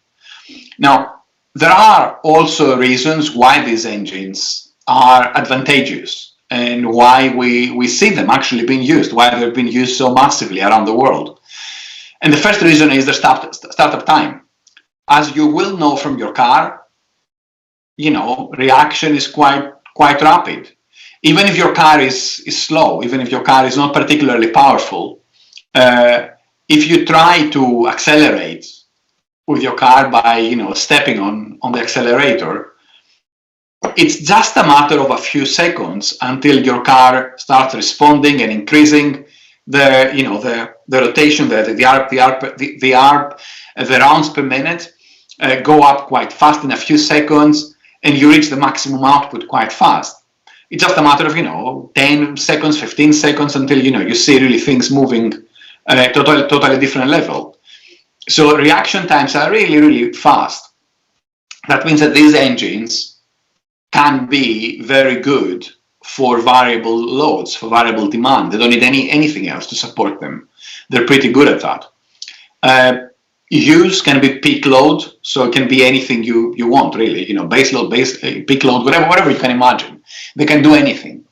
Now, there are also reasons why these engines are advantageous and why we see them actually being used, why they've been used so massively around the world. And the first reason is the startup time. As you will know from your car, reaction is quite rapid. Even if your car is slow, even if your car is not particularly powerful, if you try to accelerate with your car by stepping on the accelerator, it's just a matter of a few seconds until your car starts responding and increasing the rotation, the rounds per minute go up quite fast in a few seconds, and you reach the maximum output quite fast. It's just a matter of 10 seconds, 15 seconds until you see really things moving at a totally different level. So reaction times are really, really fast. That means that these engines can be very good for variable loads, for variable demand. They don't need anything else to support them. They're pretty good at that. Use can be peak load, so it can be anything you want, really. Base load, peak load, whatever you can imagine. They can do anything.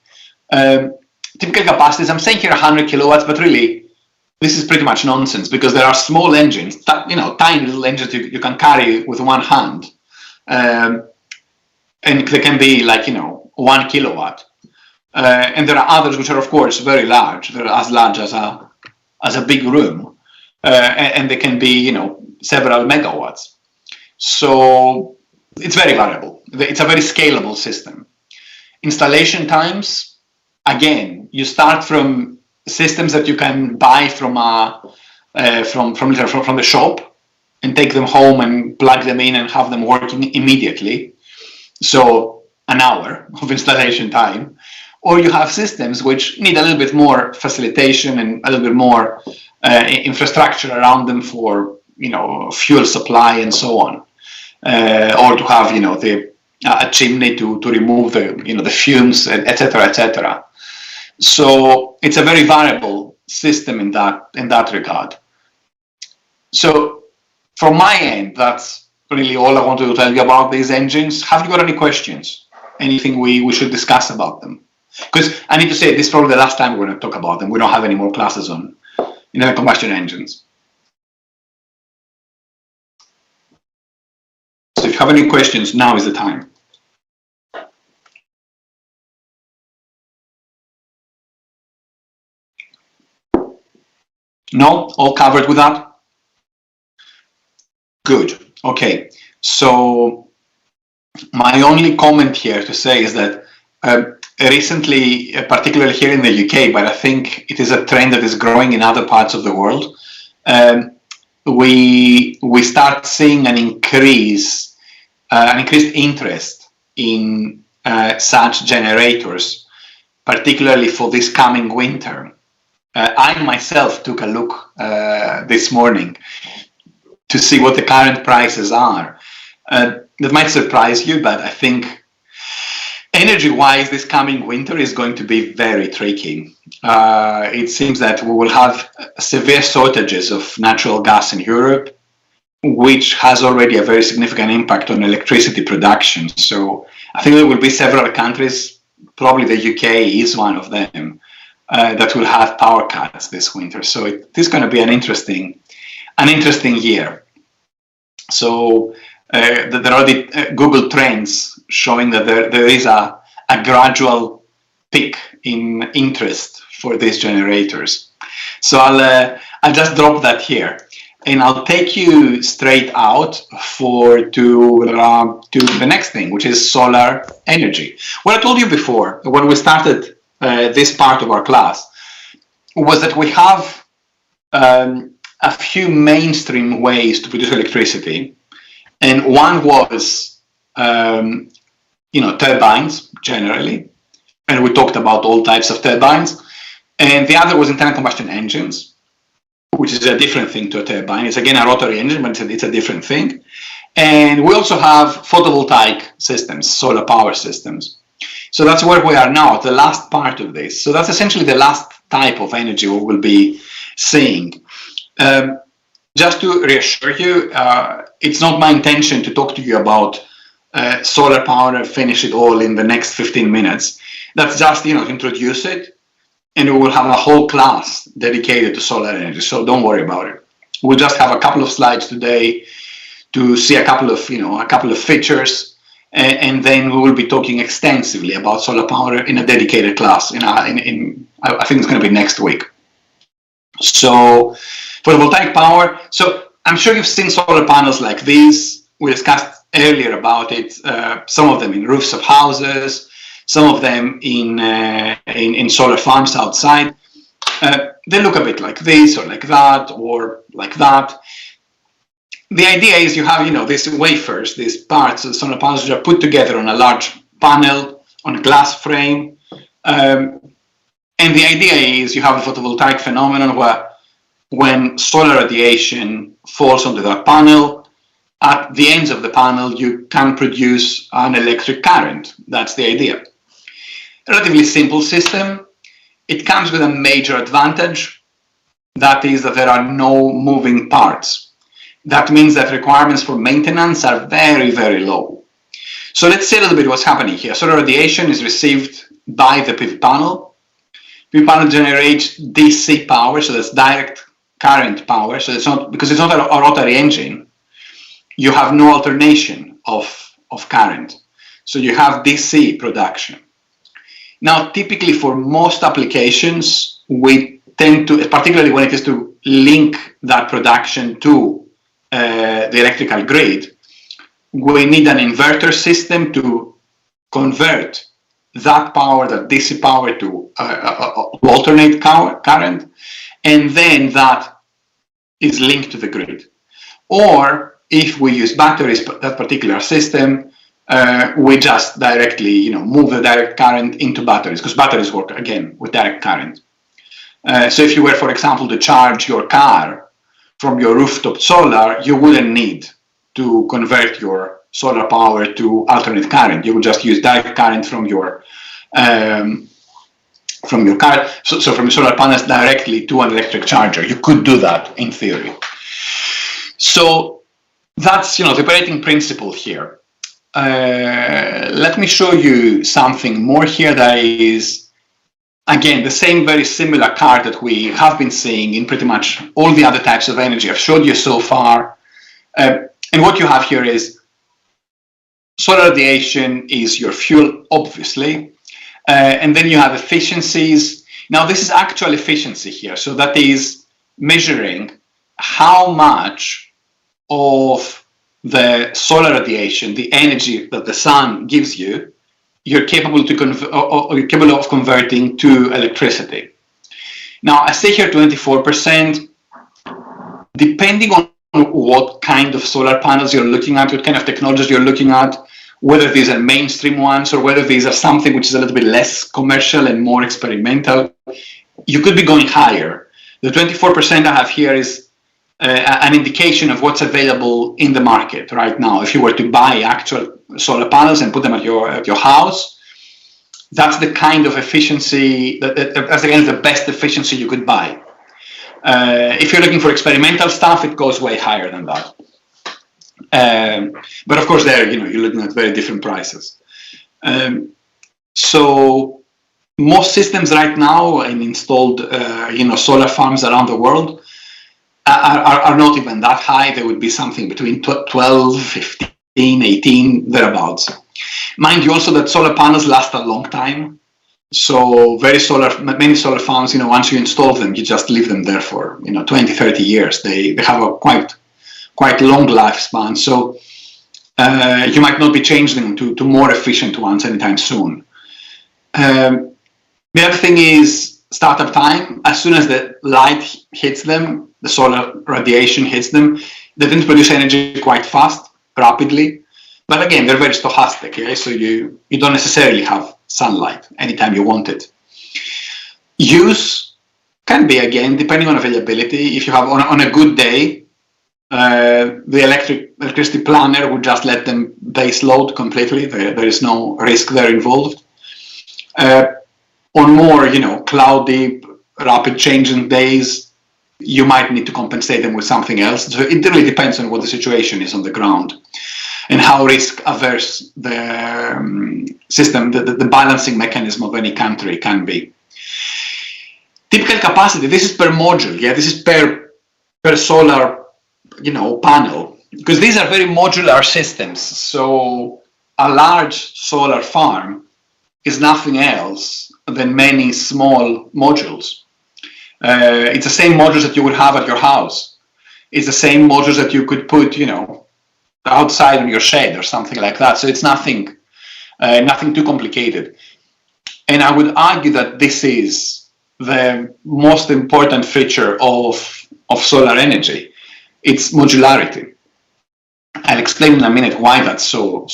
Typical capacities, I'm saying here 100 kilowatts, but really, this is pretty much nonsense, because there are small engines, tiny little engines you can carry with one hand, and they can be like 1 kilowatt. And there are others which are of course very large. They're as large as a big room, and they can be several megawatts. So it's very variable. It's a very scalable system. Installation times, again, you start from systems that you can buy from the shop and take them home and plug them in and have them working immediately. So an hour of installation time. Or you have systems which need a little bit more facilitation and a little bit more infrastructure around them for fuel supply and so on, or to have a chimney to remove the fumes, etc., etc. So it's a very variable system in that regard. So from my end, that's really all I wanted to tell you about these engines. Have you got any questions? Anything we should discuss about them? Because I need to say, this is probably the last time we're going to talk about them. We don't have any more classes on internal combustion engines. So if you have any questions, now is the time. No? All covered with that? Good. Okay. So my only comment here to say is that recently, particularly here in the UK, but I think it is a trend that is growing in other parts of the world, we start seeing an increased interest in such generators, particularly for this coming winter. I myself took a look this morning, to see what the current prices are. That might surprise you, but I think energy-wise, this coming winter is going to be very tricky. It seems that we will have severe shortages of natural gas in Europe, which has already a very significant impact on electricity production. So I think there will be several countries, probably the UK is one of them, that will have power cuts this winter. So it is going to be an interesting year. So there are the Google Trends showing that there is a gradual peak in interest for these generators. So I'll just drop that here, and I'll take you straight out to the next thing, which is solar energy. What I told you before when we started this part of our class was that we have a few mainstream ways to produce electricity, and one was turbines generally, and we talked about all types of turbines, and the other was internal combustion engines, which is a different thing to a turbine. It's again a rotary engine, but it's a different thing. And we also have photovoltaic systems, solar power systems. So that's where we are now, the last part of this. So that's essentially the last type of energy we will be seeing. Just to reassure you, it's not my intention to talk to you about solar power and finish it all in the next 15 minutes. That's just, introduce it, and we will have a whole class dedicated to solar energy. So don't worry about it. We'll just have a couple of slides today to see a couple of features, and then we will be talking extensively about solar power in a dedicated class. I think it's going to be next week. So photovoltaic power. So I'm sure you've seen solar panels like these. We discussed earlier about it. Some of them in roofs of houses, some of them in solar farms outside. They look a bit like this or like that or like that. The idea is you have, these wafers, these parts of solar panels which are put together on a large panel, on a glass frame. And the idea is you have a photovoltaic phenomenon where when solar radiation falls onto that panel, at the ends of the panel, you can produce an electric current. That's the idea. A relatively simple system. It comes with a major advantage. That is that there are no moving parts. That means that requirements for maintenance are very, very low. So let's see a little bit what's happening here. Solar radiation is received by the PV panel. PV panel generates DC power, so that's direct current power. So it's not, because it's not a rotary engine, you have no alternation of current. So you have DC production. Now, typically for most applications, we tend to, particularly when it is to link that production to the electrical grid, we need an inverter system to convert that power, that DC power, to alternate current, and then that is linked to the grid. Or if we use batteries, that particular system, we just directly, move the direct current into batteries, because batteries work again with direct current. So if you were, for example, to charge your car from your rooftop solar, you wouldn't need to convert your solar power to alternate current. You would just use direct current from your car, so from the solar panels directly to an electric charger. You could do that in theory. So that's the operating principle here. Let me show you something more here that is, again, the same very similar card that we have been seeing in pretty much all the other types of energy I've showed you so far. And what you have here is solar radiation is your fuel, obviously. And then you have efficiencies. Now, this is actual efficiency here. So that is measuring how much of the solar radiation, the energy that the sun gives you, you're capable of converting to electricity. Now, I say here 24%, depending on what kind of solar panels you're looking at, what kind of technologies you're looking at, whether these are mainstream ones or whether these are something which is a little bit less commercial and more experimental, you could be going higher. The 24% I have here is an indication of what's available in the market right now. If you were to buy actual solar panels and put them at your house, that's the kind of efficiency, that's again the best efficiency you could buy. If you're looking for experimental stuff, it goes way higher than that. But of course, there, you're looking at very different prices. So most systems right now and installed, solar farms around the world are not even that high. They would be something between 12, 15, 18, thereabouts. Mind you also that solar panels last a long time. So many solar farms, once you install them, you just leave them there for 20, 30 years. They have a quite long lifespan. So you might not be changing them to more efficient ones anytime soon. The other thing is startup time. As soon as the light hits them, the solar radiation hits them, they tend to produce energy quite fast, rapidly. But again, they're very stochastic, okay? So you don't necessarily have sunlight anytime you want it. Use can be, again, depending on availability. If you have on a good day, the electricity planner would just let them base load completely. There is no risk there involved. On more, cloudy, rapid changing days, you might need to compensate them with something else. So it really depends on what the situation is on the ground and how risk averse the system, the balancing mechanism of any country can be. Typical capacity, this is per module, yeah, this is per solar, panel, because these are very modular systems. So a large solar farm is nothing else than many small modules. It's the same modules that you would have at your house. It's the same modules that you could put, outside on your shed or something like that. So it's nothing too complicated. And I would argue that this is the most important feature of solar energy. It's modularity. I'll explain in a minute why that's so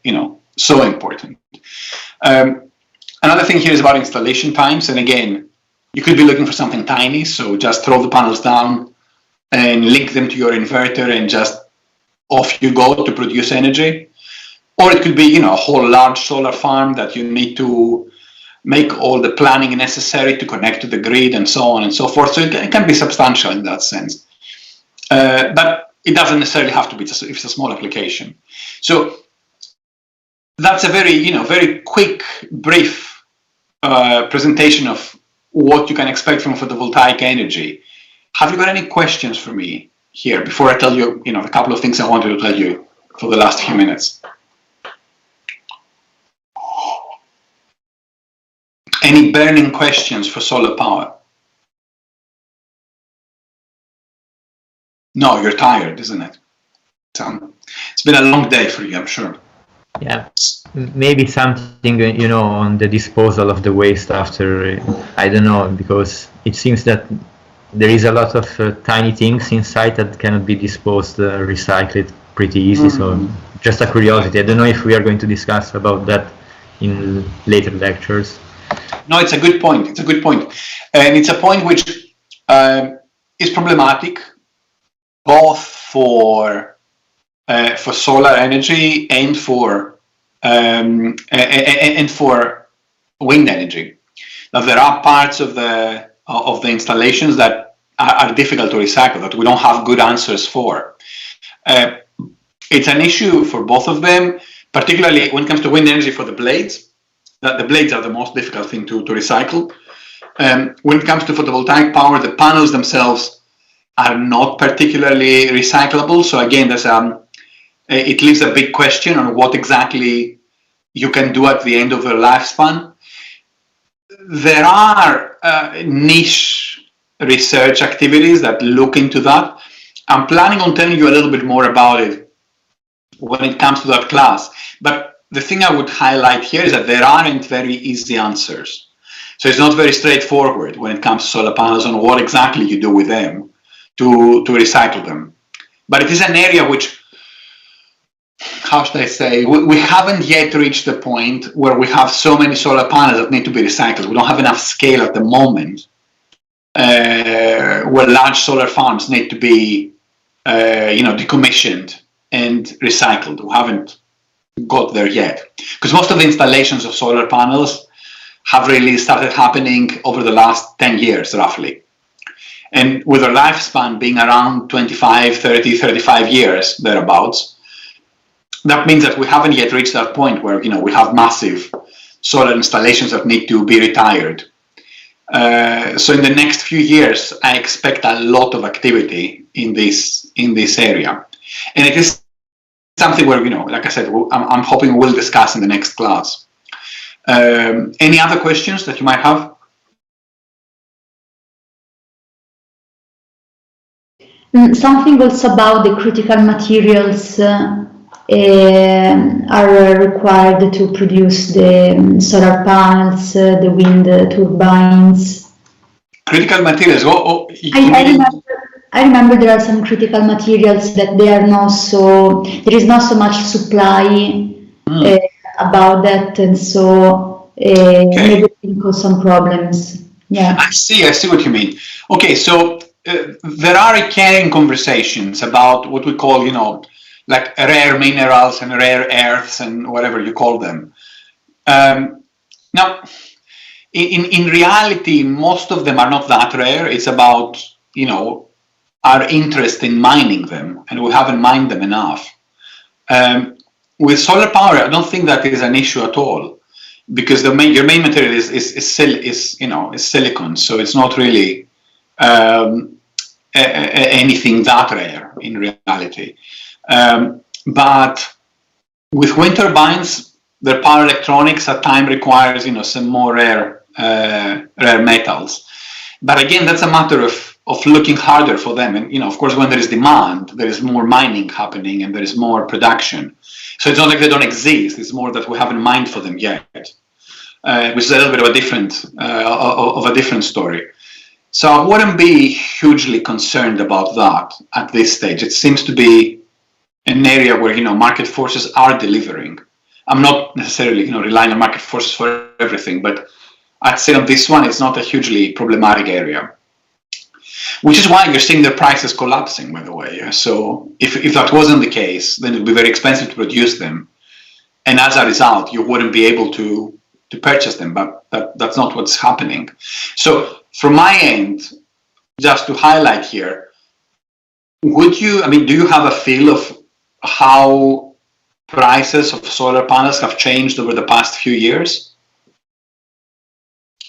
important. Another thing here is about installation times. And again, you could be looking for something tiny. So just throw the panels down and link them to your inverter and just off you go to produce energy. Or it could be, a whole large solar farm that you need to make all the planning necessary to connect to the grid and so on and so forth. So it can be substantial in that sense. But it doesn't necessarily have to be if it's a small application. So that's a very quick, brief presentation of what you can expect from photovoltaic energy. Have you got any questions for me here before I tell you, the couple of things I wanted to tell you for the last few minutes? Any burning questions for solar power? No, you're tired, isn't it? It's been a long day for you, I'm sure. Yeah, maybe something, on the disposal of the waste after, I don't know, because it seems that there is a lot of tiny things inside that cannot be disposed, recycled pretty easy. So just a curiosity. I don't know if we are going to discuss about that in later lectures. No, it's a good point. It's a good point. And it's a point which is problematic both for solar energy and for wind energy. Now, there are parts of the installations that are difficult to recycle, that we don't have good answers for. It's an issue for both of them, particularly when it comes to wind energy for the blades. That the blades are the most difficult thing to recycle. When it comes to photovoltaic power, the panels themselves are not particularly recyclable. So again, it leaves a big question on what exactly you can do at the end of their lifespan. There are niche research activities that look into that. I'm planning on telling you a little bit more about it when it comes to that class. But the thing I would highlight here is that there aren't very easy answers. So it's not very straightforward when it comes to solar panels on what exactly you do with them to recycle them. But it is an area which, how should I say, we haven't yet reached the point where we have so many solar panels that need to be recycled. We don't have enough scale at the moment where large solar farms need to be, decommissioned and recycled. We haven't got there yet, because most of the installations of solar panels have really started happening over the last 10 years, roughly. And with a lifespan being around 25, 30, 35 years, thereabouts, that means that we haven't yet reached that point where, we have massive solar installations that need to be retired. So in the next few years, I expect a lot of activity in this area. And it is something where, like I said, I'm hoping we'll discuss in the next class. Any other questions that you might have? Something also about the critical materials are required to produce the solar panels, the wind turbines. Critical materials. I remember there are some critical materials that there is not so much supply about that, and so maybe it can cause some problems. Yeah. I see what you mean. Okay, so there are recurring conversations about what we call, like rare minerals and rare earths and whatever you call them. Now, in reality, most of them are not that rare. It's about, our interest in mining them, and we haven't mined them enough. With solar power, I don't think that is an issue at all, because your main material is silicon, so it's not really anything that rare in reality. But with wind turbines, their power electronics at times requires some more rare metals. But again, that's a matter of looking harder for them. And of course, when there is demand, there is more mining happening and there is more production. So it's not like they don't exist. It's more that we haven't mined for them yet, which is a little bit of a different story. So I wouldn't be hugely concerned about that at this stage. It seems to be an area where market forces are delivering. I'm not necessarily relying on market forces for everything, but I'd say on this one, it's not a hugely problematic area. Which is why you're seeing the prices collapsing, by the way. So if that wasn't the case, then it would be very expensive to produce them. And as a result, you wouldn't be able to purchase them, but that's not what's happening. So from my end, just to highlight here, do you have a feel of how prices of solar panels have changed over the past few years?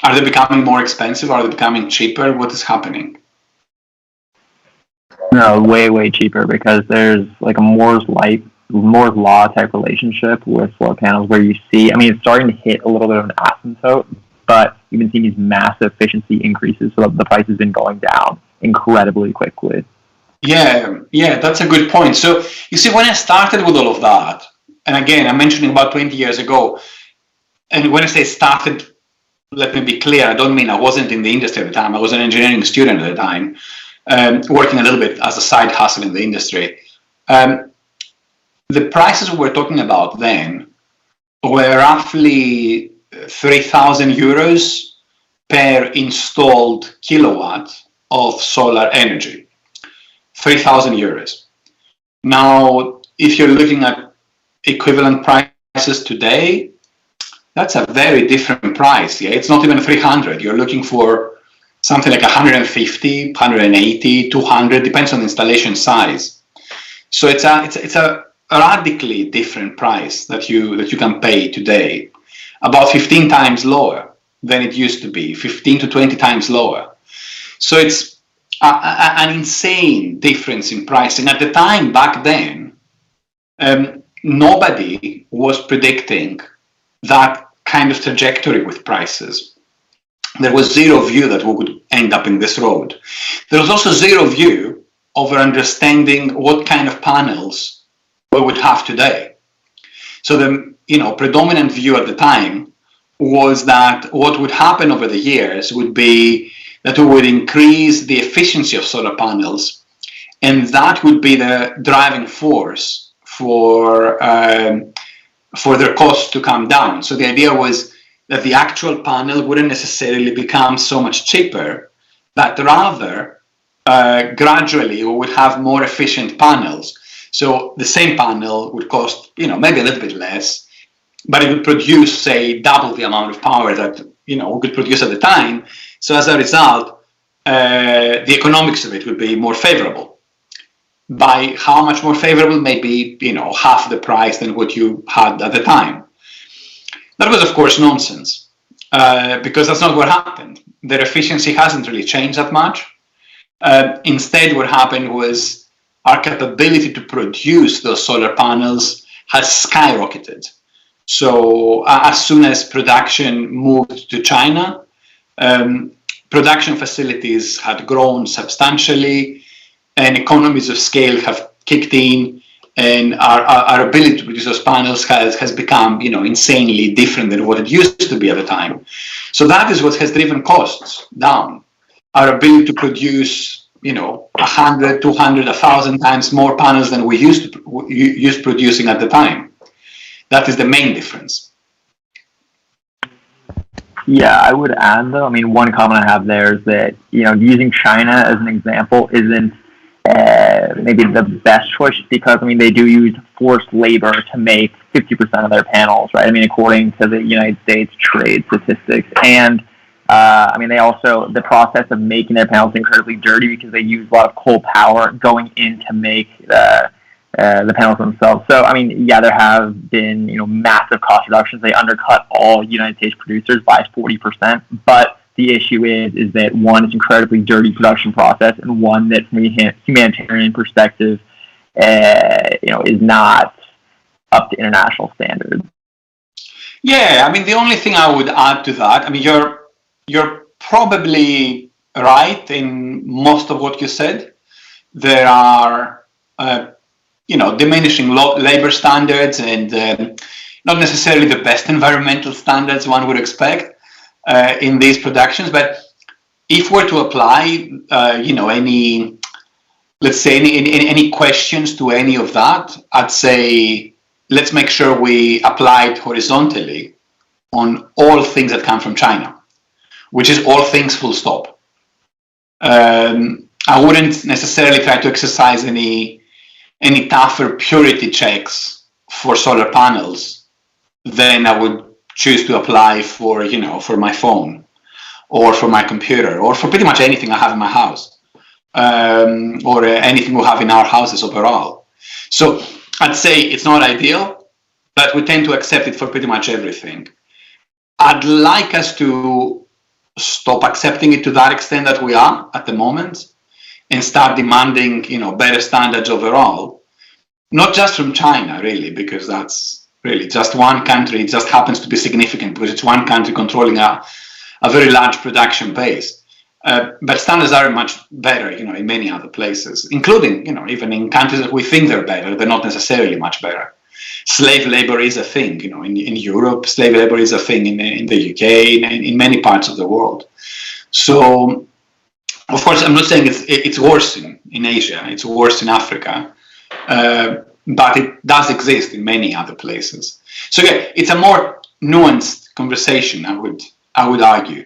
Are they becoming more expensive? Are they becoming cheaper? What is happening? No, way cheaper, because there's like a Moore's law type relationship with solar panels where you see, it's starting to hit a little bit of an asymptote, but you've been seeing these massive efficiency increases, so the price has been going down incredibly quickly. Yeah, that's a good point. So you see, when I started with all of that, and again, I'm mentioning about 20 years ago, and when I say started, let me be clear, I don't mean I wasn't in the industry at the time. I was an engineering student at the time, working a little bit as a side hustle in the industry. The prices we were talking about then were roughly 3,000 euros per installed kilowatt of solar energy. 3,000 euros. Now, if you're looking at equivalent prices today, that's a very different price. Yeah, it's not even 300. You're looking for something like 150, 180, 200, depends on the installation size. So it's a radically different price that you can pay today, about 15 times lower than it used to be, 15 to 20 times lower. So it's an insane difference in pricing. At the time, back then, nobody was predicting that kind of trajectory with prices. There was zero view that we would end up in this road. There was also zero view over understanding what kind of panels we would have today. So the predominant view at the time was that what would happen over the years would be that we would increase the efficiency of solar panels, and that would be the driving force for their costs to come down. So the idea was that the actual panel wouldn't necessarily become so much cheaper, but rather gradually we would have more efficient panels. So the same panel would cost, maybe a little bit less, but it would produce, say, double the amount of power that, we could produce at the time. So as a result, the economics of it would be more favorable. By how much more favorable? Maybe, half the price than what you had at the time. That was, of course, nonsense, because that's not what happened. Their efficiency hasn't really changed that much. Instead, what happened was our capability to produce those solar panels has skyrocketed. So as soon as production moved to China, production facilities had grown substantially and economies of scale have kicked in, and our ability to produce those panels has become, insanely different than what it used to be at the time. So that is what has driven costs down. Our ability to produce 100, 200, 1,000 times more panels than we used producing at the time. That is the main difference. Yeah, I would add though, one comment I have there is that, using China as an example isn't maybe the best choice, because, they do use forced labor to make 50% of their panels, right? According to the United States trade statistics. And they also, the process of making their panels is incredibly dirty because they use a lot of coal power going in to make the panels themselves. So, yeah, there have been, massive cost reductions. They undercut all United States producers by 40%. But the issue is that, one, it's an incredibly dirty production process, and one that, from a humanitarian perspective, is not up to international standards. Yeah, the only thing I would add to that, you're probably right in most of what you said. There are, diminishing labor standards and not necessarily the best environmental standards one would expect in these productions. But if we're to apply, any, let's say, any questions to any of that, I'd say let's make sure we apply it horizontally on all things that come from China, which is all things full stop. I wouldn't necessarily try to exercise any tougher purity checks for solar panels than I would choose to apply for, for my phone or for my computer or for pretty much anything I have in my house, or anything we have in our houses overall. So I'd say it's not ideal, but we tend to accept it for pretty much everything. I'd like us to stop accepting it to that extent that we are at the moment and start demanding, better standards overall, not just from China, really, because that's really just one country. It just happens to be significant because it's one country controlling a very large production base. But standards are much better, in many other places, including, even in countries that we think they're better, they're not necessarily much better. Slave labor is a thing, in Europe. Slave labor is a thing in the UK, in many parts of the world. So, of course, I'm not saying it's worse in Asia, it's worse in Africa, but it does exist in many other places. So yeah, it's a more nuanced conversation, I would argue.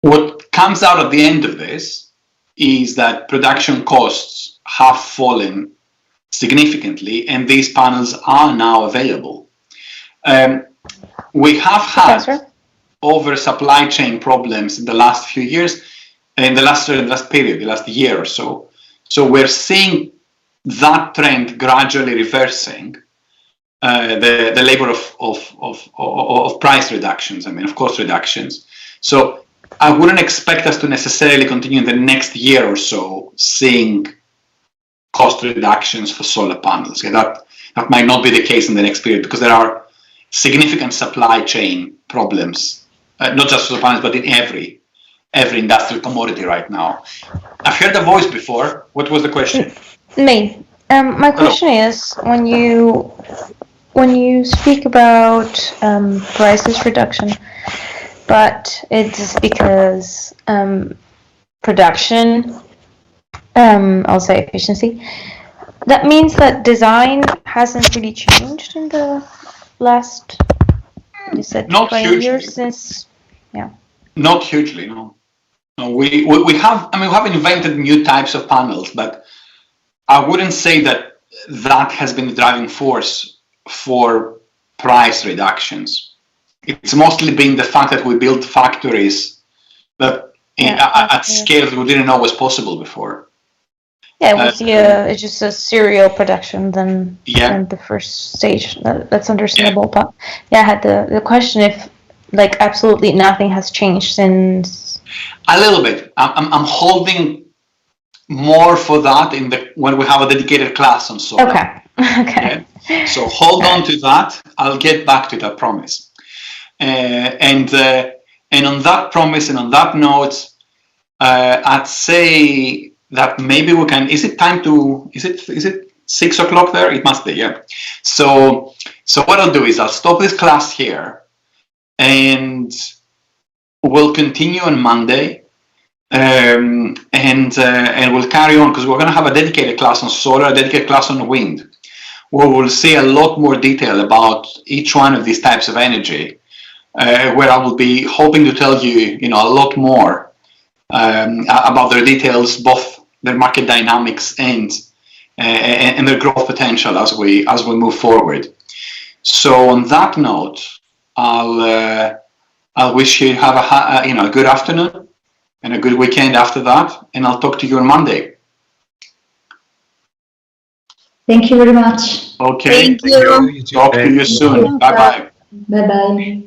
What comes out at the end of this is that production costs have fallen significantly, and these panels are now available. We have had over supply chain problems in the last few years, in the last period, the last year or so. So we're seeing that trend gradually reversing, the labor of price reductions, of cost reductions. So I wouldn't expect us to necessarily continue in the next year or so seeing cost reductions for solar panels. Okay, that might not be the case in the next period because there are significant supply chain problems, not just for solar panels, but in every industrial commodity right now. I've heard the voice before. What was the question? Me. My question is, when you speak about prices reduction, but it's because production, I'll say efficiency, that means that design hasn't really changed in the last, you said, 20 years since, yeah. Not hugely, no. We have invented new types of panels, but I wouldn't say that has been the driving force for price reductions. It's mostly been the fact that we built factories that at scale we didn't know was possible before. Yeah, it was it's just a serial production than the first stage. That's understandable. But yeah, I had the question if like absolutely nothing has changed since. A little bit. I'm holding more for that when we have a dedicated class on solar. Okay. Okay. Yeah? So hold on to that. I'll get back to that promise. And on that promise and on that note, I'd say that maybe we can. Is it time to? Is it 6 o'clock there? It must be. Yeah. So what I'll do is I'll stop this class here, and we'll continue on Monday, and we'll carry on because we're going to have a dedicated class on solar, a dedicated class on wind, where we'll see a lot more detail about each one of these types of energy, where I will be hoping to tell you, a lot more about their details, both their market dynamics and their growth potential as we move forward. So on that note, I'll wish you have a good afternoon and a good weekend after that, and I'll talk to you on Monday. Thank you very much. Okay. Thank you. Talk to you soon. Bye bye. Bye bye.